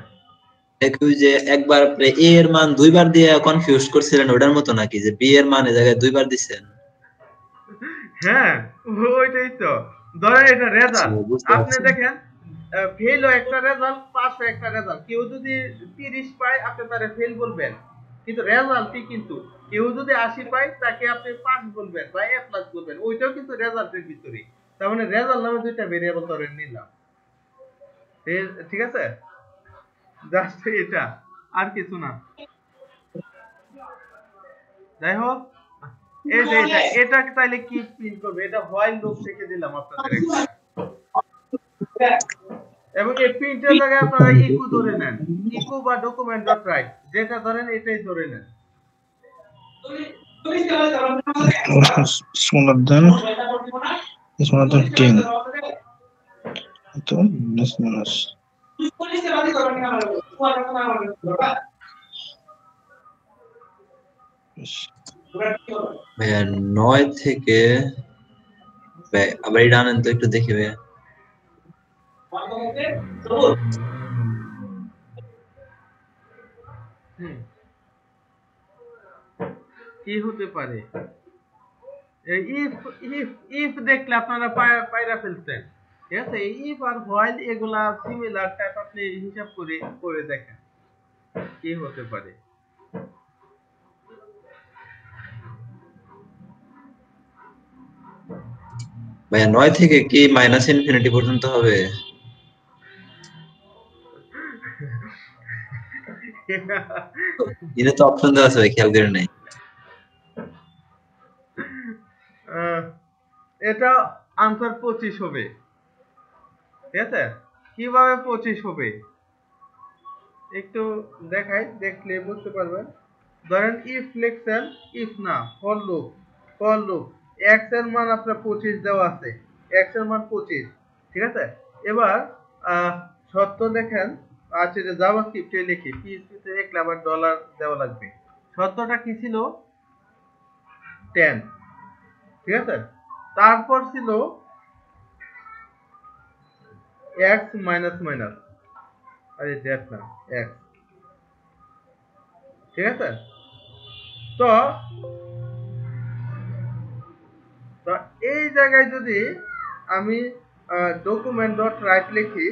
ওই যে একবার আপনি এ এর মান দুইবার দিয়ে কনফিউজ করছিলেন, ওটার মতো নাকি যে বি এর মান এই জায়গায় দুইবার দিচ্ছেন? হ্যাঁ, ওইটাই তো। ধরেন এটা রেজাল্ট, বুঝতে আপনি পারছি। দেখেন ফেলও একটা রেজাল্ট, পাসও একটা রেজাল্ট। কেউ যদি 30 পায় আপনি তারে ফেল বলবেন, কিন্তু রেজাল্টই কিন্তু। কেউ যদি 80 পায় তাকে আপনি পাস বলবেন বা এ প্লাস বলবেন, ওইটাও কিন্তু রেজাল্টের ভিতরে। তার মানে রেজাল্ট নামে দুইটা ভেরিয়েবল ধরে নিলাম। ঠিক আছে, জাস্ট এটা, আর কিছু না। যাই হোক, এই যে এটা তাইলে কি প্রিন্ট করবে? এটা হোয়াইল লুপ থেকে দিলাম আপনাদের একটা, এবং এই প্রিন্টের জায়গায় আপনারা ইকো ধরে নেন, ইকো বা ডকুমেন্ট ডট রাইট, যেটা ধরেন এটাই ধরে নেন। smaller than 10 তো minus ভাইয়া 9 থেকে আবার এটা আনেন তো একটু দেখি ভাইয়া। কি হতে পারে? ইফ ইফ ইফ দেখলে আপনারা পায়রা ফেলছেন। ঠিক আছে, ইফ আর হোয়াইল এগুলা সিমিলার টাইপ, আপনি হিসাব করে দেখেন কি হতে পারে। ভাইয়া 9 থেকে কি মাইনাস ইনফিনিটি পর্যন্ত হবে? এটা তো অপশন দেওয়া আছে ভাই, খেয়াল করে নাই। এটা আনসার 25 হবে। ঠিক আছে, কিভাবে 25 হবে? একটু দেখাই, দেখলে বুঝতে পারবেন। ধরেন ইফ লিখছেন, ইফ না ফর লুপ, x এর মান আপনার 25 দেওয়া আছে, x এর মান 25, ঠিক আছে। এবার শর্ত দেখেন, আচ্ছা যে জাভাস্ক্রিপ্টে লিখি, পিএইচপি তে লিখলে আবার ডলার দেওয়া লাগবে। শর্তটা কি ছিল? 10, ঠিক আছে। তারপর ছিল x মাইনাস মাইনাস, আরে দ্যাট না, x, ঠিক আছে। তো তো এই জায়গায় যদি আমি ডকুমেন্ট ডট রাইট লিখি,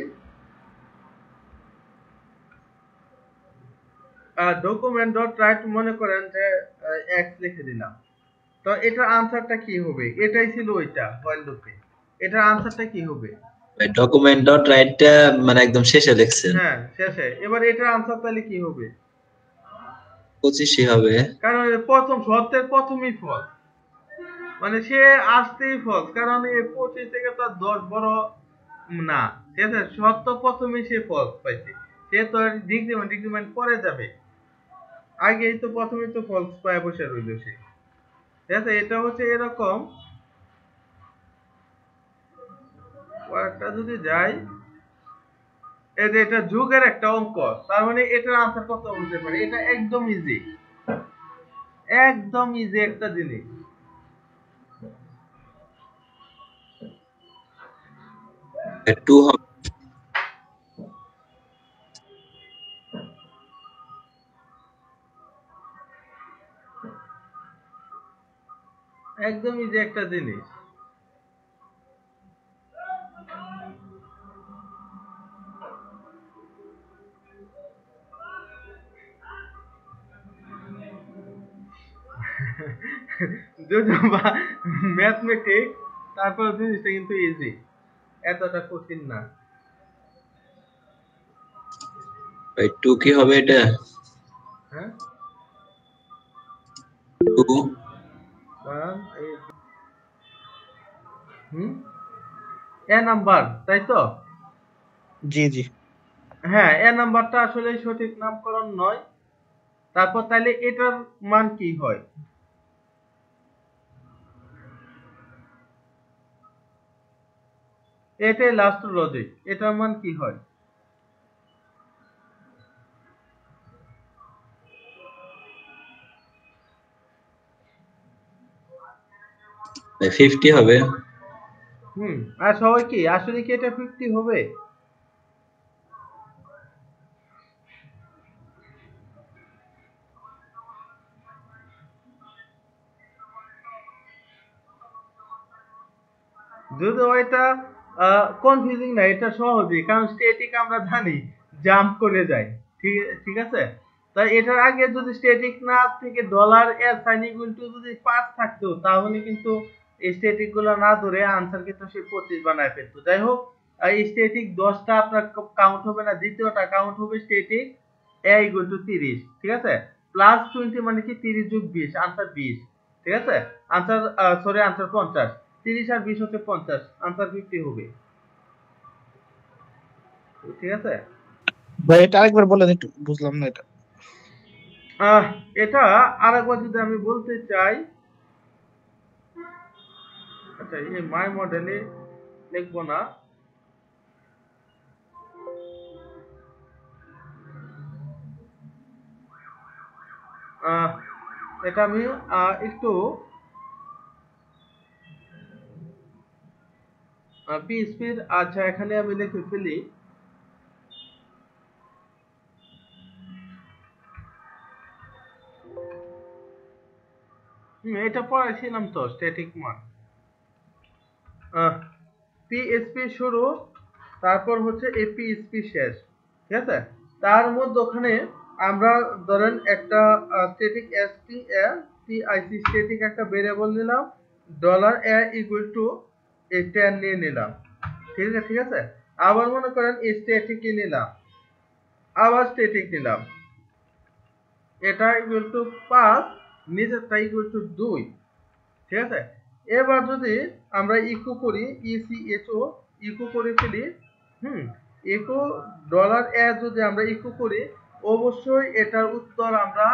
ডকুমেন্ট ডট রাইট মনে করেন যে x লিখে দিলাম, তো এটার আনসারটা কি হবে? এটাই ছিল ওইটা হোয়াইল লুপে, এটার আনসারটা কি হবে? ডকুমেন্ট ডট রাইটটা মানে একদম শেষে লিখছেন, হ্যাঁ শেষে। এবার এটার আনসার তাহলে কি হবে? 25 হবে। কারণ প্রথম শর্তের প্রথমই ফলস, মানে সে আসতেই ফলস, কারণ এই 25 থেকে তো 10 বড় না, ঠিক আছে। শর্ত প্রথমেই সে ফলস পাইছে, সে তো ডিক্রিমেন্ট পরে যাবে, আগেই তো প্রথমেই তো ফলস পায় বসে রইল সে, ঠিক আছে। এটা হচ্ছে এরকম। একটা যদি যাই, এই যে এটা যুগের একটা অঙ্ক, তার মানে এটার আনসার কত হতে পারে? এটা একদম ইজি, একদম ইজি একটা জিনিস। টু হবে। একদম ইজি একটা জিনিস। যদি ম্যাথমেটিক্স, তারপর জিনিসটা কিন্তু ইজি, এতটা কঠিন না। ভাই টু কি হবে এটা? হ্যাঁ, টু এ নাম্বার, তাই তো? জি জি। হ্যাঁ, এ নাম্বারটা আসলে সঠিক নামকরণ নয়। তারপর তাইলে এটার মান কি হয়? এটাই লাস্ট লজিক, এটার মান কি হয়? 50 হবে। আর সবাই কি আসলে কি এটা 50 হবে? যদিও এটা কনফিউজিং না, এটা সহজই, কারণ স্ট্যাটিক আমরা জানি জাম্প করে যায়, ঠিক ঠিক আছে। তাই এটার আগে যদি স্ট্যাটিক না থেকে ডলার এর সাইন ইকুয়াল টু যদি 5 থাকতো, তাহলে কিন্তু এই স্ট্যাটিক গুলো না ধরে আনসার কিন্তু সে 25 বানায় ফেলতো। যাই হোক, এই স্ট্যাটিক 10টা আপনার কাউন্ট হবে না, দ্বিতীয়টা কাউন্ট হবে স্ট্যাটিক এ ইকুয়াল টু 30, ঠিক আছে। প্লাস 20 মানে কি 30 যোগ 20, আনসার 20, ঠিক আছে। আনসার সরি আনসার 50, 30 আর 20 হচ্ছে 50, আনসার 50 হবে, ঠিক আছে। ভাই এটা আরেকবার বলেন, একটু বুঝলাম না এটা। এটা আরেকবার যদি আমি বলতে চাই, আচ্ছা এই মাই মডেলে লিখবো না, এটা আমি একটু পিএইচপির, আচ্ছা এখানে আমি লিখে ফেলি। এটা পড়াইছিলাম তো, স্ট্যাটিক মান পিএইচপি শুরু, তারপর হচ্ছে এপিএইচপি শেষ, ঠিক আছে। তার মধ্যে ওখানে আমরা ধরেন একটা স্ট্যাটিক টিআইসি স্ট্যাটিক একটা ভেরিয়েবল নিলাম, ডলার এ ইকুয়াল টু 10 নিয়ে নিলাম, ঠিক আছে ঠিক আছে। আবার মনে করেন স্ট্যাটিক নিলাম, আবার স্ট্যাটিক নিলাম, এটা ইকুয়াল টু 5, নিচেরটা ইকুয়াল টু 2, ঠিক আছে। এবার যদি আমরা ইকো করি, ইসিএচও ইকো করে ফেলি, ইকো ডলার এ যদি আমরা ইকো করি, অবশ্যই এটার উত্তর আমরা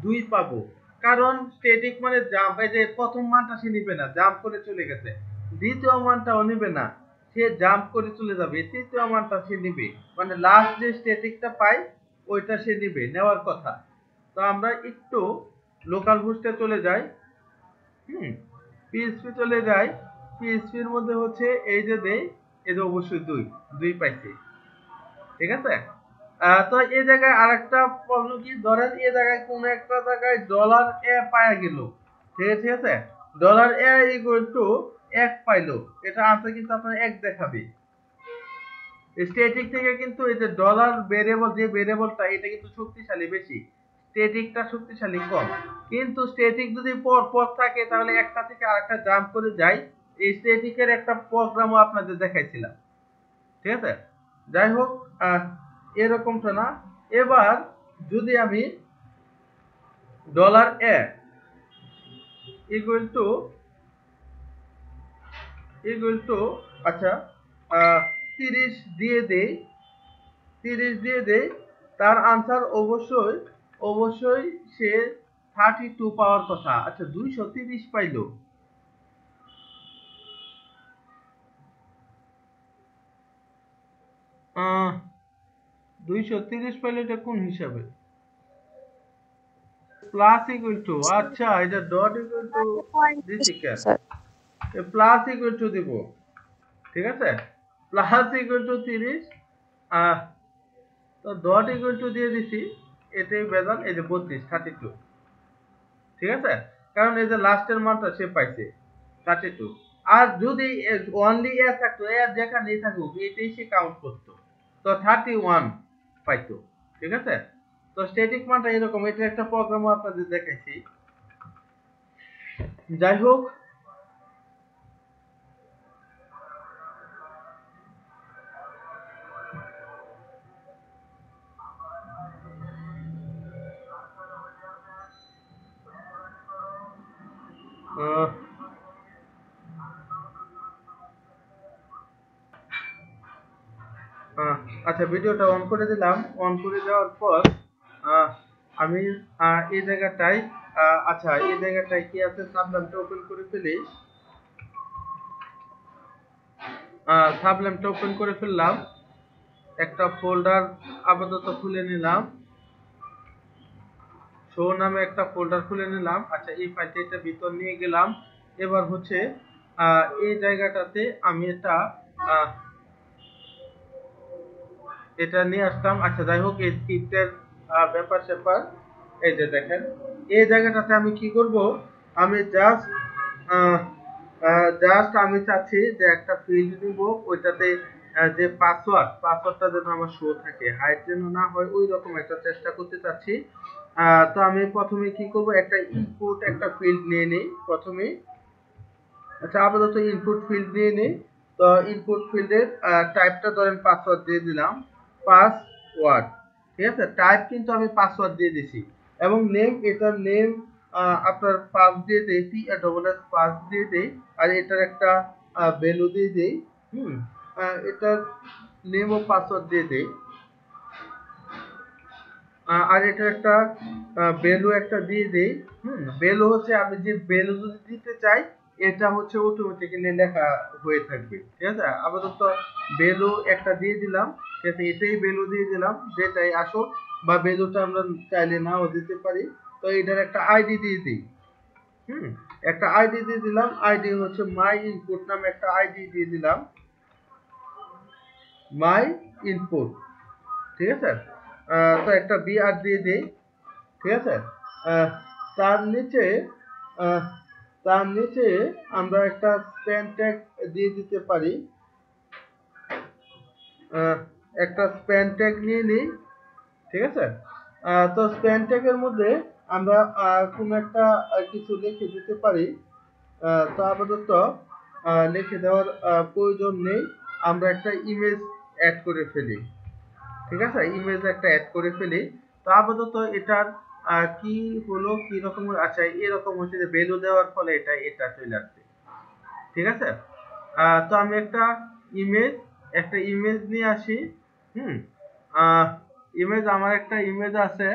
2 পাবো, কারণ স্ট্যাটিক মানে জাম্প, এই যে প্রথম মানটা সে নিবে না, জাম্প করে চলে গেছে, দ্বিতীয় মানটাও নিবে না, সে জাম্প করে চলে যাবে, তৃতীয় মানটা সে নিবে, মানে লাস্ট যে স্ট্যাটিকটা পাই ওইটা সে নিবে, নেওয়ার কথা। তো আমরা একটু লোকাল হোস্টে চলে যাই, পিএসপি চলে যাই, পিএসপির মধ্যে হচ্ছে এই যে দেই, এই যে অবশ্যই 2 পাইছি, ঠিক আছে। তো এই জায়গায় আরেকটা প্রবলেম কি, ধরেন এই জায়গায় কোন একটা জায়গায় ডলার এ পাওয়া গেল, ঠিক আছে, ডলার এ ইকুয়াল টু 1 পাইলো, এটা আনসার কিন্তু আপনার 1 দেখাবে। স্ট্যাটিক থেকে কিন্তু এই যে ডলার ভেরিয়েবল, যে ভেরিয়েবলটা এটা কিন্তু শক্তিশালী বেশি, স্ট্যাটিকটা শক্তিশালী কম, কিন্তু স্ট্যাটিক যদি পর পর থাকে তাহলে একটা থেকে আরেকটা জাম্প করে যায়। এই স্ট্যাটিকের একটা প্রোগ্রামও আপনাদের দেখাইছিলাম, ঠিক আছে। যাই হোক, এরকমটা না। এবার যদি আমি ডলার এ ইকুয়াল টু আচ্ছা 30 দিয়ে দেই, 30 দিয়ে দেই, তার আনসার অবশ্যই সে 32 পাওয়ার কথা। আচ্ছা 230 পাইলো, 230 পাইলে এটা কোন হিসাবে, প্লাস ইকুয়াল টু, আচ্ছা এটা ডট ইকুয়াল টু দিছি কেন, প্লাস ইকুয়াল টু দিব, ঠিক আছে, প্লাস ইকুয়াল টু 30, তো ডট ইকুয়াল টু দিয়ে দিছি, এটাই বেজাল, এই যে 32, ঠিক আছে, কারণ এই যে লাস্টের মানটা সে পাইছে 32। আর যদি অনলি এ থাকতো, এ যেখানেই থাকুক এটাই সে কাউন্ট করতো, তো 31 পাইতো, ঠিক আছে। তো স্ট্যাটিক মানটা এরকম, এটা একটা প্রোগ্রামও আপনাদের দেখাইছি। যাই হোক, আচ্ছা ভিডিওটা অন করে দিলাম, অন করে দেওয়ার পর আমি এই জায়গাটায় আচ্ছা এই জায়গাটায় কি আছে, সাবল্যামটা ওপেন করে ফেলি, সাবল্যামটা ওপেন করে ফেললাম, একটা ফোল্ডার আপাতত খুলে নিলাম, শো নামে একটা ফোল্ডার খুলে নিলাম। আচ্ছা এই ফাইলটা এটা ভিতর নিয়ে গেলাম। এবার হচ্ছে এই জায়গাটাতে আমি এটা নিয়ে আসলাম। আচ্ছা যাই হোক, এই স্ক্রিপ্টের ব্যাপার স্যাপার এই যে দেখেন, এই জায়গাটাতে আমি কি করব, আমি জাস্ট আমি চাচ্ছি যে একটা ফিল্ড দিব, ওইটাতে যে পাসওয়ার্ডটা যেন আমার শো থাকে, হাইড যেন না হয়, ওই রকম একটা চেষ্টা করতে চাচ্ছি। তো আমি প্রথমে কি করব, একটা ইনপুট একটা ফিল্ড নিয়ে নেই প্রথমে। আচ্ছা আপাতত ইনপুট ফিল্ড নিয়ে নেই। তো ইনপুট ফিল্ডের টাইপটা ধরেন পাসওয়ার্ড দিয়ে দিলাম, পাসওয়ার্ড, ঠিক আছে, টাইপ কিন্তু আমি পাসওয়ার্ড দিয়ে দিছি, এবং নেম, এটার নেম আপনার পাস দিয়ে দেই, PASS পাস দিয়ে দেই, আর এটার একটা ভ্যালু দিয়ে দেই, এটার নেম ও পাসওয়ার্ড দিয়ে দেই, আর এটা একটা ভ্যালু একটা দিয়ে দেই। ভ্যালু হচ্ছে আমি যে ভ্যালু যদি দিতে চাই এটা হচ্ছে অটোমেটিক্যালি লেখা হয়ে থাকবে, ঠিক আছে। আপাতত ভ্যালু একটা দিয়ে দিলাম, ঠিক আছে, এটাই ভ্যালু দিয়ে দিলাম, যেটাই আসুক, বা ভ্যালুটা আমরা চাইলে নাও দিতে পারি। তো এটার একটা আইডি দিয়ে দিই, একটা আইডি দিয়ে দিলাম, আইডি হচ্ছে মাই ইনপুট নামে একটা আইডি দিয়ে দিলাম, মাই ইনপুট, ঠিক আছে। তো একটা বিআর দিয়ে দেই, ঠিক আছে। তার নিচে আমরা একটা স্প্যান ট্যাগ দিয়ে দিতে পারি, একটা স্প্যান ট্যাগ নিয়ে নিই, ঠিক আছে। তো স্প্যান ট্যাগের মধ্যে আমরা কোন একটা কিছু লিখে দিতে পারি। তো আপাতত লিখে দেওয়ার প্রয়োজন নেই, আমরা একটা ইমেজ অ্যাড করে ফেলি, ঠিক আছে, ইমেজ একটা অ্যাড করে ফেলি। তো আপাতত এটার কি হলো, কি রকম, আচ্ছা এরকম হচ্ছে যে ভ্যালু দেওয়ার ফলে এটা চলে আসছে, ঠিক আছে। তো আমি একটা ইমেজ নিয়ে আসি, ইমেজ আমার একটা ইমেজ আছে,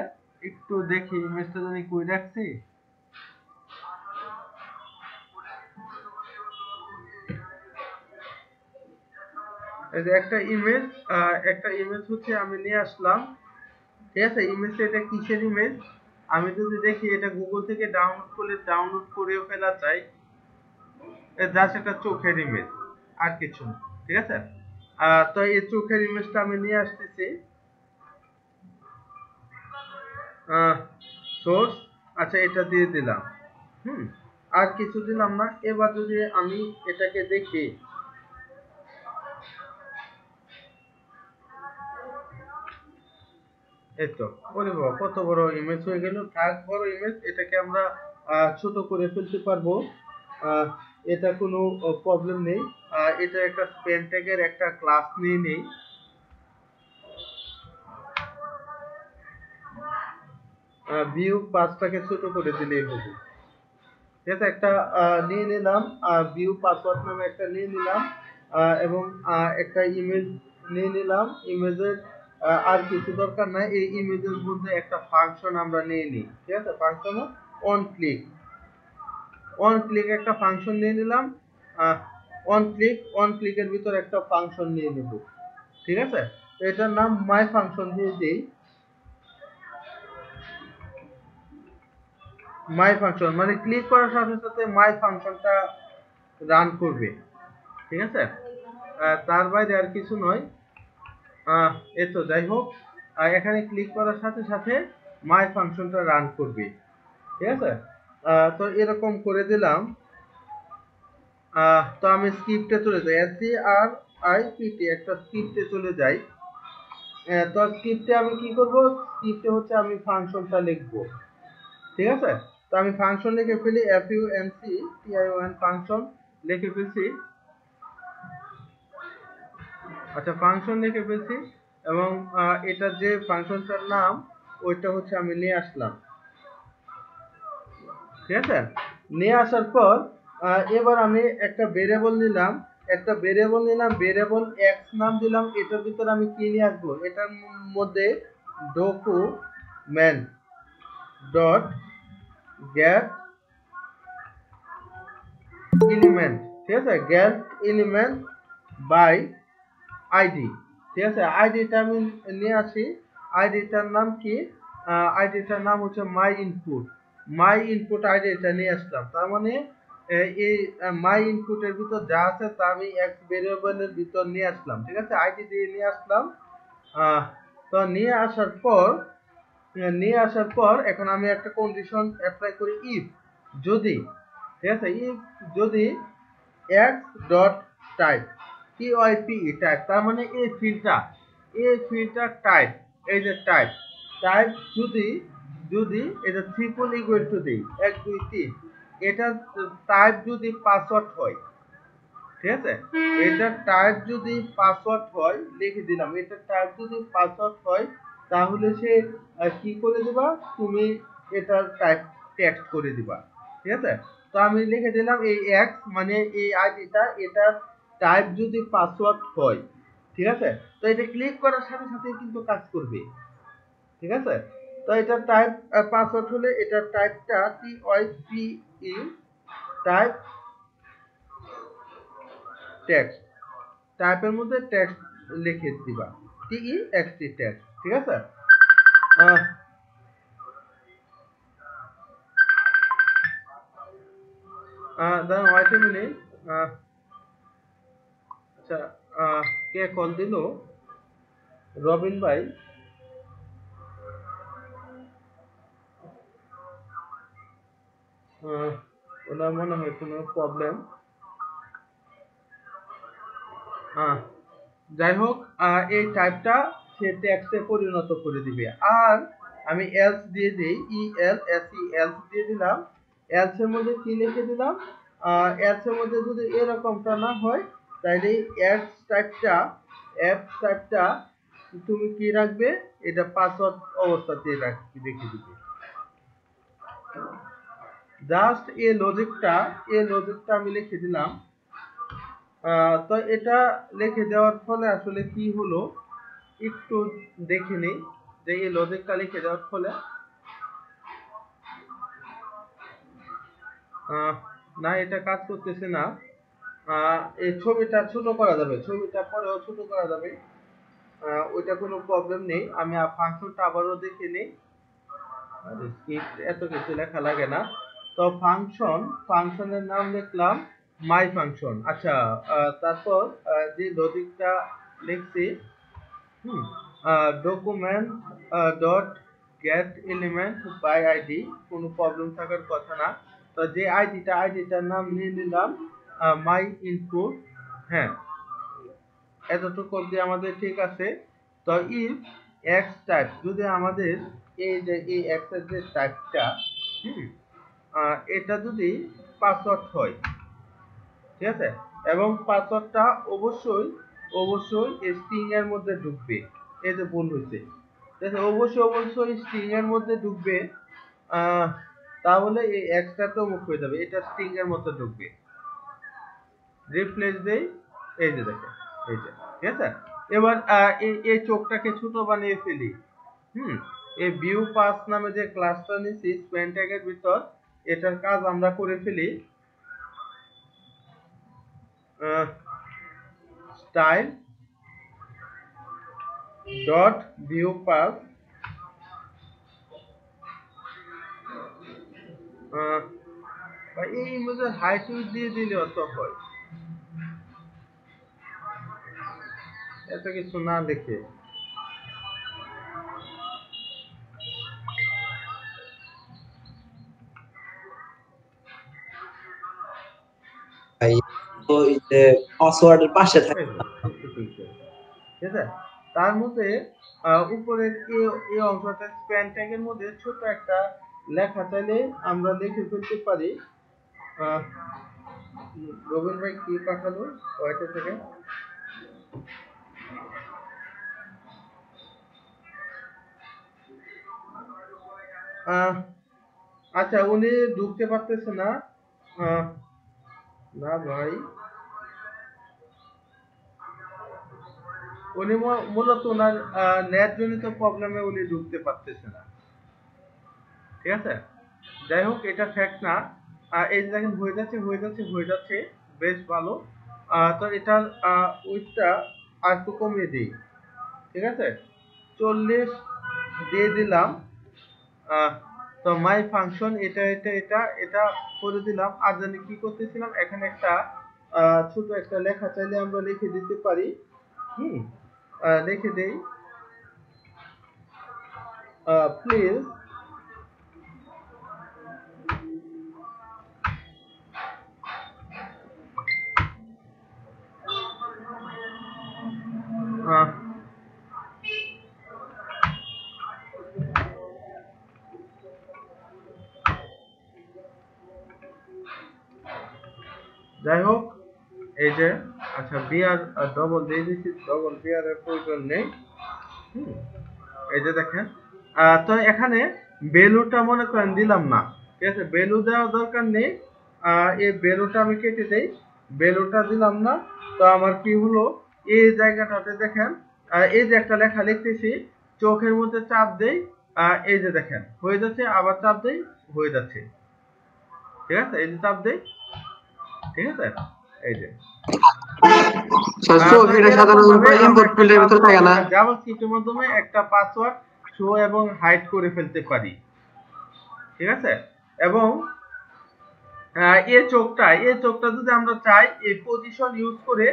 একটু দেখি ইমেজটা জানি কই রাখছি। এই যে একটা ইমেজ হচ্ছে আমি নিয়ে আসলাম, ঠিক আছে। ইমেজটা এটা কিসের ইমেজ? আমি যদি দেখি এটা গুগল থেকে ডাউনলোড করেও ফেলা যায়, জাস্ট একটা চোখের ইমেজ, আর কিছু না, ঠিক আছে। তো এই চোখের ইমেজটা আমি নিয়ে আসতেছি, সোর্স, আচ্ছা এটা দিয়ে দিলাম, আর কিছু দিলাম না। এবার যদি আমি এটাকে দেখি, এই তো, ওরে বাবা কত বড় ইমেজ হয়ে গেল। থাক বড় ইমেজ, এটাকে আমরা ছোট করে ফেলতে পারবো, এটা কোনো প্রবলেম নেই। এটা একটা স্প্যান ট্যাগের একটা ক্লাস নিয়ে নেই, ভিউ পাসটাকে ছোট করে দিলেই হবে, ঠিক আছে। একটা নিয়ে নিলাম, ভিউ পাসওয়ার্ড নামে একটা নিয়ে নিলাম, এবং একটা ইমেজ নিয়ে নিলাম। ইমেজের আর কিছু দরকার নাই, এই ইমেজের মধ্যে একটা ফাংশন আমরা নিয়ে নিই, ঠিক আছে। ফাংশন অন ক্লিক একটা ফাংশন নিয়ে নিলাম, অন ক্লিকের ভিতর একটা ফাংশন নিয়ে নেব, ঠিক আছে। এটার নাম মাই ফাংশন দিয়ে দিই। মাই ফাংশন মানে ক্লিক করার সাথে সাথে মাই ফাংশনটা রান করবে, ঠিক আছে। তার বাইরে আর কিছু নয়। এই তো, যাই হোক, এখানে ক্লিক করার সাথে সাথে মাই ফাংশনটা রান করবে, ঠিক আছে। তো এরকম করে দিলাম। তো আমি স্ক্রিপ্টে চলে যাই, SCRIPT একটা স্ক্রিপ্টে চলে যাই। তো স্ক্রিপ্টে আমি কি করব? স্ক্রিপ্টে হচ্ছে আমি ফাংশনটা লিখব, ঠিক আছে। তো আমি ফাংশন লিখে ফেলি, FUNCTION ফাংশন লিখে ফেলছি। আচ্ছা, ফাংশন লিখে ফেলছি, এবং এটা যে ফাংশনটার নাম ওইটা হচ্ছে আমি নিয়ে আসলাম, ঠিক আছে। নিয়ে আসার পর এবার আমি একটা ভেরিয়েবল নিলাম, ভেরিয়েবল x নাম দিলাম। এটার ভিতরে আমি কি নিয়ে আসবো? এটার মধ্যে document ডট get element, ঠিক আছে, get element by id, ঠিক আছে। আইডিটা আমি নিয়ে আসি। আইডিটার নাম কি? আইডিটার নাম হচ্ছে মাই ইনপুট আইডিটা নিয়ে আসলাম। তার মানে এই মাই ইনপুটের ভিতর যা আছে তা আমি এক ভেরিয়েবলের ভিতর নিয়ে আসলাম, ঠিক আছে। আইডি দিয়ে নিয়ে আসলাম। তো নিয়ে আসার পর এখন আমি একটা কন্ডিশন অ্যাপ্লাই করি, ইফ যদি, ঠিক আছে, ইফ যদি x dot type, TYPE type, তার মানে এই ফিল্ডটা টাইপ, এই যে টাইপ যদি এটা ট্রিপল ইকুয়াল টু দেই 1 2 3, এটা টাইপ যদি পাসওয়ার্ড হয়, ঠিক আছে। এটা টাইপ যদি পাসওয়ার্ড হয়, লিখে দিলাম, এটা টাইপ যদি পাসওয়ার্ড হয়, তাহলে সে কি করে দিবা? তুমি এটা টাইপ টেক্সট করে দিবা, ঠিক আছে। তো আমি লিখে দিলাম এই x মানে এই আইডিটা, এটা টাইপ যদি পাসওয়ার্ড হয়, ঠিক আছে। তো এটা ক্লিক করার সাথে সাথে কিন্তু কাজ করবে, ঠিক আছে। তো এটা টাইপ পাসওয়ার্ড হলে এটা টাইপটা TYPE টাইপ টেক্সট, টাইপের মধ্যে টেক্সট লিখে দিবা, TEXT টেক্সট, ঠিক আছে। দাঁড়ান, ওয়েট এ মিনিট। আচ্ছা, কে কল দিল? রবিন ভাই। ওনার মনে হয় কোনো প্রবলেম। যাই হোক, এই টাইপটা সে টেক্সটে পরিণত করে দিবে। আর আমি এলস দিয়ে দিই, ELSE দিয়ে দিলাম। এলস এর মধ্যে কি লিখে দিলাম? এলস এর মধ্যে যদি এরকমটা না হয়, তাহলে এফ টাইপটা তুমি কি রাখবে? এটা পাসওয়ার্ড অবস্থাতে রেখে দিবে। জাস্ট এই লজিকটা আমি লিখে দিলাম। তো এটা লিখে দেওয়ার ফলে আসলে কি হলো একটু দেখে নেই। যে এই লজিকটা লিখে দেওয়ার ফলে না এটা কাজ করতেছে না। এই ছবিটা ছোট করা যাবে, ছবিটা পরেও ছোট করা যাবে, ওইটা কোনো প্রবলেম নেই। আমি ফাংশনটা আবারও দেখে নিই। স্ক্রিপ্ট এত কিছু লেখা লাগে না। তো ফাংশনের নাম লিখলাম মাই ফাংশন। আচ্ছা, তারপর যে লজিকটা লিখছি, document dot get element by ID, কোনো প্রবলেম থাকার কথা না। তো যে আইডিটার নাম নিয়ে নিলাম মাই ইনপুট। হ্যাঁ, এতটুকু অবধি আমাদের ঠিক আছে। তো ইফ এক্স টাইপ, যদি আমাদের এই যে এই এক্স এর যে টাইপটা, এটা যদি পাসওয়ার্ড হয়, ঠিক আছে, এবং পাসওয়ার্ডটা অবশ্যই স্ট্রিং এর মধ্যে ঢুকবে। এই যে ভুল হয়েছে, ঠিক আছে, অবশ্যই স্ট্রিং এর মধ্যে ঢুকবে, তাহলে এই এক্সট্রাটাও মুখ হয়ে যাবে, এটা স্ট্রিং এর মধ্যে ঢুকবে। রিপ্লেস দেই, এই যে দেখেন, এই যে, ঠিক আছে। এবার এই চোখটাকে ছোট বানিয়ে ফেলি। এই ভিউ পাস নামে যে ক্লাসটা নিছি স্প্যান ট্যাগের ভিতর, এটার কাজ আমরা করে ফেলি। স্টাইল ডট ভিউ পাস, এই ইমেজের হাইট দিয়ে দিলে অত হয়, এত কিছু না দেখে। তো এই যে পাসওয়ার্ডের পাশে থাকে, ঠিক আছে, তার মধ্যে উপরের এই অংশটা স্প্যান ট্যাগের মধ্যে ছোট একটা লেখা চাইলে আমরা লিখে ফেলতে পারি। রবিন ভাই কি পাঠালো ওইটা থেকে? আচ্ছা, উনি ঢুকতে পারতেছে না। না ভাই, উনি মূলত ওনার নেট জনিত প্রবলেমে উনি ঢুকতে পারতেছে না, ঠিক আছে। যাই হোক, এটা ফ্যাক্ট না। এই যে দেখেন হয়ে যাচ্ছে, বেশ ভালো। তো এটার উইডথটা আর একটু কমিয়ে দিই, ঠিক আছে, 40 দিয়ে দিলাম। তো মাই ফাংশন এটা করে দিলাম। আর জানি কি করতেছিলাম, এখানে একটা ছোট একটা লেখা চাইলে আমরা লিখে দিতে পারি। লিখে দেই, প্লিজ যাই হোক, এই যে, আচ্ছা, বিআর ডবল দিয়ে দিচ্ছি, ডবল বিআর এর প্রয়োজন নেই। এই যে দেখেন, তো এখানে ভ্যালুটা মনে করেন দিলাম না, ঠিক আছে, ভ্যালু দেওয়ার দরকার নেই। এই ভ্যালুটা আমি কেটে দেই, ভ্যালুটা দিলাম না। তো আমার কি হলো, এই জায়গাটাতে দেখেন, এই যে একটা লেখা লিখতেছি, চোখের মধ্যে চাপ দেই, এই যে দেখেন হয়ে যাচ্ছে, আবার চাপ দেই, হয়ে যাচ্ছে, ঠিক আছে, এই যে চাপ দেই, ঠিক আছে, এই যে জাভাস্ক্রিপ্টের মাধ্যমে একটা পাসওয়ার্ড শো এবং হাইড করে ফেলতে পারি, ঠিক আছে। এবং এই চোখটা যদি আমরা চাই, এই পজিশন ইউজ করে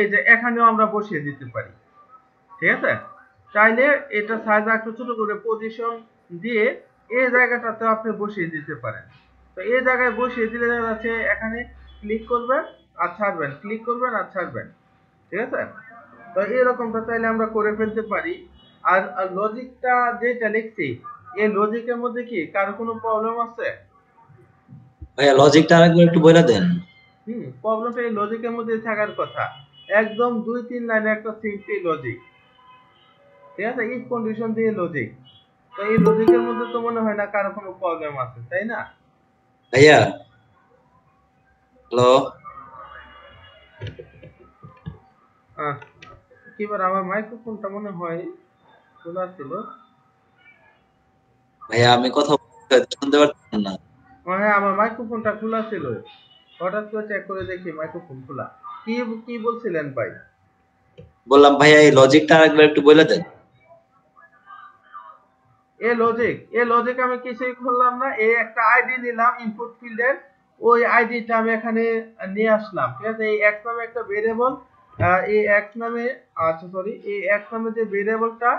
এই যে এখানেও আমরা বসিয়ে দিতে পারি, ঠিক আছে। চাইলে এটা সাইজ একটু ছোট করে পজিশন দিয়ে এই জায়গাটাতে আপনি বসিয়ে দিতে পারেন। তো এই জায়গায় বসিয়ে দিলে আছে, এখানে ক্লিক করবেন আর ছাড়বেন, ক্লিক করবেন আর ছাড়বেন, ঠিক আছে। তো এরকমটা চাইলে আমরা করে ফেলতে পারি। আর লজিকটা যেটা লিখছি, এই লজিকের মধ্যে কি কারো কোনো প্রবলেম আছে? ভাইয়া লজিকটা আরেকবার একটু বলে দেন। প্রবলেমটা এই লজিকের মধ্যে থাকার কথা, একদম 2-3 লাইনে একটা সিম্পল লজিক, ঠিক আছে, ইফ কন্ডিশন দিয়ে লজিক। তো এই লজিকের মধ্যে তো মনে হয় না কারো কোনো প্রবলেম আছে, তাই না ভাইয়া? হ্যালো, কিবার আমার মাইক্রোফোনটা মনে হয় খোলা ছিল। ভাইয়া আমি কথা বলতে শুনতে পারছেন না? হ্যাঁ, আমার মাইক্রোফোনটা খোলা ছিল, হঠাৎ করে চেক করে দেখি মাইক্রোফোন খোলা। কি কি বলছিলেন ভাই? বললাম ভাইয়া এই লজিকটা আরেকবার একটু বলে দেন। এ লজিক আমি কিছুই করলাম না, এই একটা আইডি নিলাম ইনপুট ফিল্ডের, ওই আইডিটা আমি এখানে নিয়ে আসলাম। ঠিক আছে, এই এক্স নামে একটা ভেরিয়েবল, এই এক্স নামে, আচ্ছা সরি, এই এক্স নামে যে ভেরিয়েবলটা,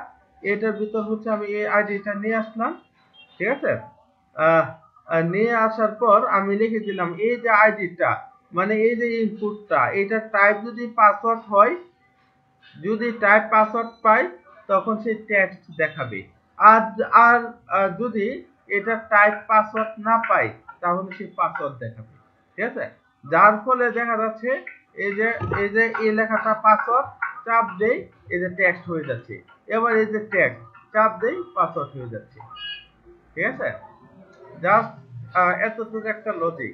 এটার ভিতর হচ্ছে আমি এই আইডিটা নিয়ে আসলাম। ঠিক আছে, আহ, নিয়ে আসার পর আমি লিখে দিলাম এই যে আইডিটা, মানে এই যে ইনপুটটা, এটা টাইপ যদি পাসওয়ার্ড হয়, যদি টাইপ পাসওয়ার্ড পাই তখন সে টেক্সট দেখাবে। আর আর যদি এটা টাইপ পাসওয়ার্ড না পাই তাহলে সে পাসওয়ার্ড দেখাবে। ঠিক আছে, যার ফলে দেখা যাচ্ছে এই যে এই লেখাটা পাসওয়ার্ড, চাপ দেই এই যে টেক্সট হয়ে যাচ্ছে। এবার এই যে টেক্সট চাপ দেই পাসওয়ার্ড হয়ে যাচ্ছে। ঠিক আছে, জাস্ট এতটুকু একটা লজিক।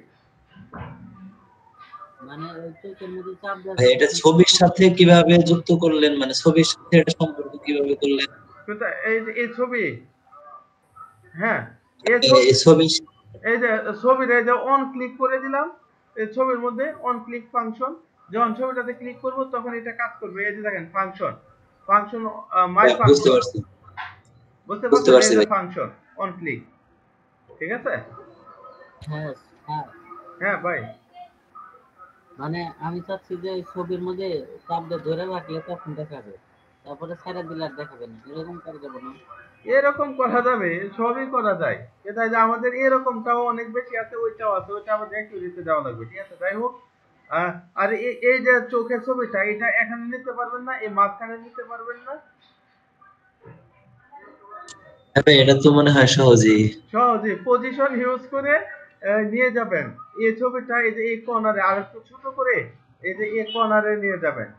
মানে ওই চোখের মধ্যে চাপ দেওয়ার ভাই সাথে এটা সাথে ছবির সাথে কিভাবে যুক্ত করলেন, মানে ছবির সাথে এটা সম্পর্ক কিভাবে করলেন? কোথায়? এই ছবি, হ্যাঁ, এই ছবি, এই ছবি এই যে ছবির এই যে অন ক্লিক করে দিলাম, এই ছবির মধ্যে অন ক্লিক ফাংশন, যখন ছবিটাতে ক্লিক করব তখন এটা কাজ করবে। এই যে দেখেন ফাংশন, ফাংশন, মাই বুঝতে ফাংশন, পারছি, বুঝতে বুঝতে পারছেন? এই পারছি যে ভাই। Function on click. ঠিক আছে, হ্যাঁ হ্যাঁ হ্যাঁ ভাই, মানে আমি চাচ্ছি যে এই ছবির মধ্যে চাপ দিয়ে ধরে রাখলে তখন দেখাবে, তারপরে ছেড়ে দিলে আর দেখাবে না, এরকম করে দেবো না? এরকম করা যাবে, সবই করা যায়। এটা যে আমাদের এরকমটাও অনেক বেশি আছে, ওইটাও আছে, ওইটা আমাদের অ্যাকুরেসি দেওয়া লাগবে। ঠিক আছে, যাই হোক, আর এই যে চোখের ছবিটা, এটা এখানে নিতে পারবেন না, এই মাঝখানে নিতে পারবেন না। হ্যাঁ ভাই এটা তো মনে হয় সহজেই। সহজে পজিশন ইউজ করে নিয়ে যাবেন এই ছবিটা, এই যে এই কর্নারে আর একটু ছোট করে এই যে এই কর্নারে নিয়ে যাবেন।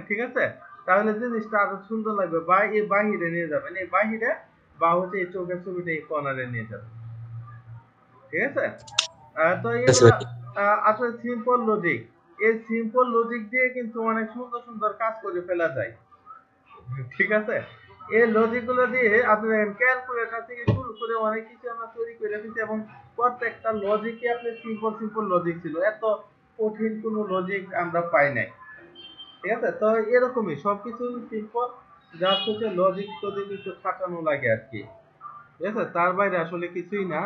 ঠিক আছে, তাহলে জিনিসটা আরো সুন্দর লাগবে। বা এই বাহিরে নিয়ে যাবেন, এই বাহিরে, বা হচ্ছে এই চোখের ছবিটা এই কর্নারে নিয়ে যাবেন। ঠিক আছে, তো ঠিক আছে এগুলা ভাই। আসলে সিম্পল লজিক। এই সিম্পল লজিক দিয়ে কিন্তু অনেক সুন্দর সুন্দর কাজ করে ফেলা যায়। ঠিক আছে, এই লজিক গুলো দিয়ে আপনি ক্যালকুলেটর থেকে শুরু করে অনেক কিছু আমরা তৈরি করে রেখেছি, এবং প্রত্যেকটা লজিকই আপনি সিম্পল সিম্পল লজিক ছিল, এত কঠিন কোনো লজিক আমরা পাই নাই। ঠিক আছে, তো এরকমই সবকিছু সিম্পল, জাস্ট হচ্ছে লজিক টজিক একটু খাটানো লাগে আর কি। ঠিক আছে, তার বাইরে আসলে কিছুই না।